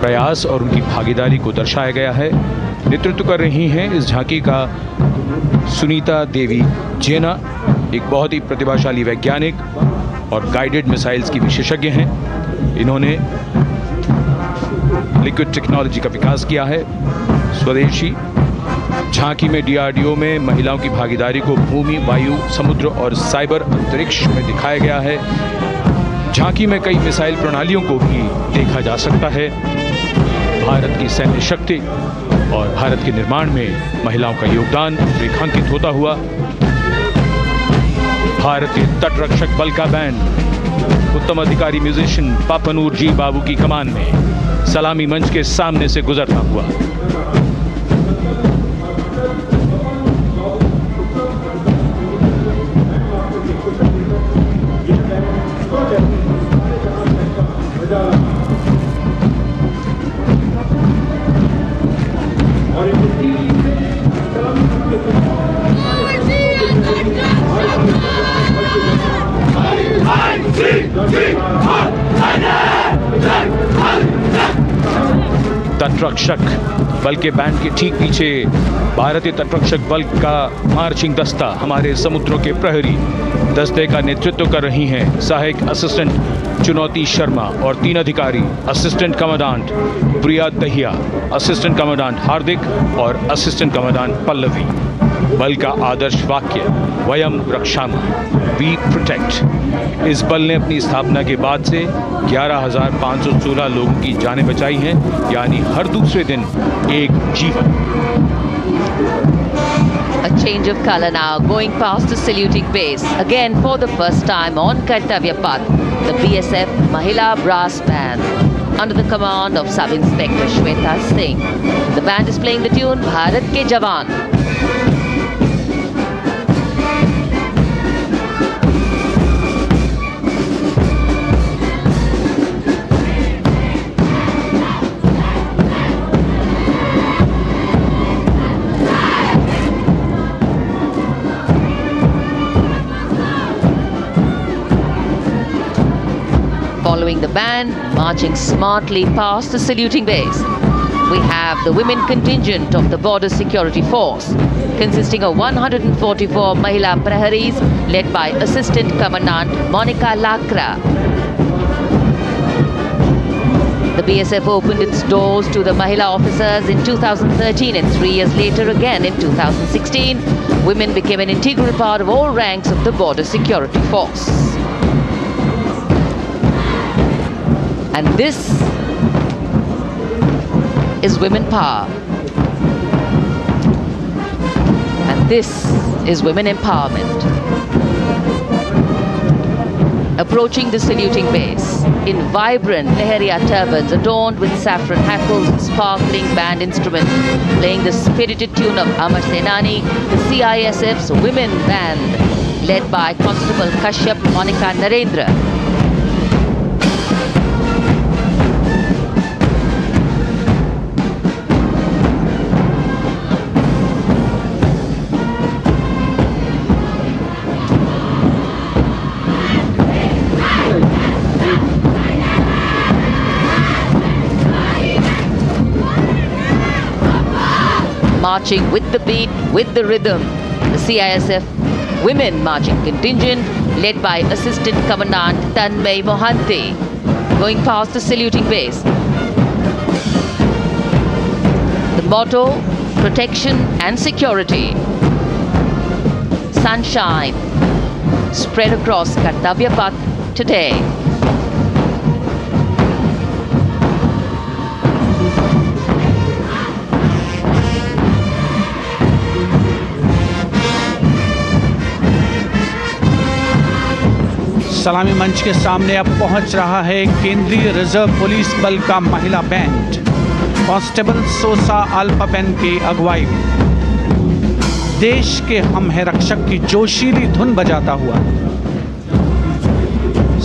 Speaker 10: प्रयास और उनकी भागीदारी को दर्शाया गया है। नेतृत्व कर रही हैं इस झांकी का सुनीता देवी जेना, एक बहुत ही प्रतिभाशाली वैज्ञानिक और गाइडेड मिसाइल्स की विशेषज्ञ हैं। इन्होंने लिक्विड टेक्नोलॉजी का विकास किया है, स्वदेशी। झांकी में DRDO में महिलाओं की भागीदारी को भूमि, वायु, समुद्र और साइबर अंतरिक्ष में दिखाया गया है। झांकी में कई मिसाइल प्रणालियों को भी देखा जा सकता है। भारत की सैन्य शक्ति और भारत के निर्माण में महिलाओं का योगदान रेखांकित होता हुआ भारतीय तटरक्षक बल का बैंड उत्तम अधिकारी म्यूजिशियन पापनूर जी बाबू की कमान में सलामी मंच के सामने से गुजरता हुआ। तटरक्षक बल के बैंड के ठीक पीछे भारतीय तटरक्षक बल का मार्चिंग दस्ता हमारे समुद्रों के प्रहरी दस्ते का नेतृत्व कर रही हैं सहायक असिस्टेंट चुनौती शर्मा और 3 अधिकारी, असिस्टेंट कमांडेंट प्रिया दहिया, असिस्टेंट कमांडेंट हार्दिक और असिस्टेंट कमांडेंट पल्लवी। बल का आदर्श वाक्य वयम रक्षामः, वी प्रोटेक्ट। इस बल ने अपनी स्थापना के बाद से 11,516 लोगों की जानें बचाई हैं, यानी हर दूसरे दिन एक जीवन।
Speaker 6: A change of color now, going past the saluting base. Again, for the first time on Kartavya Path, the BSF Mahila Brass Band, under the command of Sub-Inspector Shweta Singh. The band is playing the tune Bharat Ke Jawan. Following the band, marching smartly past the saluting base, we have the women contingent of the Border Security Force, consisting of 144 Mahila Praharis, led by Assistant Commandant Monica Lakra. The BSF opened its doors to the Mahila officers in 2013 and 3 years later again in 2016. Women became an integral part of all ranks of the Border Security Force. And this is women power. And this is women empowerment. Approaching the saluting base in vibrant Lehariya turbans adorned with saffron hackles and sparkling band instruments, playing the spirited tune of Amar Senani, the CISF's women band, led by Constable Kashyap Monica Narendra. marching with the beat, with the rhythm. The CISF Women Marching Contingent, led by Assistant Commandant Tanmay Mohante, going past the saluting base. The motto, protection and security. Sunshine spread across Kartavya Path today.
Speaker 7: सलामी मंच के सामने अब पहुंच रहा है केंद्रीय reserve police बल का महिला बैंड कांस्टेबल सोसा अल्पापेन की अगुवाई में देश के हम है रक्षक की जोशीली धुन बजाता हुआ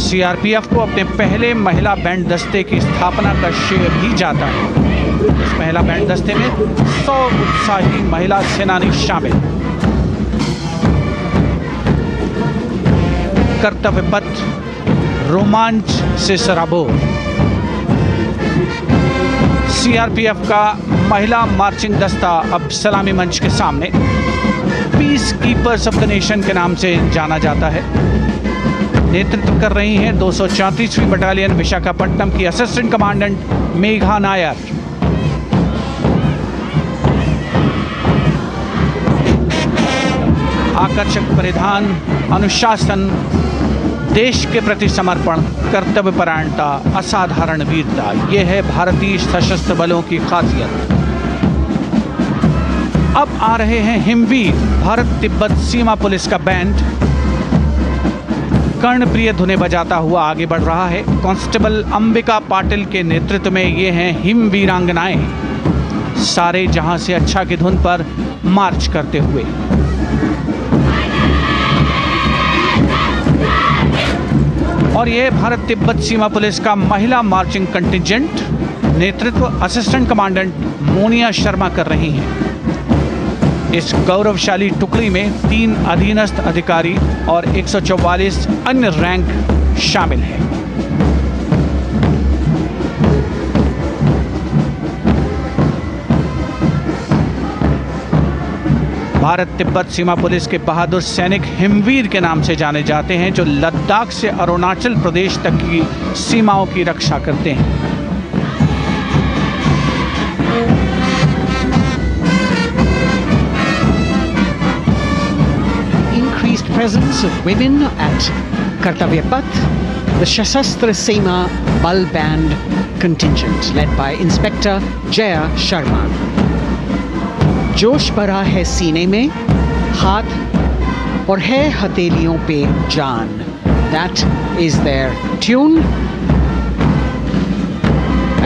Speaker 7: सीआरपीएफ को अपने पहले महिला बैंड दस्ते की स्थापना का श्रेय भी जाता है। इस महिला बैंड दस्ते में 100 उत्साही महिला सेनानी शामिल। कर्तव्य पथ रोमांच से सराबोर। सीआरपीएफ का महिला मार्चिंग दस्ता अब सलामी मंच के सामने peace keepers of the nation के नाम से जाना जाता है। नेतृत्व कर रही हैं 234वीं बटालियन विशाखापट्टनम की असिस्टेंट कमांडेंट मेघा नायर। आकर्षक परिधान, अनुशासन, देश के प्रति समर्पण, कर्तव्यपरायणता, असाधारण वीरता, ये है भारतीय सशस्त्र बलों की खासियत। अब आ रहे हैं हिमवीर भारत तिब्बत सीमा पुलिस का बैंड कर्णप्रिय धुनें बजाता हुआ आगे बढ़ रहा है। कांस्टेबल अंबिका पाटिल के नेतृत्व में ये हैं हिमवीरांगनाएं, सारे जहां से अच्छा की धुन पर मार्च करते हुए। और ये भारत तिब्बत सीमा पुलिस का महिला मार्चिंग कंटिजेंट, नेतृत्व असिस्टेंट कमांडेंट मोनिया शर्मा कर रही हैं। इस गौरवशाली टुकड़ी में 3 अधीनस्थ अधिकारी और 144 अन्य रैंक शामिल हैं। भारत तिब्बत सीमा पुलिस के बहादुर सैनिक हिमवीर के नाम से जाने जाते हैं, जो लद्दाख से अरुणाचल प्रदेश तक की सीमाओं की रक्षा करते हैं।
Speaker 9: Increased presence of women at Kartavya Path, the Shasastra Seema Bal Band contingent led by Inspector Jaya Sharma. जोश भरा है सीने में, हाथ और है हथेलियों पे जान. That is their tune.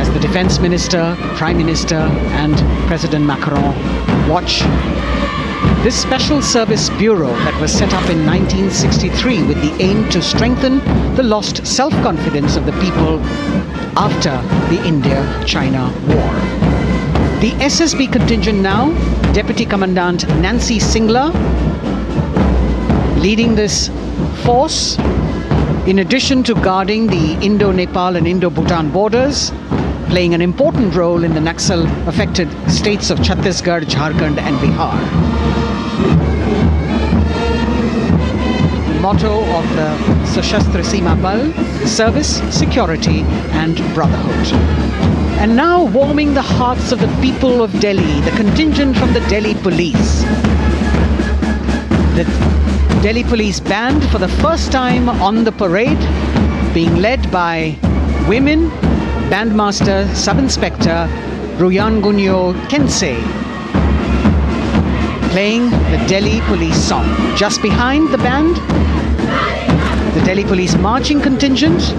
Speaker 9: As the Defense Minister, Prime Minister and President Macron watch this Special Service Bureau that was set up in 1963 with the aim to strengthen the lost self-confidence of the people after the India-China war. The SSB contingent now, Deputy Commandant Nancy Singla, leading this force, in addition to guarding the Indo-Nepal and Indo-Bhutan borders, playing an important role in the Naxal-affected states of Chhattisgarh, Jharkhand and Bihar. The motto of the Sashastra Seema Bal, service, security and brotherhood. And now warming the hearts of the people of Delhi, the contingent from the Delhi Police. The Delhi Police Band for the first time on the parade, being led by women, Bandmaster Sub-Inspector Ruyangunyo Kensei, playing the Delhi Police song. Just behind the band, the Delhi Police Marching Contingent,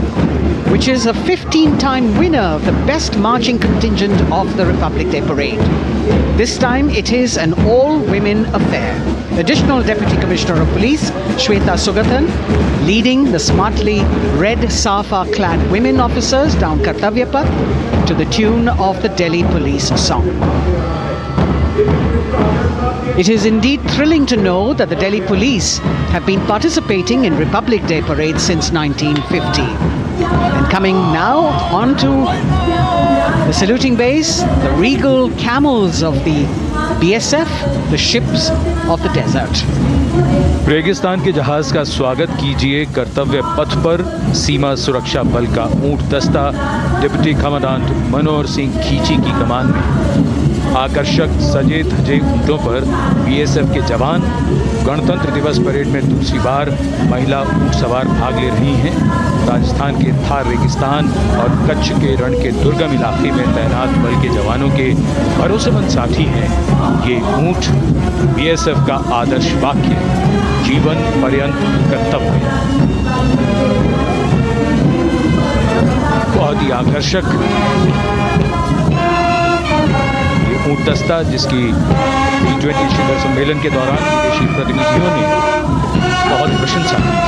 Speaker 9: which is a 15-time winner of the Best Marching Contingent of the Republic Day Parade. This time it is an all-women affair. Additional Deputy Commissioner of Police, Shweta Sugathan, leading the smartly red safa-clad women officers down Kartavya Path to the tune of the Delhi Police song. It is indeed thrilling to know that the Delhi Police have been participating in Republic Day Parade since 1950. And coming now onto the saluting base, the regal camels of the BSF, the ships of the desert.
Speaker 10: रेगिस्तान के जहाज का स्वागत कीजिए कर्तव्य पथ पर सीमा सुरक्षा बल का ऊंट दस्ता डिप्टी कमांडेंट मनोहर सिंह खींची की कमान में। आकर्षक सजे धजे ऊंटों पर बीएसएफ के जवान। गणतंत्र दिवस परेड में दूसरी बार महिला ऊंट सवार भाग ले रही हैं। राजस्थान के थार रेगिस्तान और कच्छ के रण के दुर्गम इलाके में तैनात बल के जवानों के भरोसेमंद साथी हैं ये ऊंट। बीएसएफ का आदर्श वाक्य, जीवन पर्यंत कर्तव्य। बहुत ही आकर्षक ये ऊंट दस्ता जिसकी G20 शिखर सम्मेलन के दौरान विदेशी प्रतिनिधियों ने बहुत प्रशंसा की थी।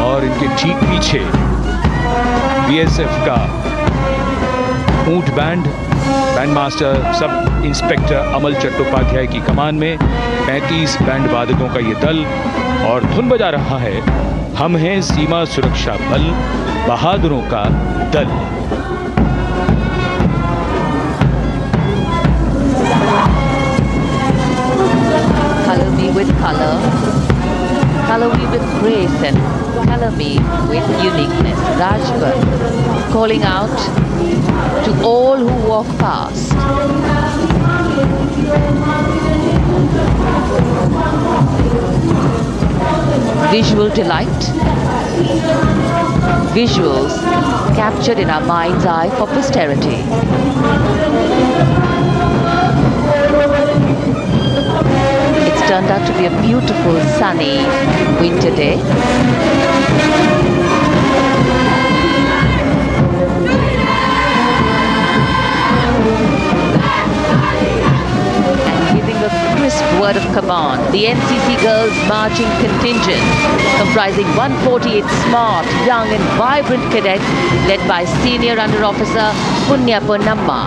Speaker 10: और इनके ठीक पीछे बीएसएफ का ऊंट बैंड मास्टर सब इंस्पेक्टर अमल चट्टोपाध्याय की कमान में 35 बैंड वादकों का ये दल और धुन बजा रहा है, हम हैं सीमा सुरक्षा बल, बहादुरों का दल।
Speaker 6: Color me with color, color me with grace, and color me with uniqueness. Rajpath, calling out to all who walk past. Visual delight, visuals captured in our mind's eye for posterity. It's turned out to be a beautiful sunny winter day. Crisp word of command, the NCC Girls Marching Contingent, comprising 148 smart, young and vibrant cadets led by Senior Under Officer Punya Ponnamma.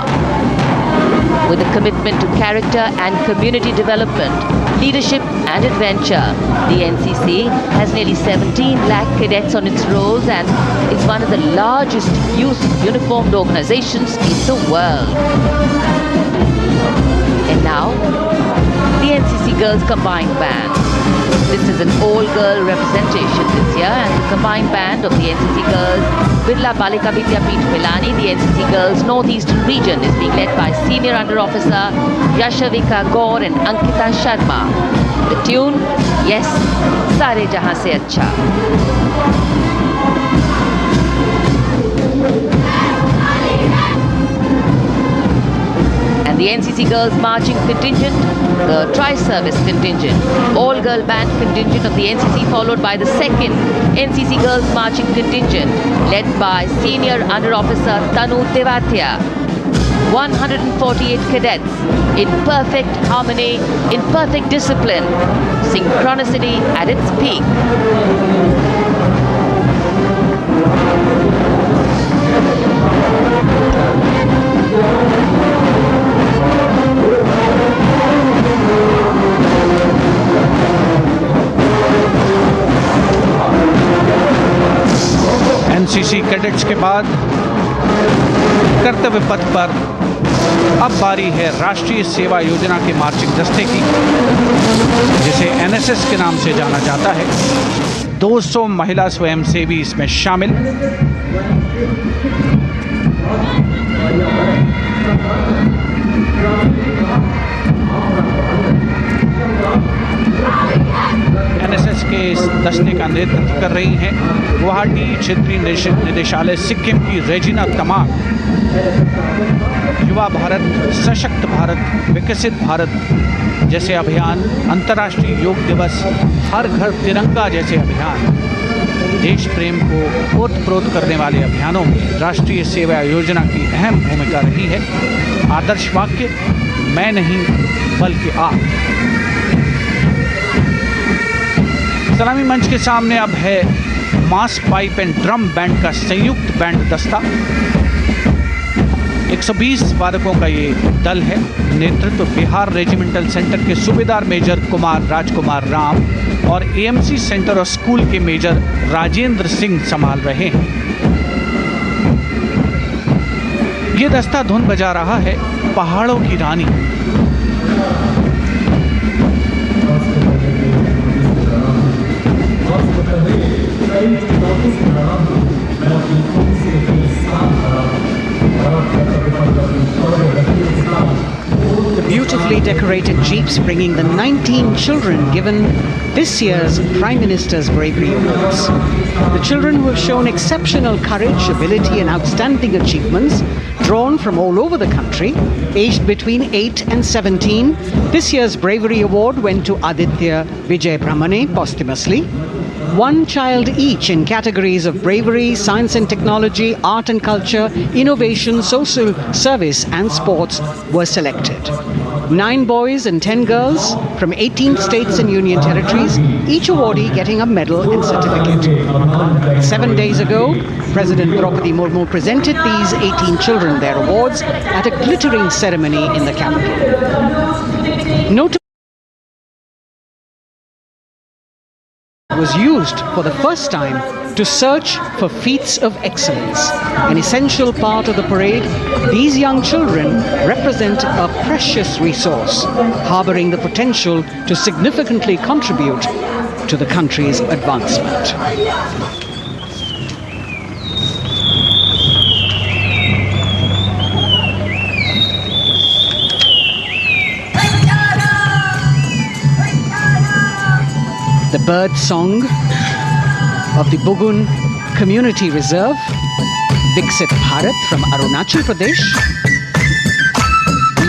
Speaker 6: With a commitment to character and community development, leadership and adventure, the NCC has nearly 17 lakh cadets on its rolls and is one of the largest youth uniformed organizations in the world. And now, the NCC Girls Combined Band. This is an all-girl representation this year, and the combined band of the NCC Girls Birla Balika Vidyapeeth Milani, the NCC Girls Northeastern region, is being led by Senior Under Officer Yashavika Gaur and Ankita Sharma. The tune, yes, Sare Jahan Se Acha. The NCC Girls Marching Contingent, the Tri-Service Contingent, all-girl band contingent of the NCC, followed by the second NCC Girls Marching Contingent, led by Senior Under Officer Tanu Tevatia. 148 cadets in perfect harmony, in perfect discipline, synchronicity at its peak.
Speaker 7: NCC cadets के बाद कर्तव्य पथ पर अब बारी है राष्ट्रीय सेवा योजना के मार्चिंग दस्ते की, जिसे एनएसएस के नाम से जाना जाता है। 200 महिला स्वयंसेवी इसमें शामिल। एनएसएस के इस दस्ते का नेतृत्व कर रही हैं गुवाहाटी क्षेत्रीय निदेशालय सिक्किम की रेजिना तमांग। युवा भारत, सशक्त भारत, विकसित भारत जैसे अभियान, अंतर्राष्ट्रीय योग दिवस, हर घर तिरंगा जैसे अभियान, देश प्रेम को ओतप्रोत करने वाले अभियानों में राष्ट्रीय सेवा योजना की अहम भूमिका रही है। आदर्श वाक्य, मैं नहीं बल्कि आप। सलामी मंच के सामने अब है मास पाइप एंड ड्रम बैंड का संयुक्त बैंड दस्ता। 120 वादकों का ये दल है। नेतृत्व बिहार रेजिमेंटल सेंटर के सूबेदार मेजर कुमार राजकुमार राम और एएमसी सेंटर और स्कूल के मेजर राजेंद्र सिंह संभाल रहे हैं। ये दस्ता धुन बजा रहा है पहाड़ों की रानी।
Speaker 9: The beautifully decorated jeeps bringing the 19 children given this year's Prime Minister's Bravery Awards. The children who have shown exceptional courage, ability and outstanding achievements, drawn from all over the country, aged between 8 and 17. This year's Bravery Award went to Aditya Vijay Brahmane posthumously. One child each in categories of bravery, science and technology, art and culture, innovation, social service and sports were selected. 9 boys and 10 girls from 18 states and union territories, each awardee getting a medal and certificate. 7 days ago, President Draupadi Murmu presented these 18 children their awards at a glittering ceremony in the capital. Was used for the first time to search for feats of excellence. An essential part of the parade, these young children represent a precious resource, harboring the potential to significantly contribute to the country's advancement. The bird song of the Bugun Community Reserve, Viksit Bharat from Arunachal Pradesh.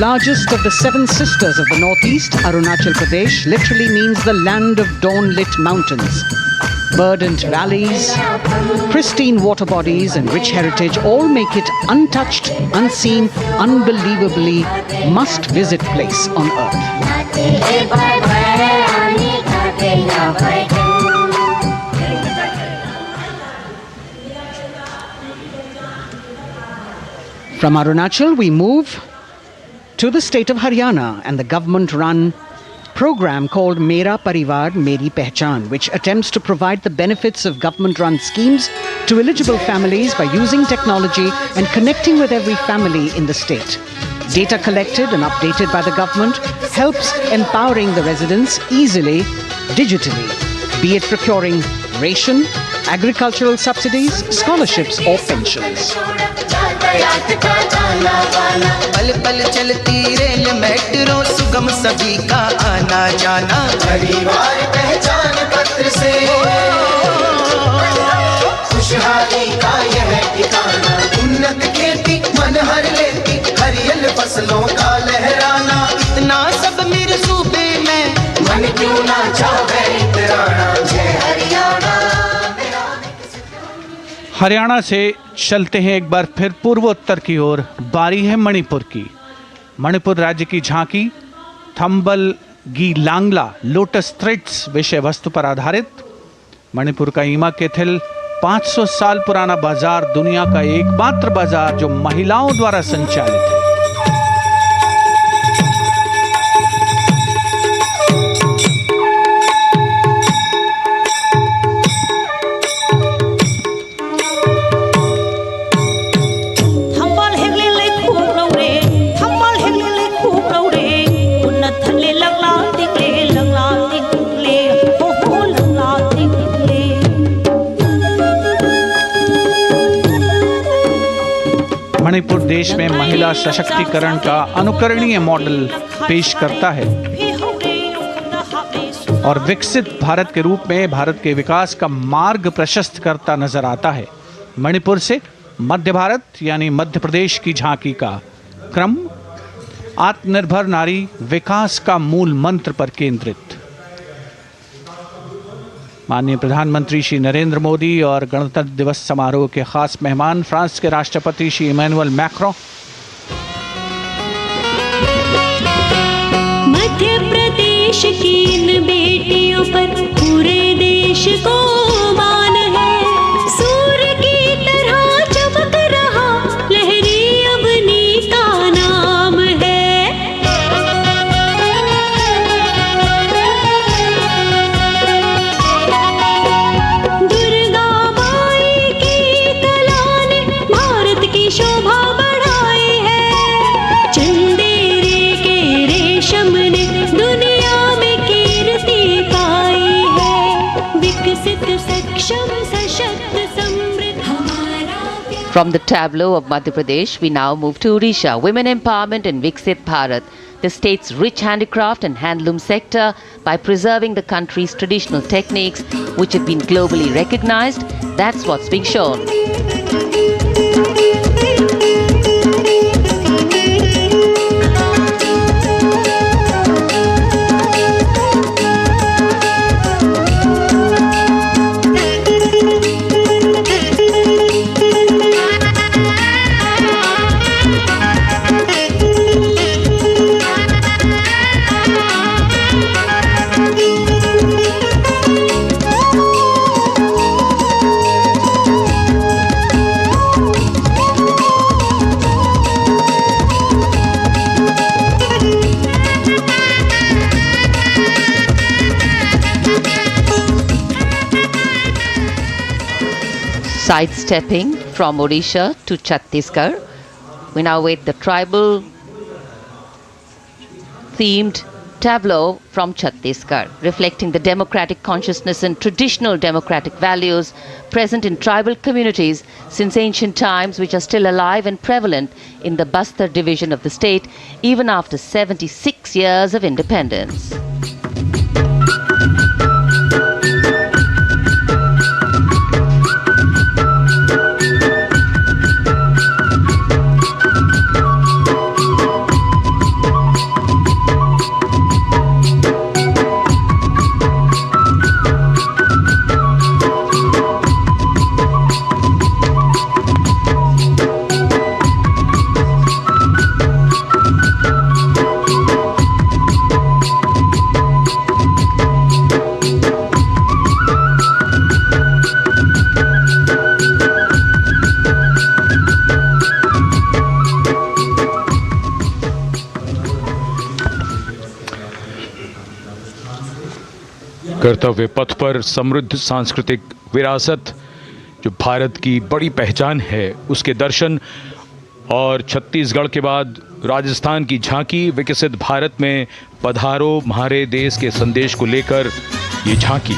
Speaker 9: Largest of the 7 sisters of the northeast, Arunachal Pradesh literally means the land of dawn-lit mountains. Verdant valleys, pristine water bodies and rich heritage all make it untouched, unseen, unbelievably must-visit place on earth. From Arunachal, we move to the state of Haryana and the government-run program called Mera Parivar Meri Pehchan, which attempts to provide the benefits of government-run schemes to eligible families by using technology and connecting with every family in the state. Data collected and updated by the government helps empowering the residents easily, digitally, be it procuring ration, agricultural subsidies, scholarships or pensions.
Speaker 4: पल पल चलती rail metro सुगम सभी का आना जाना परिवार पहचान पत्र से खुशहाली का यह ठिकाना उन्नत खेती मन हर लेती हरियल फसलों का लहराना इतना सब मेरे सूबे में मन क्यों ना चाहे इतराना जय हरियाणा।
Speaker 7: हरियाणा से चलते हैं एक बार फिर पूर्वोत्तर की ओर। बारी है मणिपुर की। मणिपुर राज्य की झांकी थंबल गी लांगला लोटस थ्रेड्स विषय वस्तु पर आधारित। मणिपुर का ईमा केथिल 500 साल पुराना बाजार, दुनिया का एकमात्र बाजार जो महिलाओं द्वारा संचालित है। मणिपुर देश में महिला सशक्तिकरण का अनुकरणीय मॉडल पेश करता है और विकसित भारत के रूप में भारत के विकास का मार्ग प्रशस्त करता नजर आता है। मणिपुर से मध्य भारत यानी मध्य प्रदेश की झांकी का क्रम आत्मनिर्भर नारी विकास का मूल मंत्र पर केंद्रित। माननीय प्रधानमंत्री श्री नरेंद्र मोदी और गणतंत्र दिवस समारोह के खास मेहमान फ्रांस के राष्ट्रपति श्री इमैनुअल मैक्रों।
Speaker 14: मध्य प्रदेश की इन बेटियों पर पूरे देश को मान है। सूर्य की तरह चमक रहा लहरी अवनी का नाम है।
Speaker 6: From the tableau of Madhya Pradesh, we now move to Odisha. Women empowerment and Viksit Bharat, the state's rich handicraft and handloom sector, by preserving the country's traditional techniques, which have been globally recognized. That's what's being shown. Sidestepping from Odisha to Chhattisgarh, we now wait the tribal themed tableau from Chhattisgarh, reflecting the democratic consciousness and traditional democratic values present in tribal communities since ancient times, which are still alive and prevalent in the Bastar division of the state even after 76 years of independence.
Speaker 10: कर्तव्य पथ पर समृद्ध सांस्कृतिक विरासत जो भारत की बड़ी पहचान है उसके दर्शन, और छत्तीसगढ़ के बाद राजस्थान की झांकी विकसित भारत में पधारो म्हारे देश के संदेश को लेकर ये झांकी।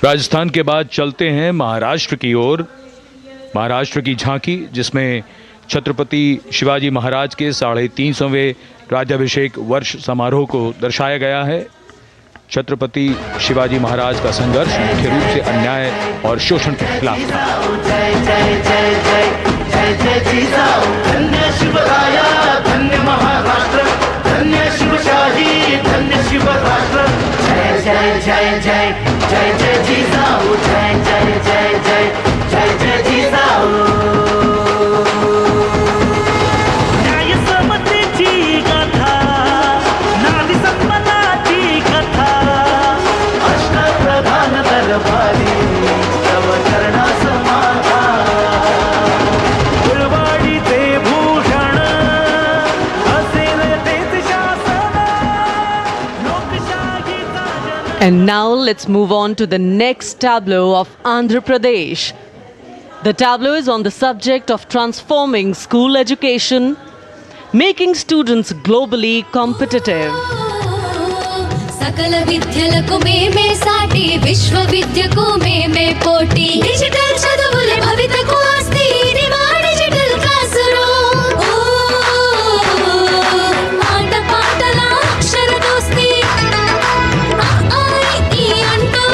Speaker 10: राजस्थान के बाद चलते हैं महाराष्ट्र की ओर। महाराष्ट्र की झांकी जिसमें छत्रपति शिवाजी महाराज के 350वें राज्याभिषेक वर्ष समारोह को दर्शाया गया है। छत्रपति शिवाजी महाराज का संघर्ष मुख्य रूप से अन्याय और शोषण के खिलाफ था।
Speaker 4: धन्य शिवराया, धन्य महाराष्ट्र, धन्य शिवशाही, धन्य शिवराष्ट्र। जय जय जय जय जय जय जिजाऊ, जय जय जय जय जय जय जिजाऊ। न्याय समतेची गाथा, नारी सन्मानाची कथा, अष्टप्रधान दरबारी तव चरणा समाधा। फुलवाडीचे भूषण असेल तेच शासन, लोकशाहीचा जन।
Speaker 11: And now let's move on to the next tableau of Andhra Pradesh. The tableau is on the subject of transforming school education, making students globally competitive.
Speaker 14: सकल विद्यలకు మేమే సాటి విశ్వ విద్యకు మేమే పోటీ డిజిటల్ చదువుల భవితకు ఆస్తి ఇది మా డిజిటల్ క్లాస్ రూమ్ ఆట పాటల అక్షర దోస్తి ఈ అంటూ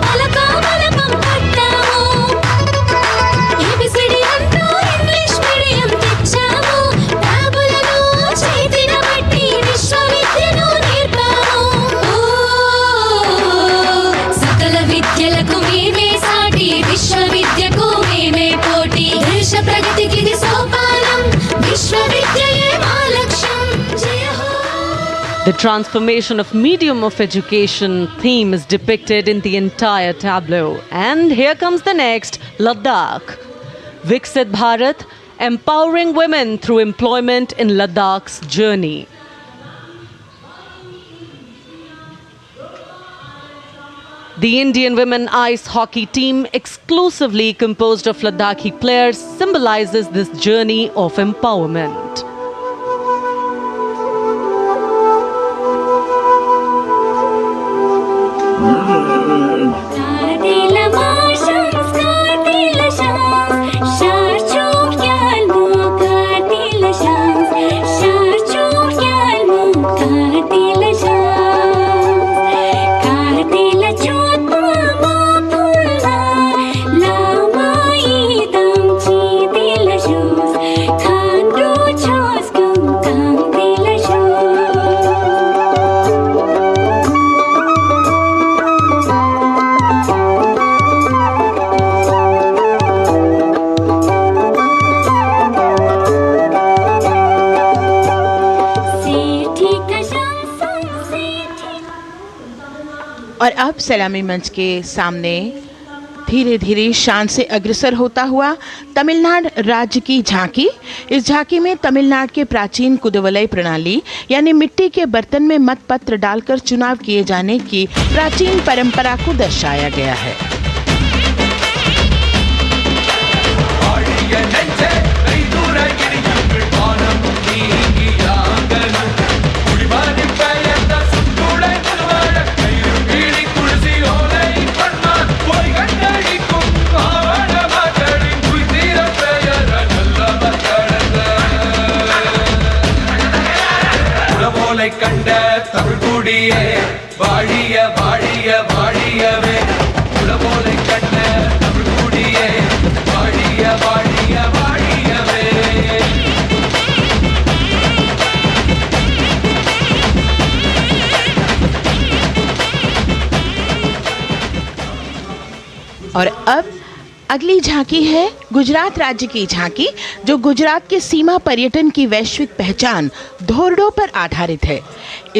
Speaker 14: పలక బలపం కట్టాము ఏబిసిడి అంటూ ఇంగ్లీష్ మీడియం తెచ్చాము ట్యాబులను చేతిన బట్టి విశ్వవిద్యను నేర్పాము सकल विद्यలకు మేమే సాటి విశ్వవిద్యకు మేమే
Speaker 5: The transformation of medium of education theme is depicted in the entire tableau. And here comes the next, Ladakh. Viksit Bharat, empowering women through employment in Ladakh's journey. The Indian women ice hockey team, exclusively composed of Ladakhi players, symbolizes this journey of empowerment.
Speaker 17: और अब सलामी मंच के सामने धीरे धीरे शान से अग्रसर होता हुआ तमिलनाडु राज्य की झांकी। इस झांकी में तमिलनाडु के प्राचीन कुदवलय प्रणाली यानी मिट्टी के बर्तन में मतपत्र डालकर चुनाव किए जाने की प्राचीन परंपरा को दर्शाया गया है।
Speaker 22: கண்ட தமிழ்குடியே வாழிய வாழிய வாழியவே உலகோலை கண்ட தமிழ்குடியே வாழிய வாழிய வாழியவே
Speaker 17: और अब अगली झांकी है गुजरात राज्य की झांकी, जो गुजरात के सीमा पर्यटन की वैश्विक पहचान धोरडो पर आधारित है।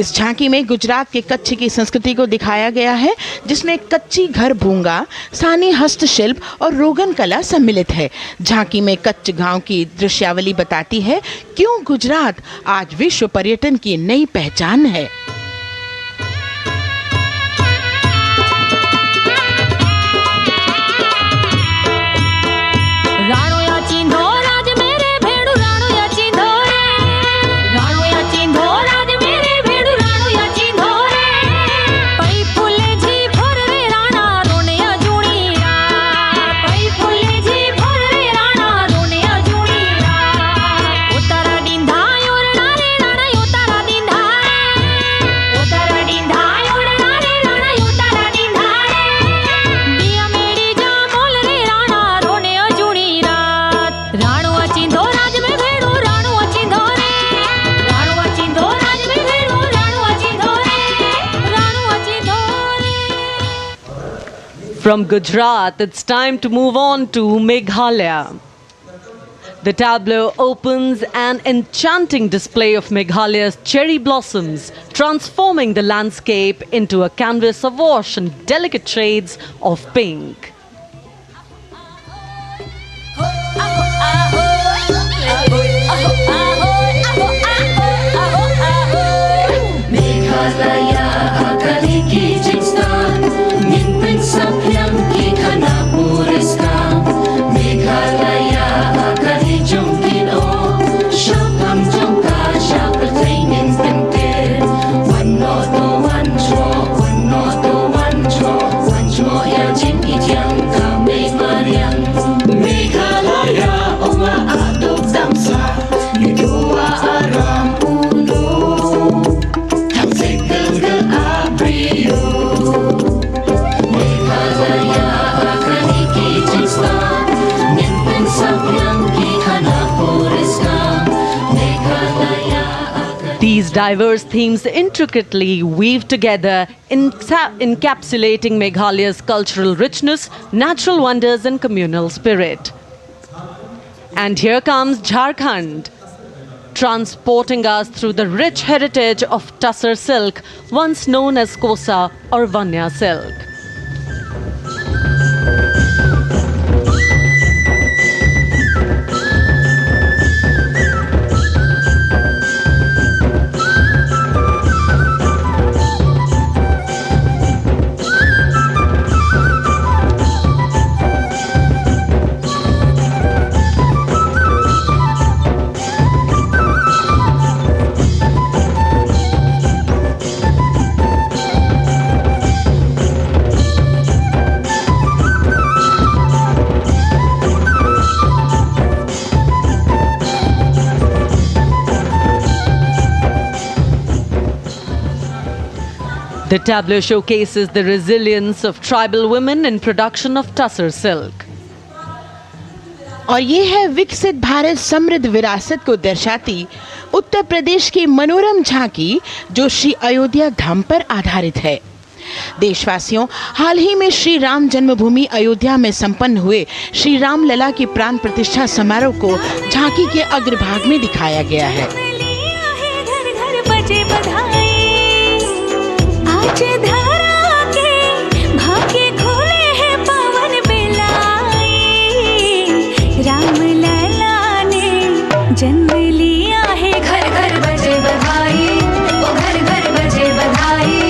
Speaker 17: इस झांकी में गुजरात के कच्छ की संस्कृति को दिखाया गया है, जिसमें कच्ची घर भूंगा, स्थानीय हस्तशिल्प और रोगन कला सम्मिलित है। झांकी में कच्छ गांव की दृश्यावली बताती है क्यों गुजरात आज विश्व पर्यटन की नई पहचान है।
Speaker 5: From Gujarat, it's time to move on to Meghalaya. The tableau opens an enchanting display of Meghalaya's cherry blossoms, transforming the landscape into a canvas awash in delicate shades of pink. These diverse themes intricately weave together, encapsulating Meghalaya's cultural richness, natural wonders and communal spirit. And here comes Jharkhand. transporting us through the rich heritage of Tussar silk, once known as Kosa or Vanya silk. The tableau showcases the resilience of tribal women in production of Tussar silk.
Speaker 17: और ये है विकसित भारत समृद्ध विरासत को दर्शाती उत्तर प्रदेश की मनोरम झांकी, जो श्री अयोध्या धाम पर आधारित है। देशवासियों, हाल ही में श्री राम जन्मभूमि अयोध्या में संपन्न हुए श्री राम लला के प्राण प्रतिष्ठा समारोह को झांकी के अग्रभाग में दिखाया गया है।
Speaker 14: आज धरा के भाग्य खोले हैं पवन बेलाई, राम लला ने जन्म लिया है, घर घर बजे बधाई, ओ घर घर बजे बधाई।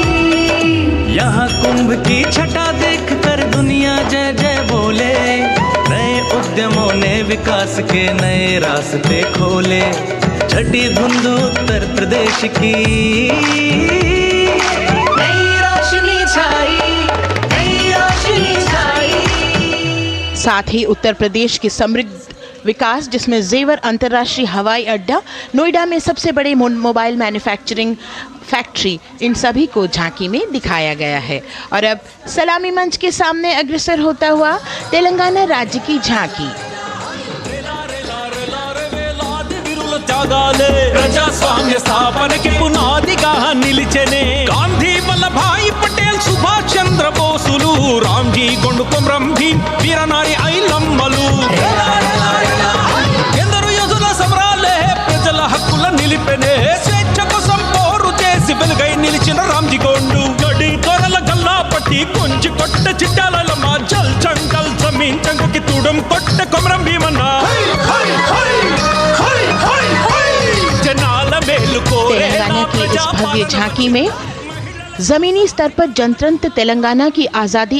Speaker 2: यहाँ कुंभ की छटा देख कर दुनिया जय जय बोले, नए उद्यमों ने विकास के नए रास्ते खोले। छठी धुंध उत्तर प्रदेश की
Speaker 17: साथ ही उत्तर प्रदेश की समृद्ध विकास, जिसमें जेवर अंतर्राष्ट्रीय हवाई अड्डा, नोएडा में सबसे बड़े मोबाइल मैन्युफैक्चरिंग फैक्ट्री, इन सभी को झांकी में दिखाया गया है। और अब सलामी मंच के सामने अग्रसर होता हुआ तेलंगाना राज्य की झांकी।
Speaker 13: ప్రజాస్వామ్య స్థాపనకి పునాదిగా నిలిచెనే గాంధీ వల్లభాయ్ పటేల్, సుభాష్ చంద్ర బోసులు, రామ్జీ గొండుకొం రంభీ, వీరనారి ఐలమ్మలు, ఎందరో యోధుల సమరాలే ప్రజల హక్కుల నిలిపెనే, స్వేచ్ఛ కోసం పోరు చేసి వెలుగై నిలిచిన రామ్జీ గొండు, గడి దొరల గల్లా పట్టి కొంచి కొట్ట చిట్టాలమ్మ, జల్ జంగల్ జమీన్ జంగుకి తుడం కొట్ట కొమరం భీమన్న।
Speaker 17: तेलंगाना की इस भव्य झांकी में जमीनी स्तर पर जनतंत्र तेलंगाना की आज़ादी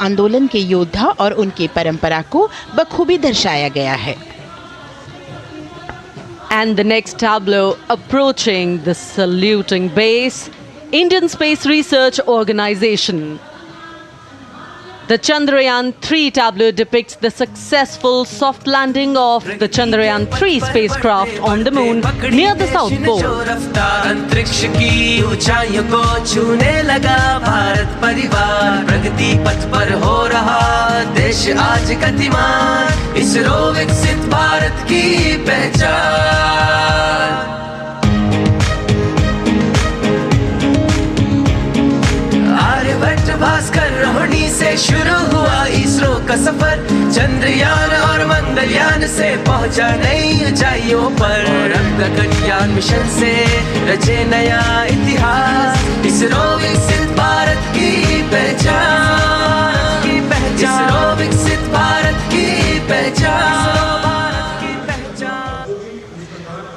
Speaker 17: आंदोलन के योद्धा और उनकी परंपरा को बखूबी दर्शाया गया है।
Speaker 5: And the next tableau approaching the saluting base, Indian Space Research Organization. The Chandrayaan 3 tableau depicts the successful soft landing of the Chandrayaan 3 spacecraft on the moon near the South Pole.
Speaker 2: अंतरिक्ष की ऊंचाइयों को छूने लगा भारत परिवार, प्रगति पथ पर हो रहा देश आज गतिमान, इसरो विकसित भारत की पहचान। आर्यभट्ट भास्कर रोहिणी से शुरू हुआ इसरो का सफर, चंद्रयान और मंगलयान से पहुंचा नई ऊंचाइयों पर, अब गगनयान मिशन से रचे नया इतिहास, इसरो विकसित भारत की पहचान, इसरो विकसित भारत की पहचान।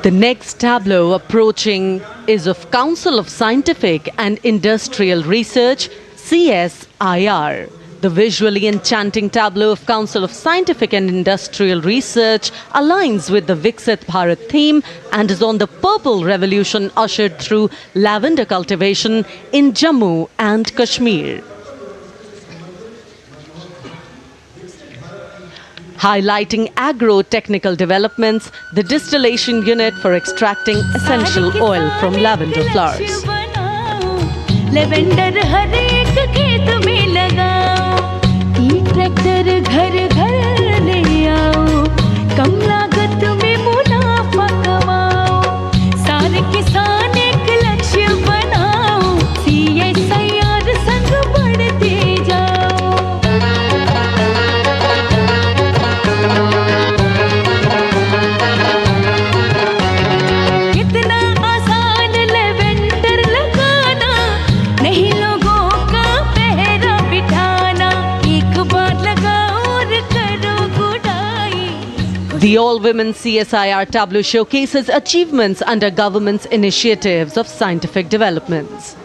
Speaker 5: The next tableau approaching is of Council of Scientific and Industrial Research, CSIR. The visually enchanting tableau of Council of Scientific and Industrial Research aligns with the Viksit Bharat theme and is on the Purple Revolution ushered through lavender cultivation in Jammu and Kashmir. Highlighting agro-technical developments, the distillation unit for extracting essential oil from lavender flowers.
Speaker 14: Lavender हर एक खेत में लगाओ, ई tractor घर घर ले आओ, कम लागत में मुनाफा कमाओ, सारे किसान एक लक्ष्य बनाओ, CSIR संग बढ़ते जाओ।
Speaker 5: The all-women CSIR tableau showcases achievements under government's initiatives of scientific developments.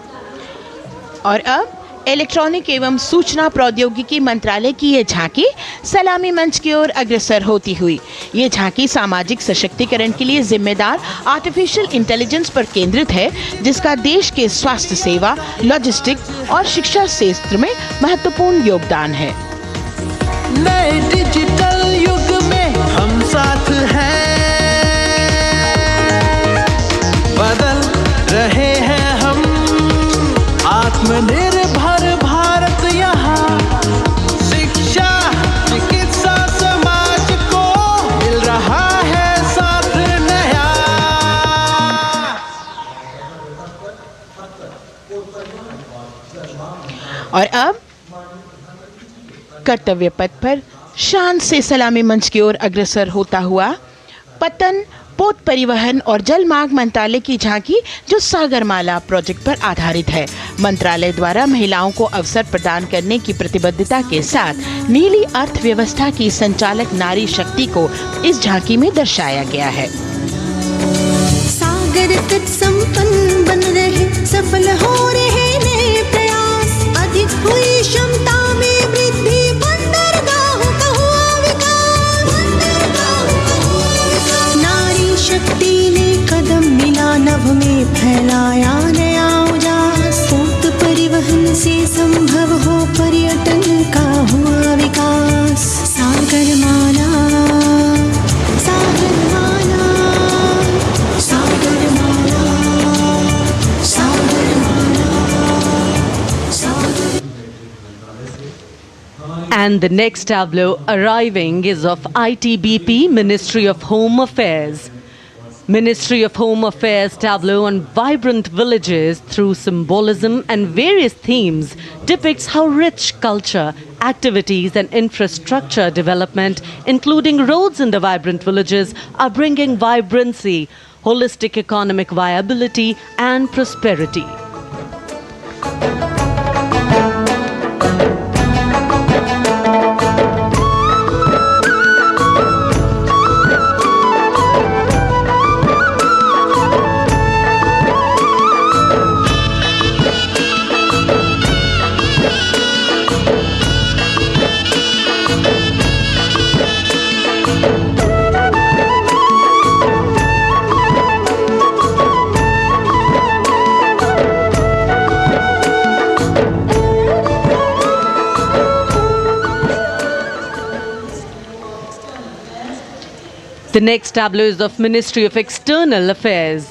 Speaker 17: और अब इलेक्ट्रॉनिक एवं सूचना प्रौद्योगिकी मंत्रालय की ये झांकी सलामी मंच की ओर अग्रसर होती हुई। ये झांकी सामाजिक सशक्तिकरण के लिए जिम्मेदार आर्टिफिशियल इंटेलिजेंस पर केंद्रित है, जिसका देश के स्वास्थ्य सेवा, लॉजिस्टिक और शिक्षा क्षेत्र में महत्वपूर्ण योगदान है।
Speaker 2: नए डिजिटल युग में हम साथ हैं, बदल रहे हैं हम, आत्मनिर्भर भारत यहाँ, शिक्षा चिकित्सा समाज को मिल रहा है साथ नया।
Speaker 17: और अब कर्तव्य पथ पर शान से सलामी मंच की ओर अग्रसर होता हुआ पतन, पोत परिवहन और जल मार्ग मंत्रालय की झांकी, जो सागरमाला प्रोजेक्ट पर आधारित है। मंत्रालय द्वारा महिलाओं को अवसर प्रदान करने की प्रतिबद्धता के साथ नीली अर्थव्यवस्था की संचालक नारी शक्ति को इस झांकी में दर्शाया गया है।
Speaker 8: सागर तट संपन्न बन रहे, सफल हो रहे नए प्रयास, अधिक हुई क्षमता में वृद्धि, बंदरगाहों का हुआ विकास, बंदरगाहों का हुआ विकास। नारी शक्ति ने कदम मिला नभ में, फैलाया नया उजास, पोत परिवहन से संभव हो पर्यटन का हुआ विकास। सागरमाला, सागरमाला, सागरमाला, सागरमाला, सागर।
Speaker 5: And the next tableau arriving is of ITBP, Ministry of Home Affairs. Ministry of Home Affairs tableau on vibrant villages through symbolism and various themes depicts how rich culture, activities and infrastructure development, including roads in the vibrant villages, are bringing vibrancy, holistic economic viability and prosperity. The next tableau is of Ministry of External Affairs.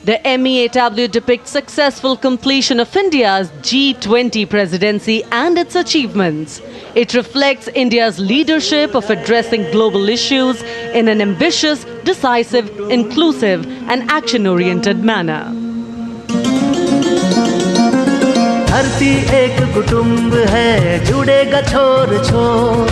Speaker 5: The MEA tableau depicts successful completion of India's G20 presidency and its achievements. It reflects India's leadership of addressing global issues in an ambitious, decisive, inclusive and action-oriented manner.
Speaker 2: धरती एक कुटुंब है, जुड़ेगा छोर छोर,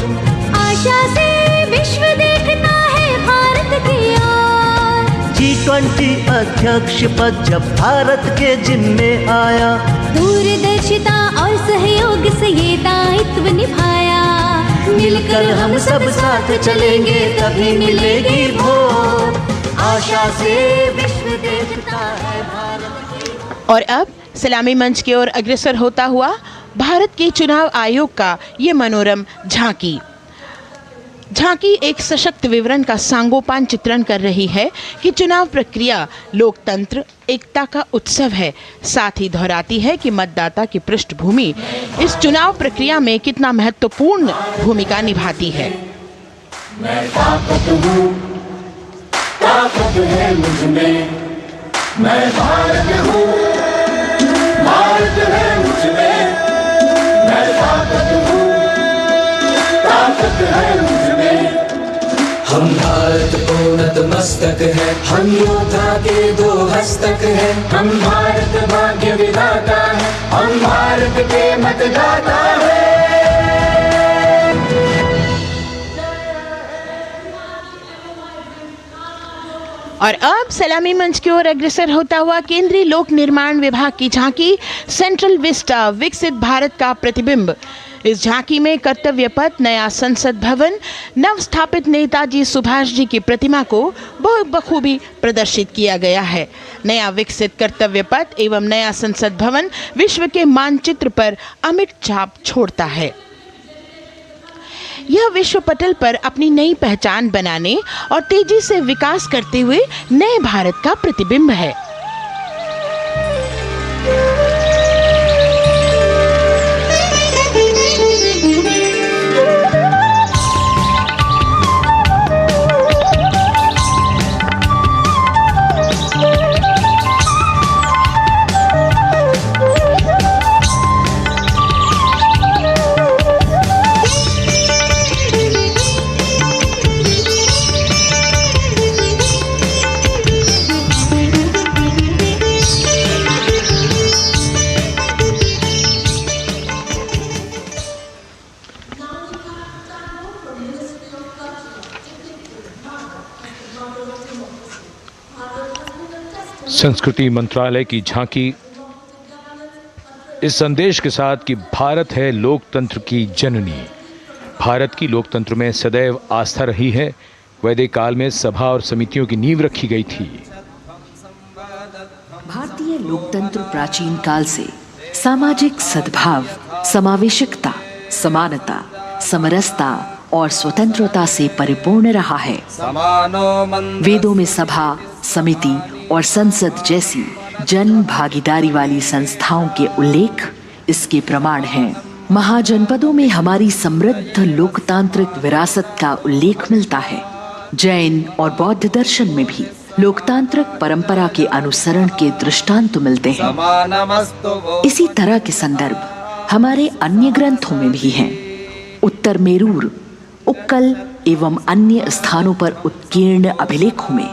Speaker 8: आशा से विश्व देखता है भारत की ओर।
Speaker 2: G20 अध्यक्ष पद जब भारत के जिम्मे आया,
Speaker 8: दूरदर्शिता और सहयोग से ये दायित्व निभाया। मिलकर हम सब साथ चलेंगे तभी मिलेगी भोर, आशा से विश्व देखता है भारत की।
Speaker 17: और अब सलामी मंच की ओर अग्रसर होता हुआ भारत के चुनाव आयोग का ये मनोरम झांकी एक सशक्त विवरण का सांगोपान चित्रण कर रही है कि चुनाव प्रक्रिया लोकतंत्र एकता का उत्सव है। साथ ही दोहराती है कि मतदाता की पृष्ठभूमि इस चुनाव प्रक्रिया में कितना महत्वपूर्ण भूमिका निभाती है।
Speaker 16: मैं ताकत हूँ, ताकत है मुझ में, मैं भारत हूँ, भारत है मुझ में, मैं ताकत हूँ, ताकत है मुझ में।
Speaker 2: हम भारत को नतमस्तक है, हम योद्धा के दो हस्तक है,
Speaker 16: हम भारत भाग्य विधाता है, हम भारत के मतदाता है।
Speaker 17: और अब सलामी मंच की ओर अग्रसर होता हुआ केंद्रीय लोक निर्माण विभाग की झांकी सेंट्रल विस्टा, विकसित भारत का प्रतिबिंब। इस झांकी में कर्तव्य पथ, नया संसद भवन, नव स्थापित नेताजी सुभाष जी की प्रतिमा को बहुत बखूबी प्रदर्शित किया गया है। नया विकसित कर्तव्य पथ एवं नया संसद भवन विश्व के मानचित्र पर अमिट छाप छोड़ता है। यह विश्व पटल पर अपनी नई पहचान बनाने और तेजी से विकास करते हुए नए भारत का प्रतिबिंब है।
Speaker 10: संस्कृति मंत्रालय की झांकी इस संदेश के साथ कि भारत है लोकतंत्र की जननी। भारत की लोकतंत्र में सदैव आस्था रही है। वैदिक काल में सभा और समितियों की नींव रखी गई थी।
Speaker 12: भारतीय लोकतंत्र प्राचीन काल से सामाजिक सद्भाव, समावेशकता, समानता, समरसता और स्वतंत्रता से परिपूर्ण रहा है। वेदों में सभा, समिति और संसद जैसी जन भागीदारी वाली संस्थाओं के उल्लेख इसके प्रमाण हैं। महाजनपदों में हमारी समृद्ध लोकतांत्रिक विरासत का उल्लेख मिलता है। जैन और बौद्ध दर्शन में भी लोकतांत्रिक परंपरा के अनुसरण के दृष्टांत मिलते हैं। इसी तरह के संदर्भ हमारे अन्य ग्रंथों में भी हैं। उत्तर मेरूर, उक्कल एवं अन्य स्थानों पर उत्कीर्ण अभिलेखों में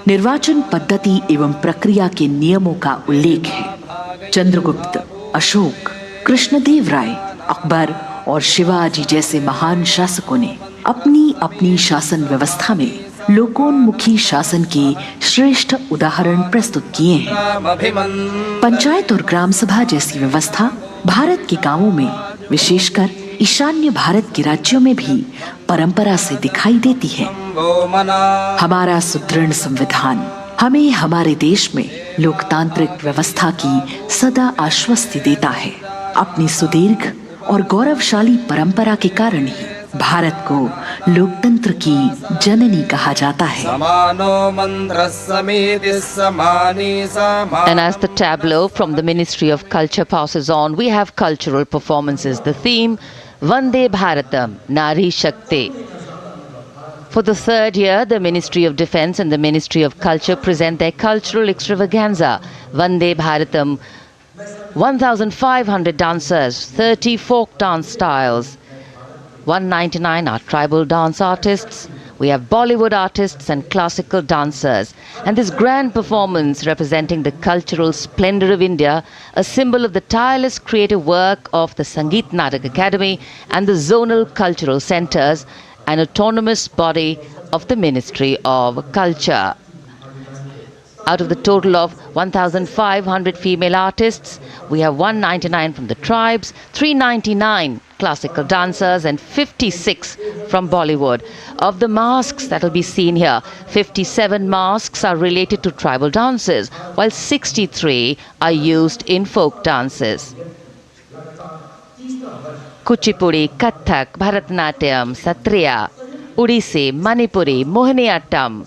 Speaker 12: निर्वाचन पद्धति एवं प्रक्रिया के नियमों का उल्लेख है। चंद्रगुप्त, अशोक, कृष्णदेव राय, अकबर और शिवाजी जैसे महान शासकों ने अपनी अपनी शासन व्यवस्था में लोकोन्मुखी शासन के श्रेष्ठ उदाहरण प्रस्तुत किए हैं। पंचायत और ग्राम सभा जैसी व्यवस्था भारत के गांवों में, विशेषकर ईशान्य भारत के राज्यों में भी परंपरा से दिखाई देती है। हमारा सुदृढ़ संविधान हमें हमारे देश में लोकतांत्रिक व्यवस्था की सदा आश्वस्ति देता है। अपनी सुदीर्घ और गौरवशाली परंपरा के कारण ही भारत को लोकतंत्र की जननी कहा जाता है।
Speaker 6: And as the tableau from the Ministry of Culture passes on, we have cultural performances. The theme, Vande Bharatam, Nari Shakti. For the third year, the Ministry of Defence and the Ministry of Culture present their cultural extravaganza, Vande Bharatam. 1,500 dancers, 30 folk dance styles, 199 are tribal dance artists. We have Bollywood artists and classical dancers. And this grand performance representing the cultural splendor of India, a symbol of the tireless creative work of the Sangeet Natak Academy and the zonal cultural centers, an autonomous body of the Ministry of Culture. Out of the total of 1,500 female artists, we have 199 from the tribes, 399 classical dancers and 56 from Bollywood. Of the masks that will be seen here, 57 masks are related to tribal dances, while 63 are used in folk dances. Kuchipudi, Kathak, Bharatanatyam, Satriya, Odissi, Manipuri, Mohiniyattam.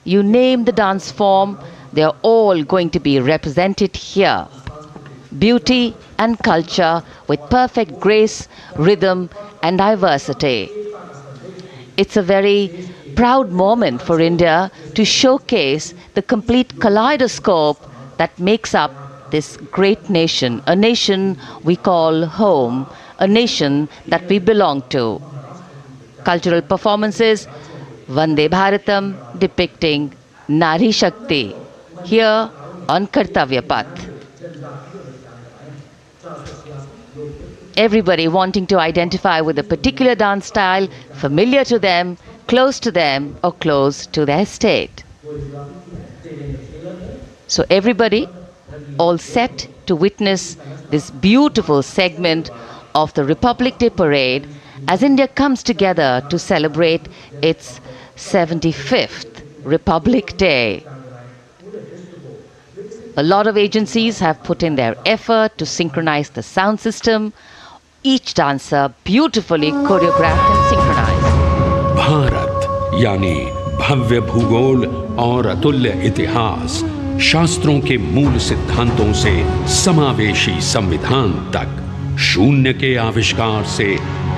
Speaker 6: You name the dance form, they are all going to be represented here. Beauty and culture with perfect grace, rhythm and diversity. It's a very proud moment for India to showcase the complete kaleidoscope that makes up this great nation, a nation we call home, a nation that we belong to. Cultural performances, Vande Bharatam depicting Nari Shakti here on Kartavya Path. Everybody wanting to identify with a particular dance style, familiar to them, close to them or close to their state. So everybody all set to witness this beautiful segment of the Republic Day parade as India comes together to celebrate its 75th Republic Day. A lot of agencies have put in their effort to synchronize the sound system. Each dancer beautifully choreographed and synchronized.
Speaker 18: Bharat यानी भव्य भूगोल और अतुल्य इतिहास, शास्त्रों के मूल सिद्धांतों से समावेशी संविधान तक, शून्य के आविष्कार से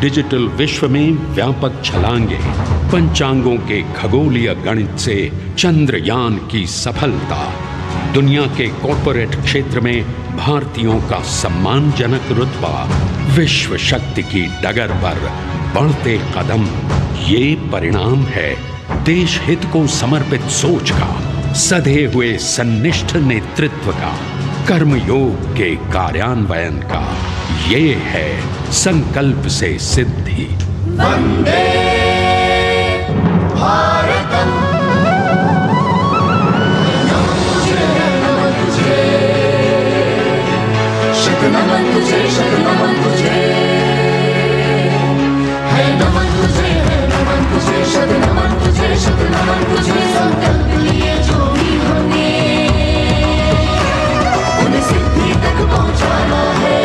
Speaker 18: डिजिटल विश्व में व्यापक छलांगे, पंचांगों के खगोलीय गणित से चंद्रयान की सफलता, दुनिया के कॉर्पोरेट क्षेत्र में भारतीयों का सम्मानजनक रुतबा, विश्व शक्ति की डगर पर बढ़ते कदम, ये परिणाम है देश हित को समर्पित सोच का, सधे हुए सन्निष्ठ नेतृत्व का, कर्मयोग के कार्यान्वयन का। ये है संकल्प से सिद्धि।
Speaker 16: वंदे भारतम, नमन तुझे, नमन तुझे, है नमन तुझे, है नमन तुझे, शत नमन तुझे, शत नमन तुझे। संकल्प लिए जो भी होंगे उन्हें सिद्धि तक पहुंचाना है।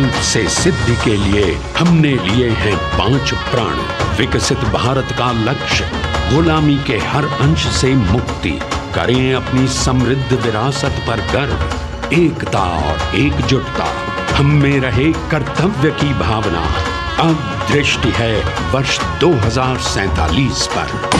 Speaker 18: संकल्प से सिद्धि के लिए हमने लिए हैं 5 प्रण। विकसित भारत का लक्ष्य, गुलामी के हर अंश से मुक्ति, करें अपनी समृद्ध विरासत पर गर्व। एकता और एकजुटता, हम में रहे कर्तव्य की भावना। अब दृष्टि है वर्ष 2047 पर।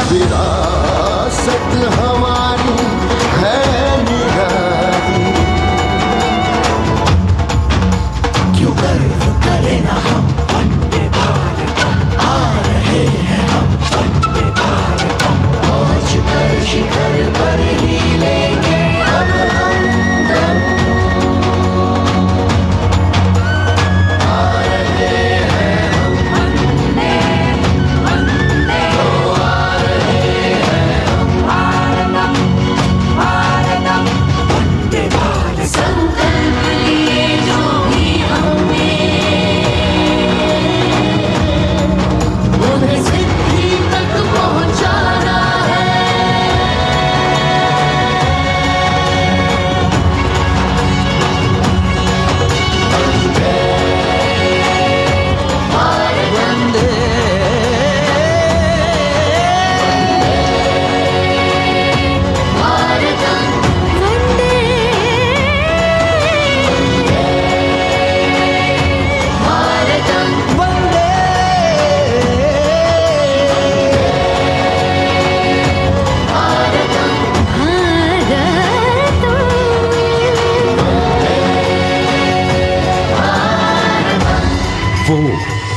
Speaker 4: विरासत हमारी है निराली, क्यों गर्व करें ना हम वंदे भारतम, आ रहे हैं हम वंदे भारतम, पहुंच कर शिखर पर ही लेंगे अब हम दम।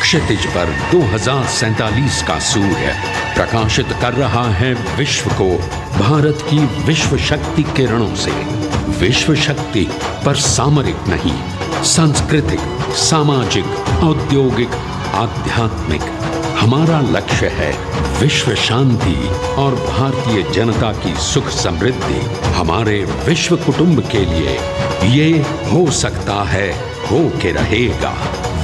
Speaker 18: क्षितिज पर 2047 का सूर्य प्रकाशित कर रहा है विश्व को भारत की विश्व शक्ति किरणों से। विश्व शक्ति पर सामरिक नहीं, सांस्कृतिक, सामाजिक, औद्योगिक, आध्यात्मिक। हमारा लक्ष्य है विश्व शांति और भारतीय जनता की सुख समृद्धि। हमारे विश्व कुटुंब के लिए ये हो सकता है, हो के रहेगा।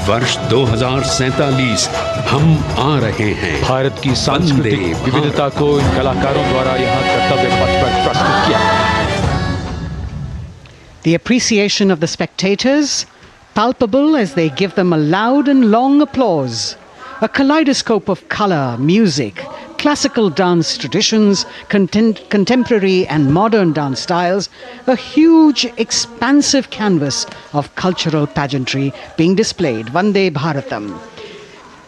Speaker 18: वर्ष 2047 हम आ रहे हैं।
Speaker 10: भारत की सांस्कृतिक विविधता को इन कलाकारों द्वारा यहाँ कर्तव्य पथ पर प्रस्तुत किया गया है।
Speaker 9: The appreciation of the spectators, palpable as they give them a loud and long applause. A kaleidoscope of color, music, classical dance traditions, contemporary and modern dance styles, a huge, expansive canvas of cultural pageantry being displayed, Vande Bharatam.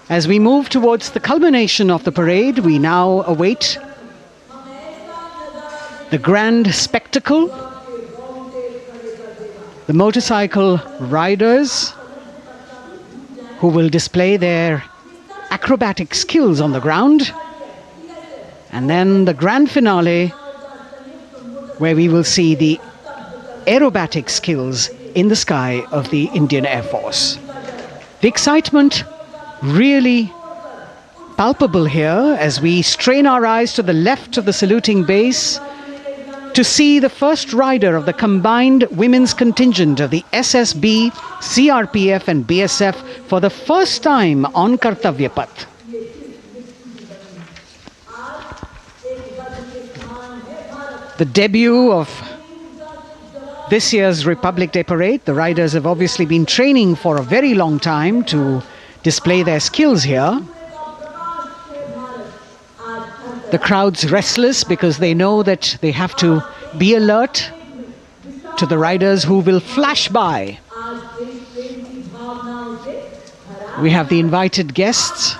Speaker 9: As we move towards the culmination of the parade, we now await the grand spectacle, the motorcycle riders who will display their acrobatic skills on the ground, and then the grand finale where we will see the aerobatic skills in the sky of the Indian Air Force. The excitement really palpable here as we strain our eyes to the left of the saluting base to see the first rider of the combined women's contingent of the SSB, CRPF and BSF for the first time on Kartavya Path. The debut of this year's Republic Day Parade. The riders have obviously been training for a very long time to display their skills here. The crowd's restless because they know that they have to be alert to the riders who will flash by. We have the invited guests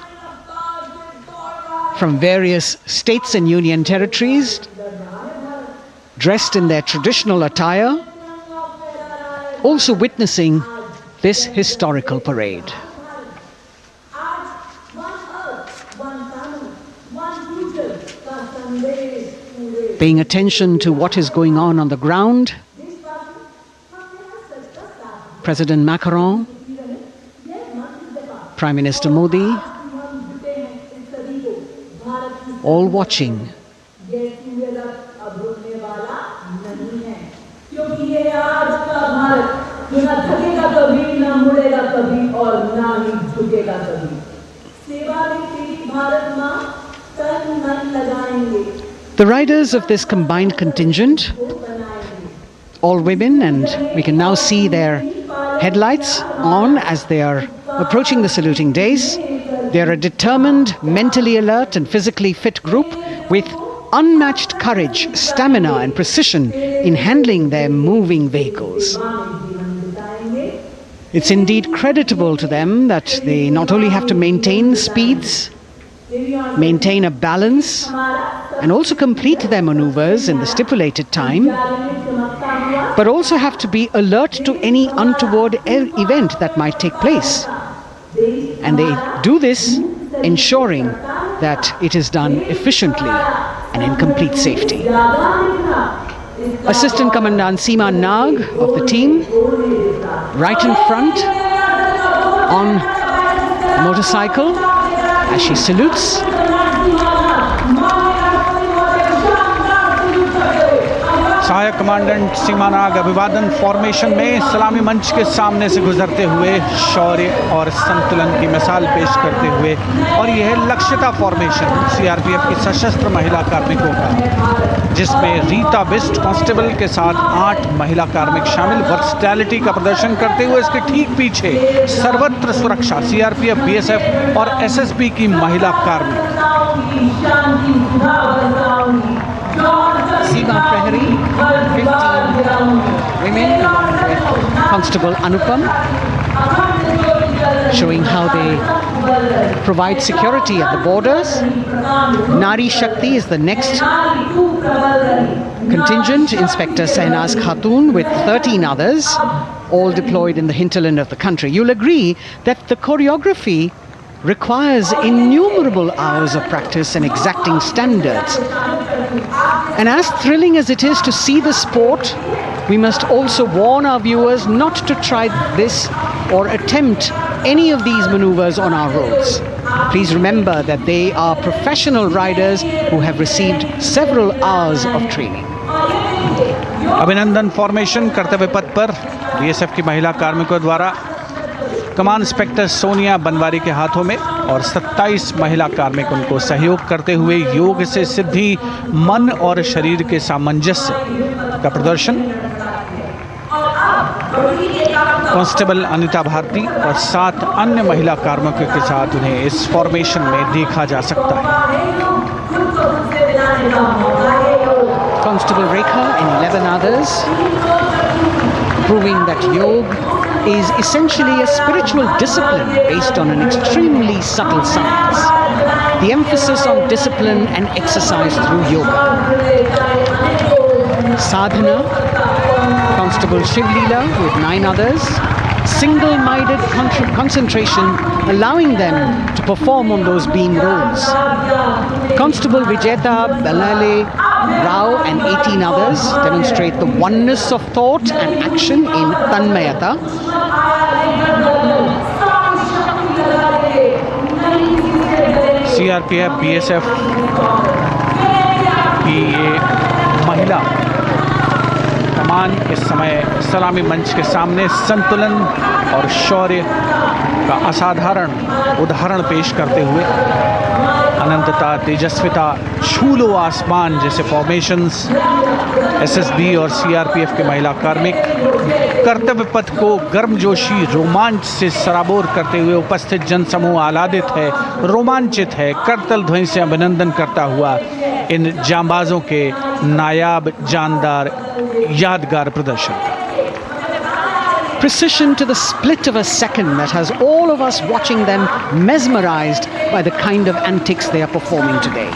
Speaker 9: from various states and union territories, dressed in their traditional attire, also witnessing this historical parade. Paying attention to what is going on the ground, President Macron, Prime Minister Modi, all watching. The riders of this combined contingent, all women, and we can now see their headlights on as they are approaching the saluting days. They are a determined, mentally alert and physically fit group with unmatched courage, stamina and precision in handling their moving vehicles. It's indeed creditable to them that they not only have to maintain speeds, maintain a balance, and also complete their maneuvers in the stipulated time, but also have to be alert to any untoward event that might take place. And they do this ensuring that it is done efficiently and in complete safety. Assistant Commandant Seema Nag of the team, right in front on the motorcycle as she salutes.
Speaker 7: सहायक commandant सीमा नाग अभिवादन formation में सलामी मंच के सामने से गुजरते हुए शौर्य और संतुलन की मिसाल पेश करते हुए, और यह लक्ष्यता फॉर्मेशन सीआरपीएफ की सशस्त्र महिला कार्मिकों का, जिसमें रीता बिस्ट कांस्टेबल के साथ 8 महिला कार्मिक शामिल, वर्सटैलिटी का प्रदर्शन करते हुए इसके ठीक पीछे सर्वत्र सुरक्षा सीआरपीएफ, बीएसएफ और एसएसबी की महिला कार्मिक।
Speaker 9: Seema Prahari, 15 women along with Constable Anupam, showing how they provide security at the borders. Nari Shakti is the next contingent, Inspector Sainaz Khatun with 13 others, all deployed in the hinterland of the country. You'll agree that the choreography requires innumerable hours of practice and exacting standards. And as thrilling as it is to see the sport, we must also warn our viewers not to try this or attempt any of these maneuvers on our roads. Please remember that they are professional riders who have received several hours of training.
Speaker 7: अभिनंदन formation कर्तव्य पथ पर BSF की महिला कार्मिकों द्वारा कमान inspector Sonia Banwari के हाथों में और 27 महिला कार्मिक उनको सहयोग करते हुए योग से सिद्धि, मन और शरीर के सामंजस्य का प्रदर्शन। कांस्टेबल अनिता भारती और 7 अन्य महिला कार्मिकों के साथ उन्हें इस फॉर्मेशन में देखा जा सकता है।
Speaker 9: Constable Rekha and 11 others, proving that yoga is essentially a spiritual discipline based on an extremely subtle science. The emphasis on discipline and exercise through yoga. Sadhana, Constable Shivleela with 9 others, single-minded concentration, allowing them to perform on those beam roles. Constable Vijeta Balale Rao and 18 others demonstrate the oneness of thought and action in Tanmayata.
Speaker 7: CRPF, BSF की ये महिला कमान इस समय सलामी मंच के सामने संतुलन और शौर्य का असाधारण उदाहरण पेश करते हुए अनंतता, तेजस्विता, छू लो आसमान जैसे फॉर्मेशंस एसएसबी और सीआरपीएफ के महिला कार्मिक कर्तव्य पथ को गर्मजोशी रोमांच से सराबोर करते हुए उपस्थित जनसमूह आह्लादित है, रोमांचित है, करतल ध्वनि से अभिनंदन करता हुआ इन जांबाजों के नायाब, जानदार, यादगार प्रदर्शन का।
Speaker 9: Precision to the split of a second that has all of us watching them mesmerized by the kind of antics they are performing today.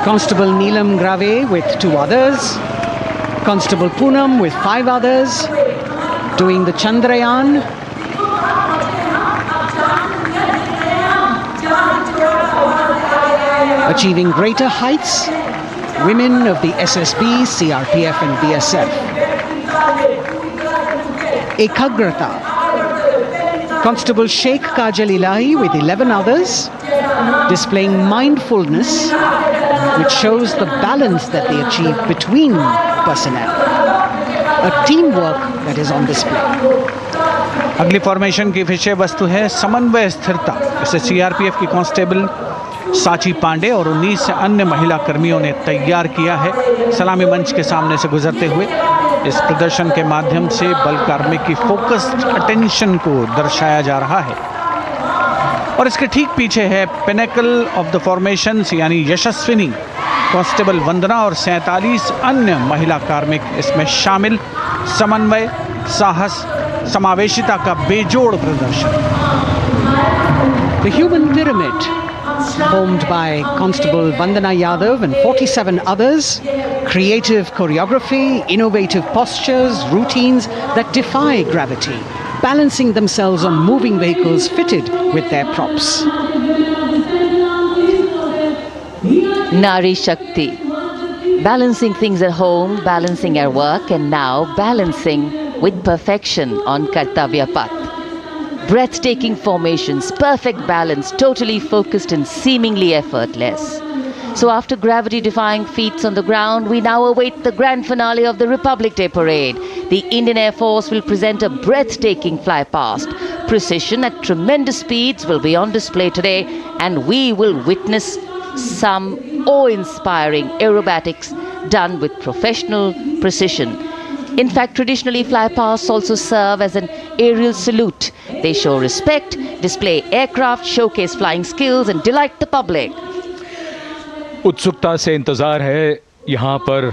Speaker 9: Constable Neelam Grave with 2 others, Constable Poonam with 5 others, doing the Chandrayaan. Achieving greater heights, women of the SSB, CRPF and BSF. Ekagrata. Constable Sheikh Kajal Ilahi with 11 others, displaying mindfulness, which shows the balance that they achieve between personnel. A teamwork that is on display.
Speaker 7: अगली formation की विषय वस्तु है समन्वय स्थिरता। इसे CRPF की constable साची पांडे और 19 अन्य महिला कर्मियों ने तैयार किया है। सलामी मंच के सामने से गुजरते हुए इस प्रदर्शन के माध्यम से बल कार्मिक की फोकस्ड अटेंशन को दर्शाया जा रहा है और इसके ठीक पीछे है पिनेकल ऑफ द फॉर्मेशंस यानी यशस्विनी कांस्टेबल वंदना और 47 अन्य महिला कार्मिक इसमें शामिल। समन्वय, साहस, समावेशिता का बेजोड़ प्रदर्शन।
Speaker 9: The human pyramid, formed by Constable Vandana Yadav and 47 others, creative choreography, innovative postures, routines that defy gravity, balancing themselves on moving vehicles fitted with their props.
Speaker 6: Nari Shakti, balancing things at home, balancing our work, and now balancing with perfection on Kartavya Path. Breathtaking formations, perfect balance, totally focused and seemingly effortless. So after gravity-defying feats on the ground, we now await the grand finale of the Republic Day Parade. The Indian Air Force will present a breathtaking fly past. Precision at tremendous speeds will be on display today, and we will witness some awe-inspiring aerobatics done with professional precision. In fact, traditionally, flypasts also serve as an aerial salute. They show respect, display aircraft, showcase flying skills, and delight the public.
Speaker 10: उत्सुकता से इंतजार है यहाँ पर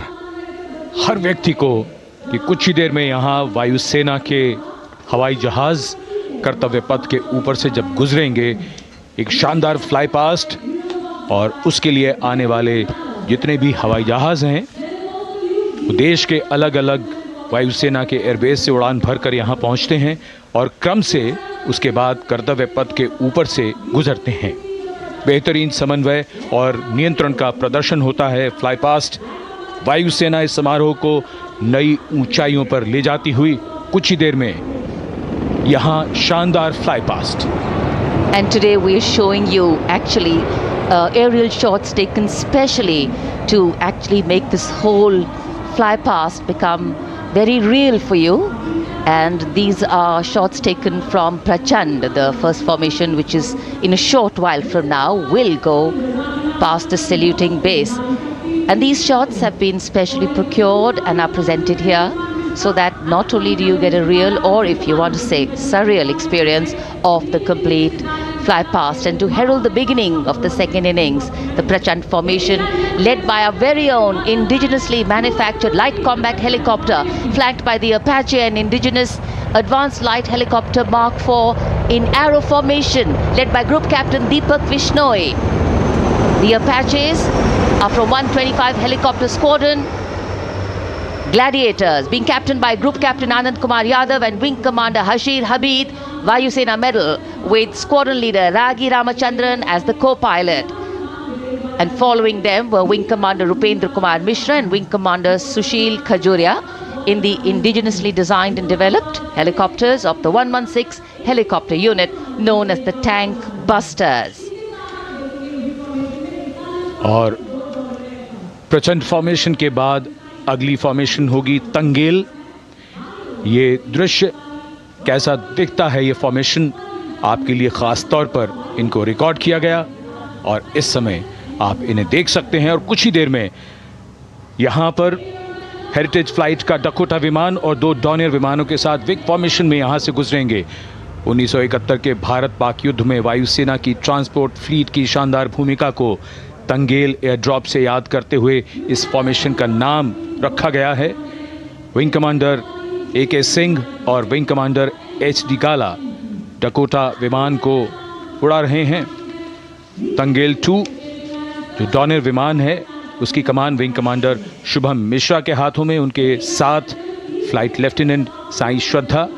Speaker 10: हर व्यक्ति को कि कुछ ही देर में यहाँ वायुसेना के हवाई जहाज कर्तव्य पथ के ऊपर से जब गुजरेंगे, एक शानदार फ्लाई पास्ट और उसके लिए आने वाले जितने भी हवाई जहाज हैं वो देश के अलग अलग वायुसेना के एयरबेस से उड़ान भरकर यहाँ पहुँचते हैं और क्रम से उसके बाद कर्तव्य पथ के ऊपर से गुजरते हैं। बेहतरीन समन्वय और नियंत्रण का प्रदर्शन होता है। फ्लाई पास्ट वायुसेना इस समारोह को नई ऊंचाइयों पर ले जाती हुई कुछ ही देर में यहाँ शानदार fly past.
Speaker 6: And today we are showing you actually aerial shots taken specially to actually make this whole fly past become very real for you. And these are shots taken from Prachand, the first formation, which is in a short while from now will go past the saluting base. And these shots have been specially procured and are presented here so that not only do you get a real, or if you want to say surreal experience of the complete fly past, and to herald the beginning of the second innings, the Prachand formation led by our very own indigenously manufactured light combat helicopter, flanked by the Apache and indigenous advanced light helicopter Mark IV in arrow formation, led by Group Captain Deepak Vishnoi. The Apaches are from 125 Helicopter Squadron. Gladiators, being captained by Group Captain Anand Kumar Yadav and Wing Commander Hashir Habib, Vayu Sena Medal, with Squadron Leader Ragi Ramachandran as the co-pilot. And following them were Wing Commander Rupendra Kumar Mishra and Wing Commander Sushil Khajuria in the indigenously designed and developed helicopters of the 116 helicopter unit known as the Tank Busters.
Speaker 10: और प्रचंड formation के बाद अगली formation होगी तंगेल। ये दृश्य कैसा दिखता है, ये फॉर्मेशन आपके लिए खास तौर पर इनको रिकॉर्ड किया गया और इस समय आप इन्हें देख सकते हैं। और कुछ ही देर में यहाँ पर हेरिटेज फ्लाइट का डकोटा विमान और 2 डॉनियर विमानों के साथ विग फॉर्मेशन में यहाँ से गुजरेंगे। 1971 के भारत पाक युद्ध में वायुसेना की ट्रांसपोर्ट फ्लीट की शानदार भूमिका को तंगेल एयर ड्रॉप से याद करते हुए इस फॉर्मेशन का नाम रखा गया है। विंग कमांडर AK सिंह और विंग कमांडर HD गाला डकोटा विमान को उड़ा रहे हैं। तंगेल 2 जो डॉनियर विमान है उसकी कमान विंग कमांडर शुभम मिश्रा के हाथों में, उनके साथ फ्लाइट लेफ्टिनेंट साई श्रद्धा,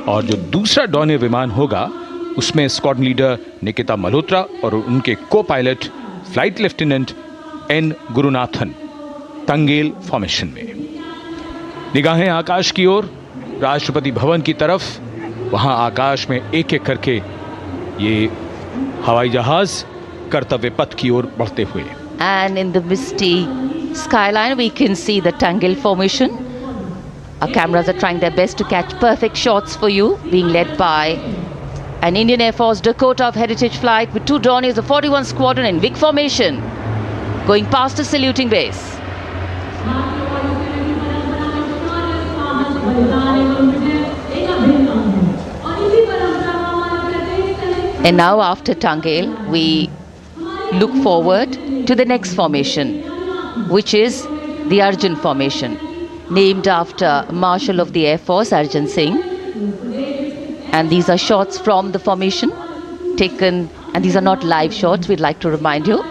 Speaker 10: और जो दूसरा डॉनियर विमान होगा उसमें स्क्वाड्रन लीडर निकिता मल्होत्रा और उनके को pilot flight lieutenant N Gurunathan. Tangail formation में निगाहें आकाश की ओर, राष्ट्रपति भवन की तरफ। वहां आकाश में एक एक करके ये हवाई जहाज कर्तव्य पथ की ओर बढ़ते हुए।
Speaker 6: And in the misty skyline we can see the Tangel formation. Our cameras are trying their best to catch perfect shots for you, being led by an Indian Air Force Dakota of Heritage Flight with 2 Dorniers of 41 Squadron in VIG formation, going past the saluting base. And now after Tangel, we look forward to the next formation, which is the Arjun formation, named after Marshal of the Air Force Arjun Singh. And these are shots from the formation taken, and these are not live shots, we'd like to remind you.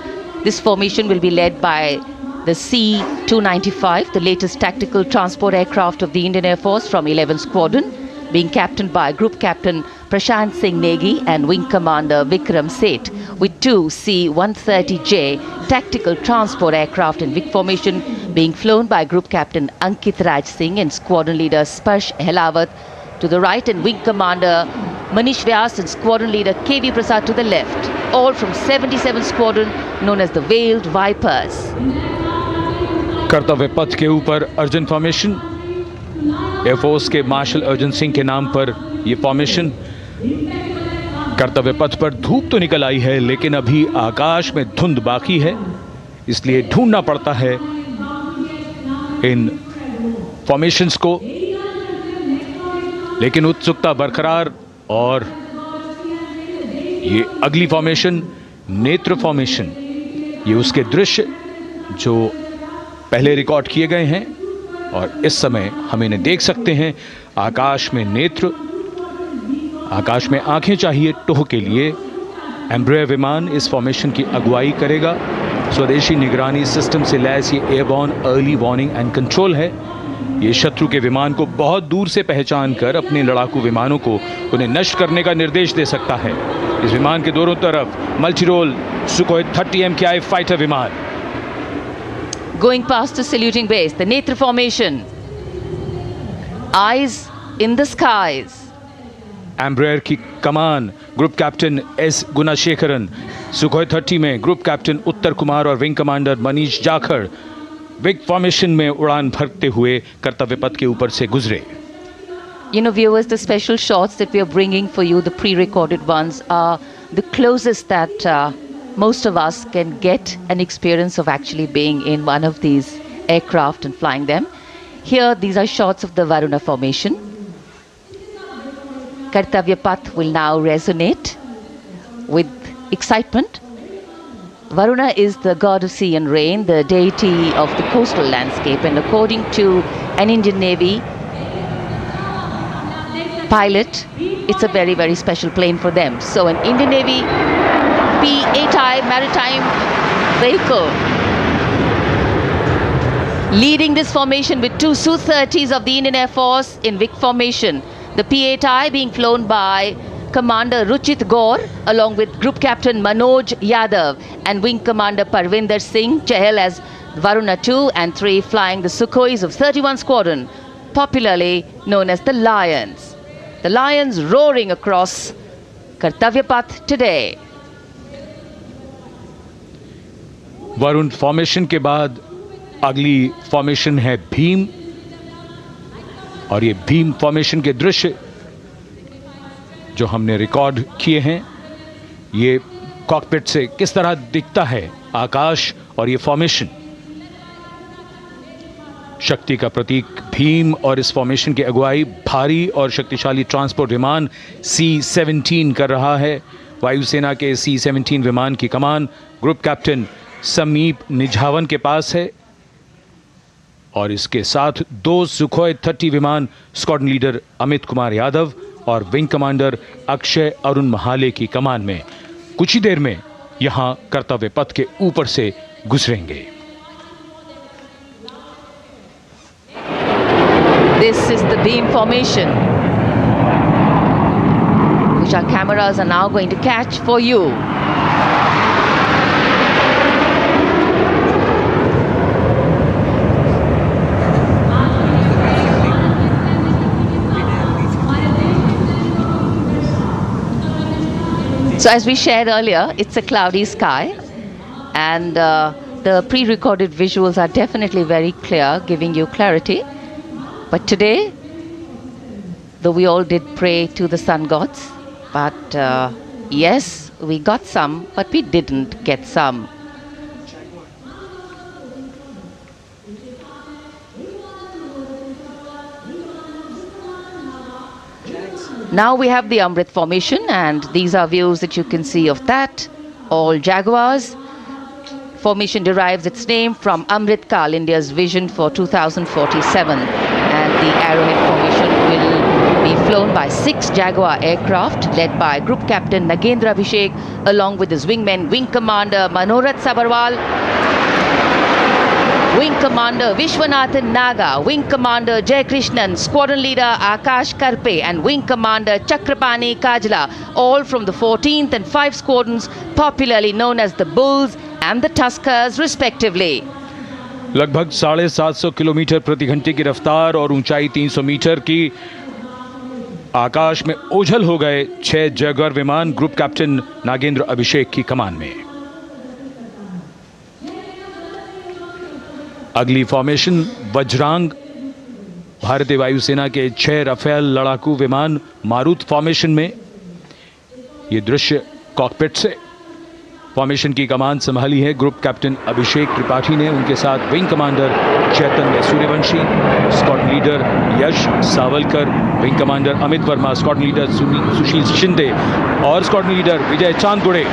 Speaker 6: This formation will be led by the C-295, the latest tactical transport aircraft of the Indian Air Force from 11 Squadron, being captained by Group Captain Prashant Singh Negi and Wing Commander Vikram Seth, with 2 C-130J tactical transport aircraft in VIG formation being flown by Group Captain Ankit Raj Singh and Squadron Leader Sparsh Helawat to the right, and Wing Commander Manish Vyas and Squadron Leader KV Prasad to the left, all from 77 Squadron known as the Veiled Vipers.
Speaker 10: कर्तव्य पथ के ऊपर Arjun formation, air force के martial Arjun Singh के नाम पर यह formation. कर्तव्य पथ पर धूप तो निकल आई है लेकिन अभी आकाश में धुंध बाकी है, इसलिए ढूंढना पड़ता है इन फॉर्मेशंस को, लेकिन उत्सुकता बरकरार। और ये अगली फॉर्मेशन नेत्र फॉर्मेशन, ये उसके दृश्य जो पहले रिकॉर्ड किए गए हैं और इस समय हम इन्हें देख सकते हैं। आकाश में नेत्र, आकाश में आंखें चाहिए टोह के लिए। एम्ब्रेयर विमान इस फॉर्मेशन की अगुवाई करेगा। स्वदेशी निगरानी सिस्टम से लैस ये airborne early warning and control है। ये शत्रु के विमान को बहुत दूर से पहचान कर अपने लड़ाकू विमानों को उन्हें नष्ट करने का निर्देश दे सकता है। इस विमान के दोनों तरफ multi role Sukhoi 30 MKI fighter विमान।
Speaker 6: Going past the saluting base, the Netra formation, eyes in the skies.
Speaker 10: Embraer की कमान group captain S Gunasekaran, Sukhoi 30 में ग्रुप कैप्टन उत्तर कुमार और wing commander Manish Jakhar vic formation में उड़ान भरते हुए कर्तव्य पथ के ऊपर से गुजरे।
Speaker 6: Viewers, the special shots that we are bringing for you, the pre-recorded ones, are the closest that most of us can get an experience of actually being in one of these aircraft and flying them. Here, these are shots of the Varuna formation. Kartavya Path will now resonate with excitement. Varuna is the god of sea and rain, the deity of the coastal landscape, and according to an Indian Navy pilot, it's a very, very special plane for them. So an Indian Navy P-8I maritime vehicle leading this formation with two Su-30s of the Indian Air Force in Vic formation. The P-8I being flown by Commander Ruchit Gaur along with Group Captain Manoj Yadav and Wing Commander Parvinder Singh Chahal as Varuna 2 and 3 flying the Sukhois of 31 Squadron, popularly known as the Lions. The Lions roaring across Kartavya Path today.
Speaker 10: Varun formation के बाद अगली formation है भीम, और ये Bhim formation के दृश्य जो हमने रिकॉर्ड किए हैं, ये कॉकपिट से किस तरह दिखता है आकाश और ये फॉर्मेशन। शक्ति का प्रतीक भीम और इस फॉर्मेशन की अगुवाई भारी और शक्तिशाली ट्रांसपोर्ट विमान C-17 कर रहा है। वायुसेना के C-17 विमान की कमान ग्रुप कैप्टन समीप निझावन के पास है, और इसके साथ 2 सुखोई 30 विमान स्क्वाड्रन लीडर अमित कुमार यादव और विंग कमांडर अक्षय अरुण महाले की कमान में कुछ ही देर में यहां कर्तव्य पथ के ऊपर से गुजरेंगे।
Speaker 6: This is the beam formation, which our cameras are now going to catch for you. So as we shared earlier, it's a cloudy sky, and the pre-recorded visuals are definitely very clear, giving you clarity. But today, though we all did pray to the sun gods, but yes, we got some, but we didn't get some. Now we have the Amrit formation, and these are views that you can see of that. All Jaguars. Formation derives its name from Amrit Kal, India's vision for 2047. And the Arrowhead formation will be flown by 6 Jaguar aircraft led by Group Captain Nagendra Abhishek along with his wingmen Wing Commander Manorat Sabarwal, Wing Commander Vishwanathan Naga, Wing Commander Jay Krishnan, Squadron Leader Akash Karpe and Wing Commander Chakrapani Kajla, all from the 14th and 5 squadrons popularly known as the Bulls and the Tuskers respectively.
Speaker 10: लगभग 750 kilometre प्रति घंटे की रफ्तार और ऊंचाई 300 metre की आकाश में ओझल हो गए 6 जैगुआर विमान ग्रुप कैप्टन नागेंद्र अभिषेक की कमान में। अगली फॉर्मेशन वज्रांग, भारतीय वायुसेना के 6 राफेल लड़ाकू विमान मारुत फॉर्मेशन में। ये दृश्य कॉकपिट से। फॉर्मेशन की कमान संभाली है ग्रुप कैप्टन अभिषेक त्रिपाठी ने, उनके साथ wing commander Chaitanya Suryavanshi, squadron leader Yash Savalkar, wing commander Amit Verma, squadron leader Sushil Shinde और squadron leader Vijay Chandgude.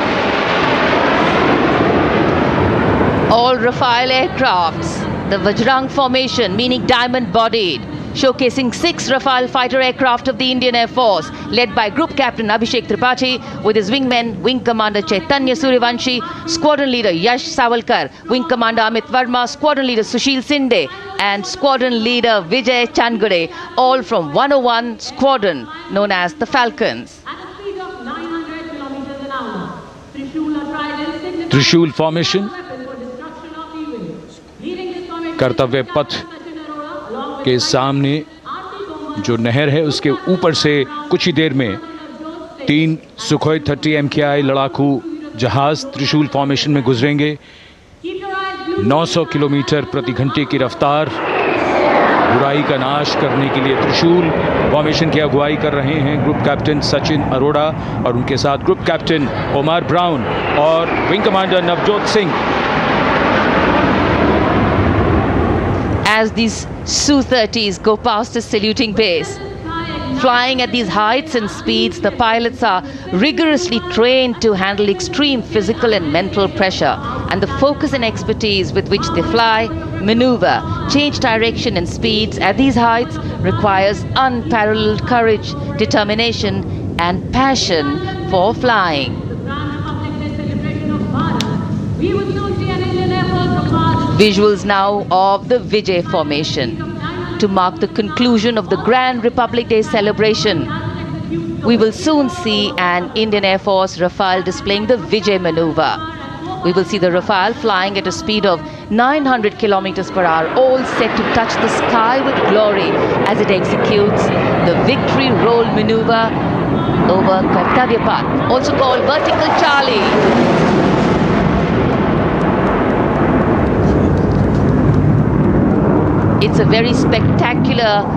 Speaker 6: All Rafale aircrafts, the Vajrang formation, meaning diamond-bodied, showcasing 6 Rafale fighter aircraft of the Indian Air Force, led by Group Captain Abhishek Tripathi, with his wingmen, Wing Commander Chaitanya Suryavanshi, Squadron Leader Yash Savalkar, Wing Commander Amit Verma, Squadron Leader Sushil Sinde, and Squadron Leader Vijay Chandgade, all from 101 Squadron, known as the Falcons.
Speaker 10: त्रिशूल formation, कर्तव्य पथ के सामने जो नहर है उसके ऊपर से कुछ ही देर में 3 सुखोई 30 MKI लड़ाकू जहाज त्रिशूल फॉर्मेशन में गुजरेंगे। 900 किलोमीटर प्रति घंटे की रफ्तार बुराई का नाश करने के लिए त्रिशूल फॉर्मेशन की अगुवाई कर रहे हैं ग्रुप कैप्टन सचिन अरोड़ा और उनके साथ ग्रुप कैप्टन ओमार ब्राउन और wing commander Navjot Singh.
Speaker 6: As these Su-30s go past the saluting base, flying at these heights and speeds, the pilots are rigorously trained to handle extreme physical and mental pressure, and the focus and expertise with which they fly, maneuver, change direction and speeds at these heights requires unparalleled courage, determination and passion for flying. Visuals now of the Vijay formation to mark the conclusion of the Grand Republic Day celebration. We will soon see an Indian Air Force Rafale displaying the Vijay maneuver. We will see the Rafale flying at a speed of 900 kilometers per hour, all set to touch the sky with glory as it executes the victory roll maneuver over Kartavya Path, also called Vertical Charlie. It's a very spectacular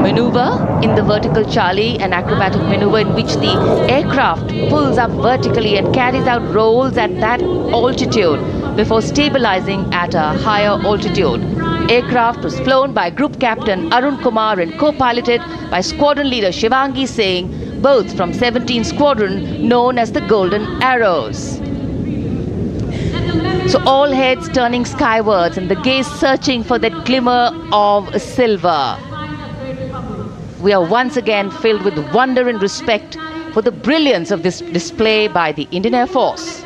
Speaker 6: maneuver in the Vertical Charlie, an acrobatic maneuver in which the aircraft pulls up vertically and carries out rolls at that altitude before stabilizing at a higher altitude. Aircraft was flown by Group Captain Arun Kumar and co-piloted by Squadron Leader Shivangi Singh, both from 17th Squadron known as the Golden Arrows. So all heads turning skywards and the gaze searching for that glimmer of silver. We are once again filled with wonder and respect for the brilliance of this display by the Indian Air Force.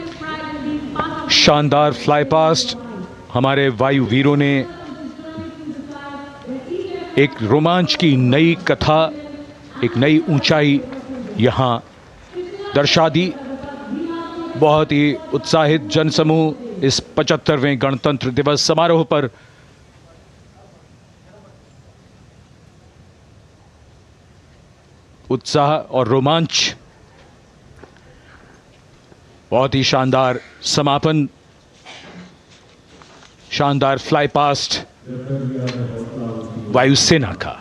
Speaker 10: शानदार fly past हमारे वायु वीरों ने एक रोमांच की नई कथा, एक नई ऊंचाई यहां दर्शा दी। बहुत ही उत्साहित जनसमूह इस 75वें गणतंत्र दिवस समारोह पर उत्साह और रोमांच, बहुत ही शानदार समापन, शानदार फ्लाई पास्ट वायुसेना का।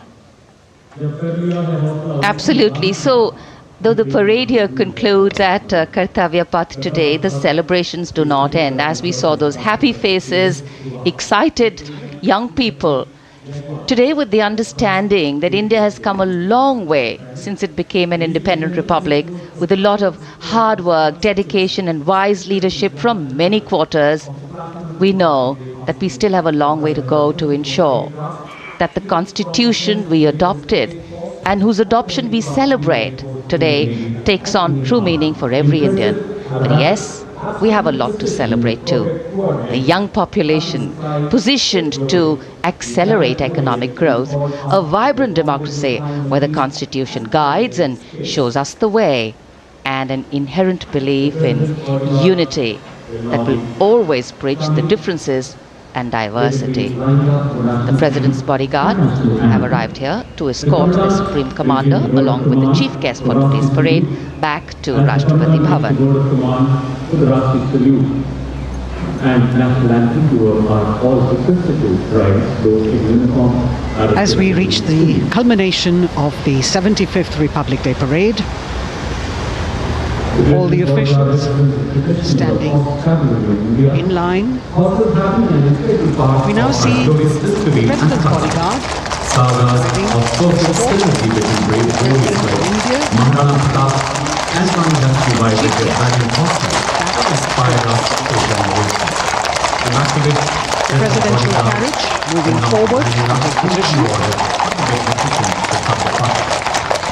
Speaker 6: Absolutely. So, though the parade here concludes at Kartavya Path today, the celebrations do not end. As we saw those happy faces, excited young people, today with the understanding that India has come a long way since it became an independent republic, with a lot of hard work, dedication and wise leadership from many quarters, we know that we still have a long way to go to ensure that the constitution we adopted and whose adoption we celebrate today takes on true meaning for every Indian. But yes, we have a lot to celebrate too. A young population positioned to accelerate economic growth, a vibrant democracy where the constitution guides and shows us the way, and an inherent belief in unity that will always bridge the differences and diversity. The President's bodyguard have arrived here to escort the Supreme Commander along with the chief guest for today's parade back to Rashtrapati Bhavan.
Speaker 9: As we reach the culmination of the 75th Republic Day Parade, all the officials standing in line. We now see the President's bodyguard presidential carriage moving forward into position.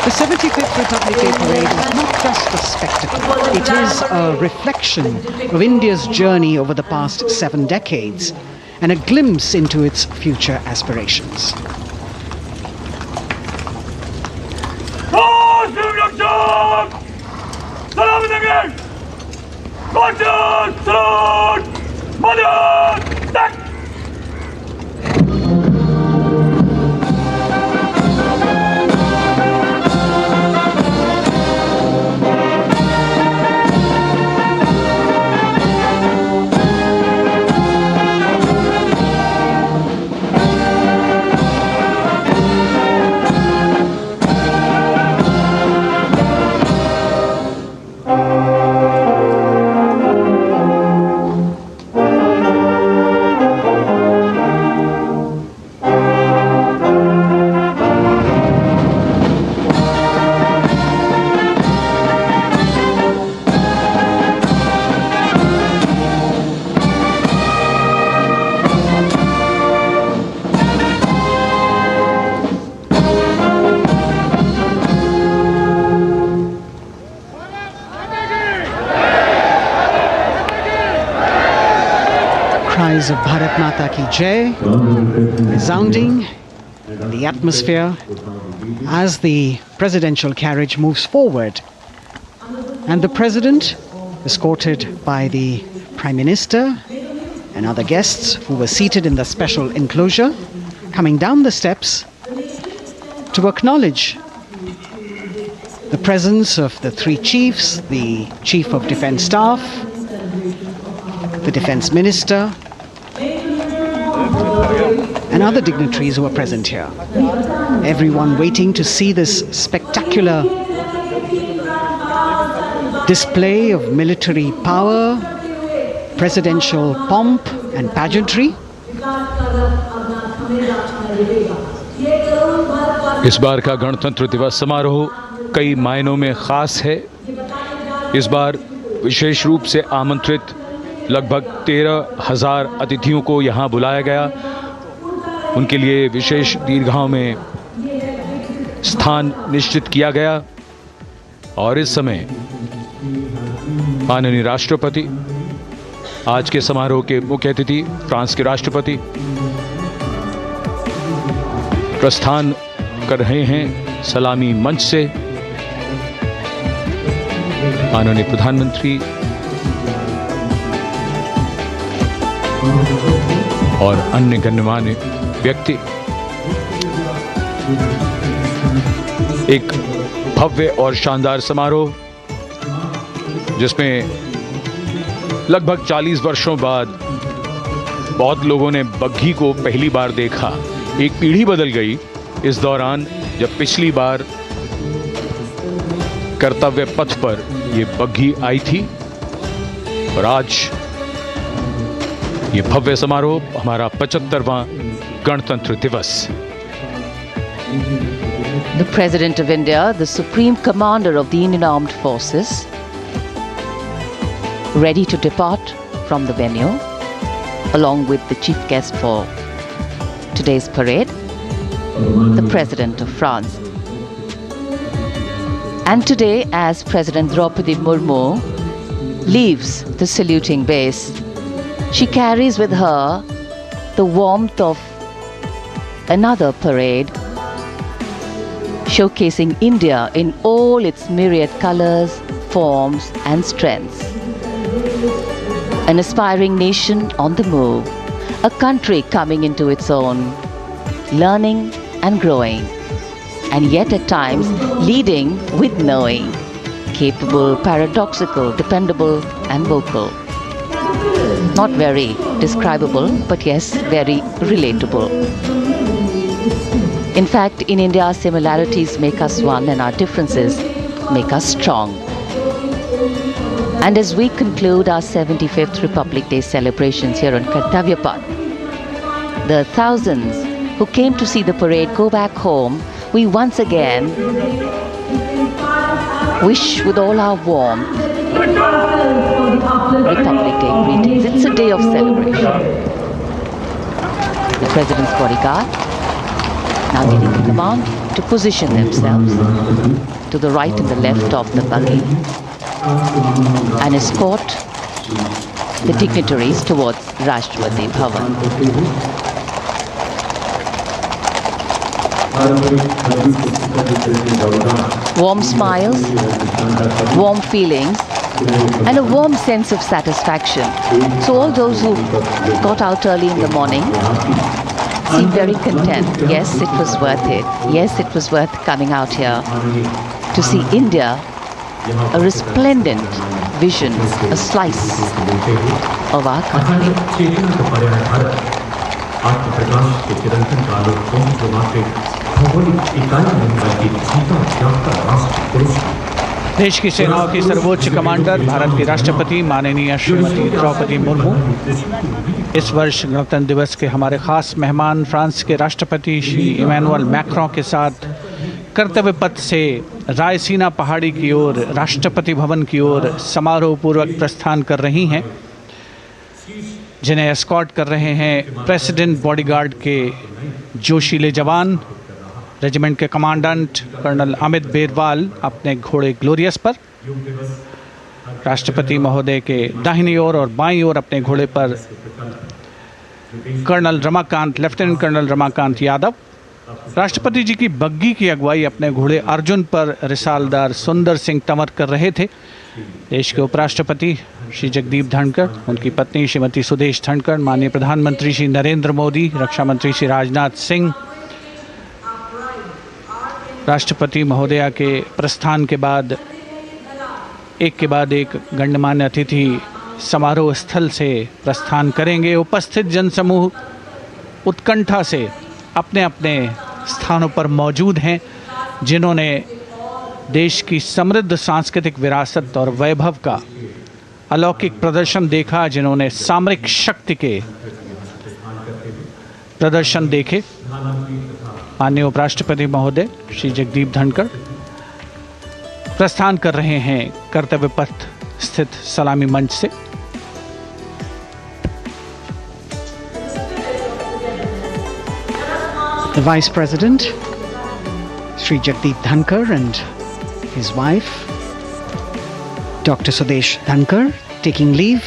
Speaker 9: The 75th Republic Day Parade is not just a spectacle. It is a reflection of India's journey over the past 7 decades and a glimpse into its future aspirations. cries of Bharat Mata Ki Jai resounding in the atmosphere as the presidential carriage moves forward. And the President, escorted by the Prime Minister and other guests who were seated in the special enclosure, coming down the steps to acknowledge the presence of the three chiefs, the Chief of Defence Staff, the Defence Minister, and other dignitaries who are present here. Everyone waiting to see this spectacular display of military power, presidential pomp and pageantry.
Speaker 10: इस बार का गणतंत्र दिवस समारोह कई मायनों में खास है। इस बार विशेष रूप से आमंत्रित लगभग 13,000 अतिथियों को यहाँ बुलाया गया। उनके लिए विशेष दीर्घाओं में स्थान निश्चित किया गया और इस समय माननीय राष्ट्रपति, आज के समारोह के मुख्य अतिथि फ्रांस के राष्ट्रपति प्रस्थान कर रहे हैं सलामी मंच से। माननीय प्रधानमंत्री और अन्य गण्यमान्य व्यक्ति एक भव्य और शानदार समारोह जिसमें लगभग 40 वर्षों बाद बहुत लोगों ने बग्घी को पहली बार देखा। एक पीढ़ी बदल गई इस दौरान जब पिछली बार कर्तव्य पथ पर ये बग्घी आई थी और आज ये भव्य समारोह हमारा 75वां गणतंत्र दिवस।
Speaker 6: The President of India, the Supreme Commander of the Indian Armed Forces, ready to depart from the venue along with the chief guest for today's parade, the President of France. And today, as President Draupadi Murmu leaves the saluting base, she carries with her the warmth of another parade showcasing India in all its myriad colors, forms and strengths. An aspiring nation on the move, a country coming into its own, learning and growing, and yet at times leading with knowing, capable, paradoxical, dependable and vocal. Not very describable, but yes, very relatable. In fact, in India, similarities make us one and our differences make us strong. And as we conclude our 75th Republic Day celebrations here on Kartavya Path, the thousands who came to see the parade go back home, we once again wish with all our warmth Republic Day greetings. It's a day of celebration. The President's bodyguard now getting the command to position themselves to the right and the left of the buggy and escort the dignitaries towards Rashtrapati Bhavan. Warm smiles, warm feelings, and a warm sense of satisfaction. So all those who got out early in the morning seem very content. Yes, it was worth it. Yes, it was worth coming out here to see India, a resplendent vision, a slice of our country.
Speaker 7: देश की सेनाओं की सर्वोच्च commander Bharat की राष्ट्रपति माननीय श्रीमती द्रौपदी मुर्मू इस वर्ष गणतंत्र दिवस के हमारे खास मेहमान फ्रांस के राष्ट्रपति श्री इमैनुअल मैक्रों के साथ कर्तव्य पथ से रायसीना पहाड़ी की ओर राष्ट्रपति भवन की ओर समारोह पूर्वक प्रस्थान कर रही हैं, जिन्हें एस्कॉर्ट कर रहे हैं प्रेसिडेंट बॉडीगार्ड के जोशीले जवान, रेजिमेंट के कमांडेंट कर्नल अमित बेरवाल अपने घोड़े ग्लोरियस पर, राष्ट्रपति महोदय के दाहिनी ओर और बाईं ओर अपने घोड़े पर colonel Ramakant, lieutenant colonel Ramakant Yadav. राष्ट्रपति जी की बग्गी की अगुवाई अपने घोड़े अर्जुन पर रिसालदार सुंदर सिंह तंवर कर रहे थे। देश के उपराष्ट्रपति श्री जगदीप धनखड़, उनकी पत्नी श्रीमती सुदेश धनखड़, माननीय प्रधानमंत्री श्री नरेंद्र मोदी, रक्षा मंत्री श्री राजनाथ सिंह, राष्ट्रपति महोदया के प्रस्थान के बाद एक के बाद एक गण्यमान्य अतिथि समारोह स्थल से प्रस्थान करेंगे। उपस्थित जनसमूह उत्कंठा से अपने अपने स्थानों पर मौजूद हैं, जिन्होंने देश की समृद्ध सांस्कृतिक विरासत और वैभव का अलौकिक प्रदर्शन देखा, जिन्होंने सामरिक शक्ति के प्रदर्शन देखे। माननीय उपराष्ट्रपति महोदय श्री जगदीप धनखड़ प्रस्थान कर रहे हैं कर्तव्य पथ स्थित सलामी मंच से।
Speaker 9: The Vice President, Sri Jagdeep Dhankar, and his wife, Dr. Sudesh Dhankar, taking leave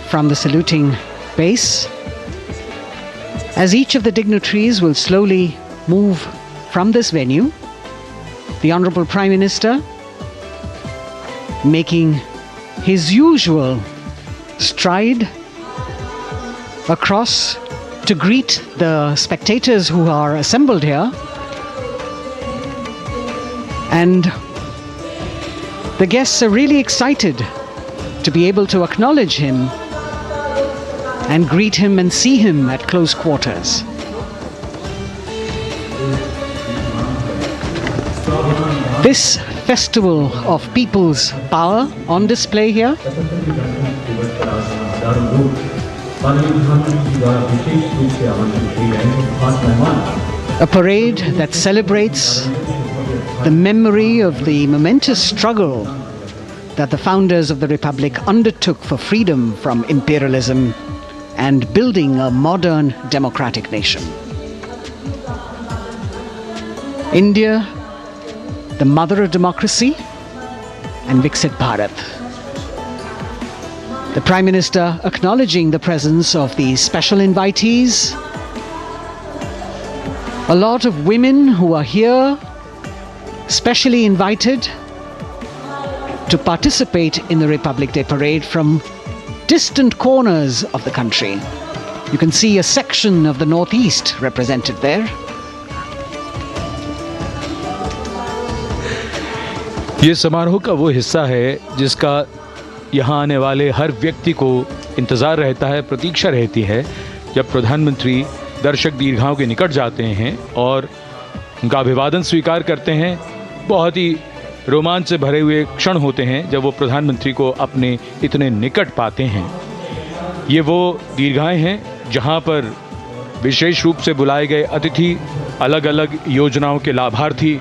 Speaker 9: from the saluting base. As each of the dignitaries will slowly move from this venue, the Honorable Prime Minister, making his usual stride across to greet the spectators who are assembled here, and the guests are really excited to be able to acknowledge him and greet him and see him at close quarters. This festival of people's power on display here, a parade that celebrates the memory of the momentous struggle that the founders of the Republic undertook for freedom from imperialism and building a modern democratic nation. India, the mother of democracy, and Viksit Bharat. The Prime Minister acknowledging the presence of these special invitees. A lot of women who are here, specially invited to participate in the Republic Day Parade from distant corners of the country. You can see a section of the Northeast represented there.
Speaker 10: ये समारोह का वो हिस्सा है जिसका यहाँ आने वाले हर व्यक्ति को इंतज़ार रहता है, प्रतीक्षा रहती है, जब प्रधानमंत्री दर्शक दीर्घाओं के निकट जाते हैं और उनका अभिवादन स्वीकार करते हैं। बहुत ही रोमांच से भरे हुए क्षण होते हैं जब वो प्रधानमंत्री को अपने इतने निकट पाते हैं। ये वो दीर्घाएं हैं जहाँ पर विशेष रूप से बुलाए गए अतिथि, अलग अलग योजनाओं के लाभार्थी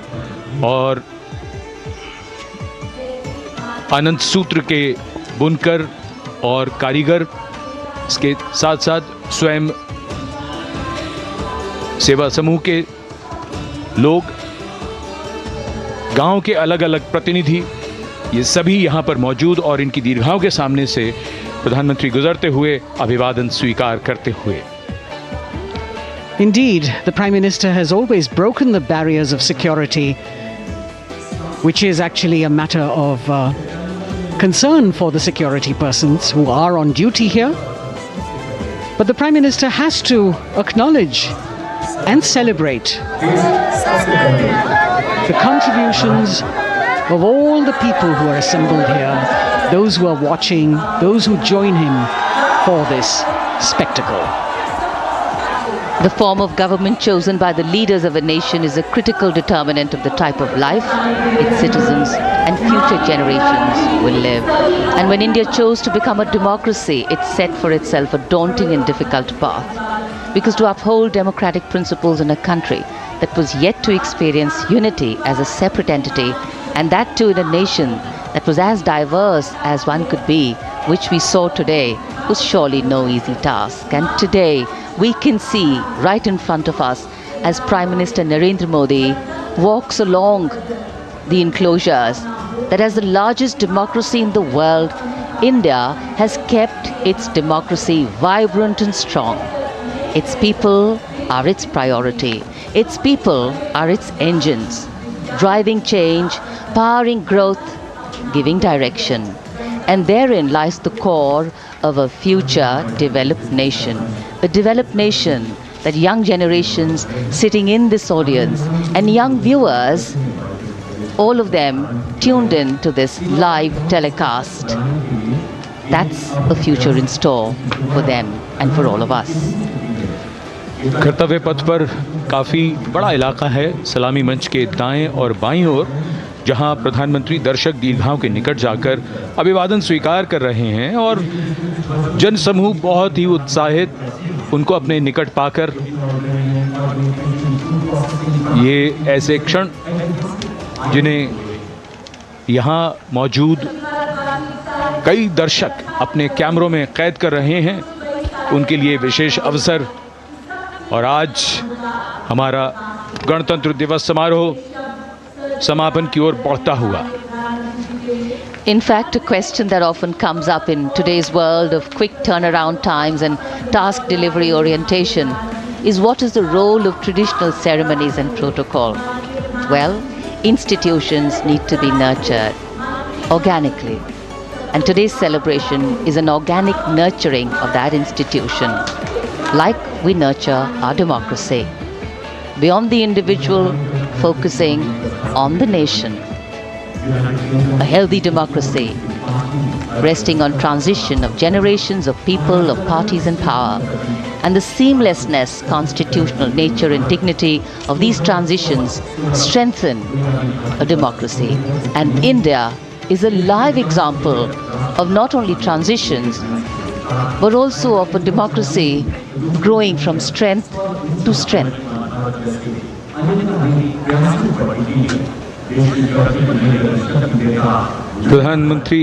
Speaker 10: और आनंद सूत्र के बुनकर और कारीगर, इसके साथ साथ स्वयं सेवा समूह के लोग, गांव के अलग अलग प्रतिनिधि, ये सभी यहाँ पर मौजूद और इनकी दीर्घाओं के सामने से प्रधानमंत्री गुजरते हुए अभिवादन स्वीकार करते हुए।
Speaker 9: Indeed, the Prime Minister has always broken the barriers of security, which is actually a matter of concern for the security persons who are on duty here. But the Prime Minister has to acknowledge and celebrate the contributions of all the people who are assembled here, those who are watching, those who join him for this spectacle.
Speaker 6: The form of government chosen by the leaders of a nation is a critical determinant of the type of life its citizens and future generations will live. And when India chose to become a democracy, it set for itself a daunting and difficult path. Because to uphold democratic principles in a country that was yet to experience unity as a separate entity, and that too in a nation that was as diverse as one could be, which we saw today, was surely no easy task. And today, we can see right in front of us as Prime Minister Narendra Modi walks along the enclosures that as the largest democracy in the world, India has kept its democracy vibrant and strong. Its people are its priority. Its people are its engines, driving change, powering growth, giving direction. And therein lies the core of a future developed nation. A developed nation that young generations sitting in this audience and young viewers, all of them tuned in to this live telecast. That's a future in store for them and for all of us.
Speaker 10: कर्तव्य पथ पर काफ़ी बड़ा इलाका है सलामी मंच के दाएं और बाईं ओर, जहां प्रधानमंत्री दर्शक दीर्घाओं के निकट जाकर अभिवादन स्वीकार कर रहे हैं और जनसमूह बहुत ही उत्साहित उनको अपने निकट पाकर ये ऐसे क्षण जिन्हें यहाँ मौजूद कई दर्शक अपने कैमरों में कैद कर रहे हैं, उनके लिए विशेष अवसर। और आज हमारा गणतंत्र दिवस समारोह समापन की ओर बढ़ता हुआ।
Speaker 6: In fact, a question that often comes up in today's world of quick turnaround times and task delivery orientation is what is the role of traditional ceremonies and protocol? Well, institutions need to be nurtured organically. And today's celebration is an organic nurturing of that institution, like we nurture our democracy. Beyond the individual, focusing on the nation. A healthy democracy, resting on transition of generations of people, of parties in power, and the seamlessness, constitutional nature and dignity of these transitions strengthen a democracy. And India is a live example of not only transitions, but also of a democracy growing from strength to strength.
Speaker 10: प्रधानमंत्री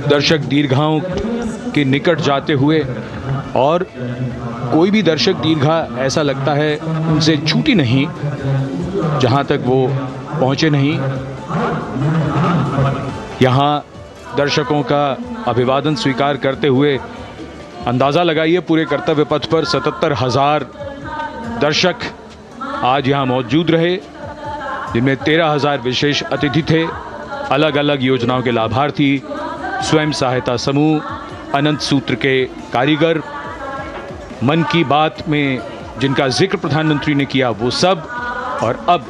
Speaker 10: दर्शक दीर्घाओं के निकट जाते हुए, और कोई भी दर्शक दीर्घा ऐसा लगता है उनसे छूटी नहीं जहां तक वो पहुंचे नहीं। यहाँ दर्शकों का अभिवादन स्वीकार करते हुए अंदाज़ा लगाइए, पूरे कर्तव्य पथ पर 77,000 दर्शक आज यहाँ मौजूद रहे, जिनमें 13,000 विशेष अतिथि थे, अलग अलग योजनाओं के लाभार्थी, स्वयं सहायता समूह, अनंत सूत्र के कारीगर, मन की बात में जिनका जिक्र प्रधानमंत्री ने किया वो सब। और अब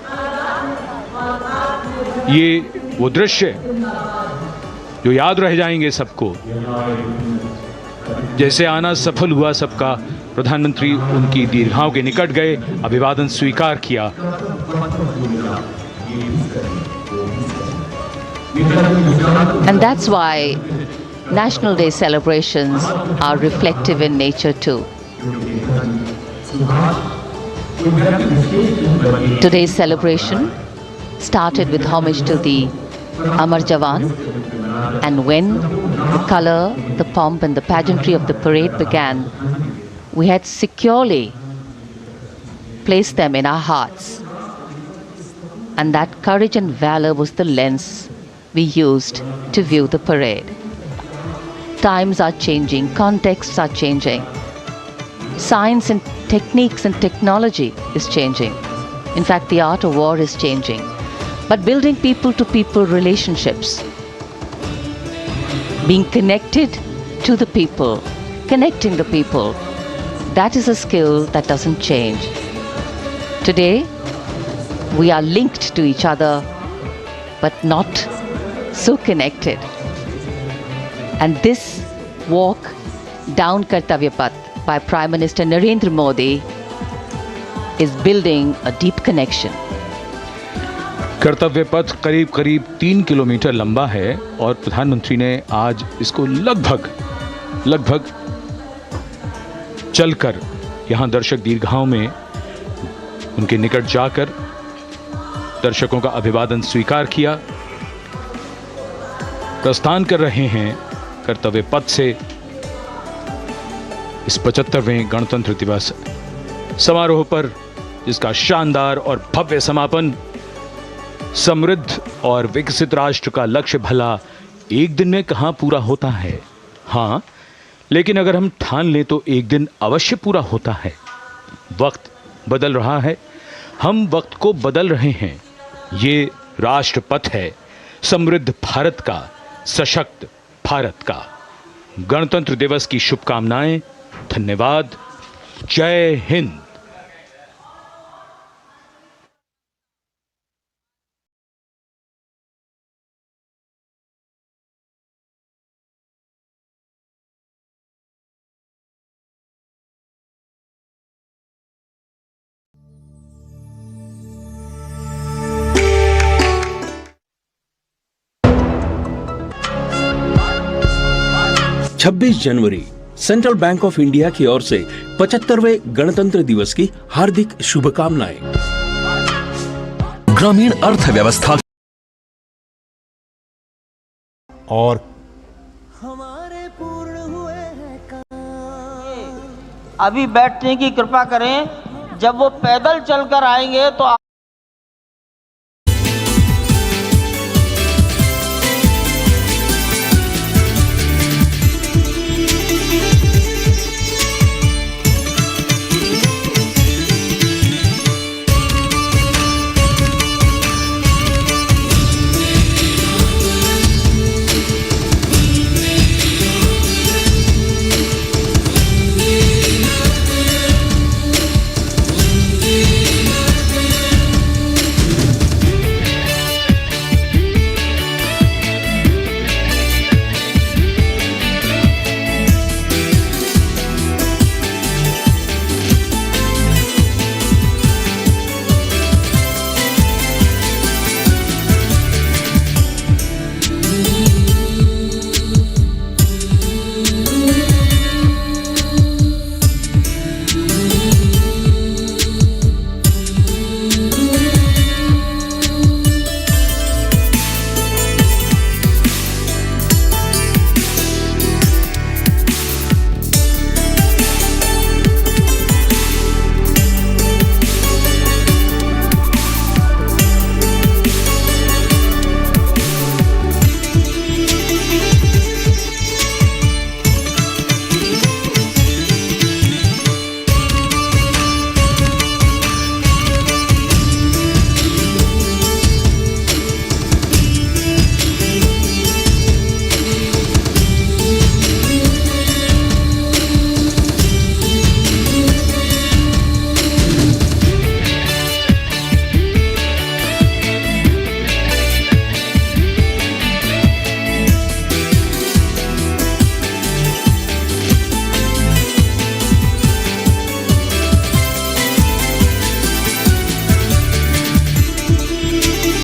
Speaker 10: ये वो दृश्य जो याद रह जाएंगे सबको, जैसे आना सफल हुआ सबका, प्रधानमंत्री उनकी दीर्घाओं के निकट गए, अभिवादन स्वीकार किया।
Speaker 6: And that's why National Day celebrations are reflective in nature too. Today's celebration started with homage to the Amar Jawan, and when the color, the pomp and the pageantry of the parade began, we had securely placed them in our hearts. And that courage and valor was the lens we used to view the parade. Times are changing, contexts are changing. Science and techniques and technology is changing. In fact, the art of war is changing. But building people-to-people relationships, being connected to the people, connecting the people, that is a skill that doesn't change. Today, we are linked to each other, but not so connected. And this walk down Kartavya Path by Prime Minister Narendra Modi is building a deep connection.
Speaker 10: कर्तव्य पथ करीब करीब 3 kilometre लंबा है और प्रधानमंत्री ने आज इसको लगभग चलकर यहाँ दर्शक दीर्घाओं में उनके निकट जाकर दर्शकों का अभिवादन स्वीकार किया। प्रस्थान कर रहे हैं कर्तव्य पथ से इस 75वें गणतंत्र दिवस समारोह पर, जिसका शानदार और भव्य समापन समृद्ध और विकसित राष्ट्र का लक्ष्य भला एक दिन में कहां पूरा होता है। हाँ, लेकिन अगर हम ठान लें तो एक दिन अवश्य पूरा होता है। वक्त बदल रहा है, हम वक्त को बदल रहे हैं। ये राष्ट्रपथ है समृद्ध भारत का, सशक्त भारत का। गणतंत्र दिवस की शुभकामनाएं। धन्यवाद। जय हिंद।
Speaker 19: छब्बीस जनवरी सेंट्रल बैंक ऑफ इंडिया की ओर से 75वें गणतंत्र दिवस की हार्दिक शुभकामनाएं।
Speaker 20: ग्रामीण अर्थव्यवस्था और
Speaker 23: अभी बैठने की कृपा करें, जब वो पैदल चलकर आएंगे तो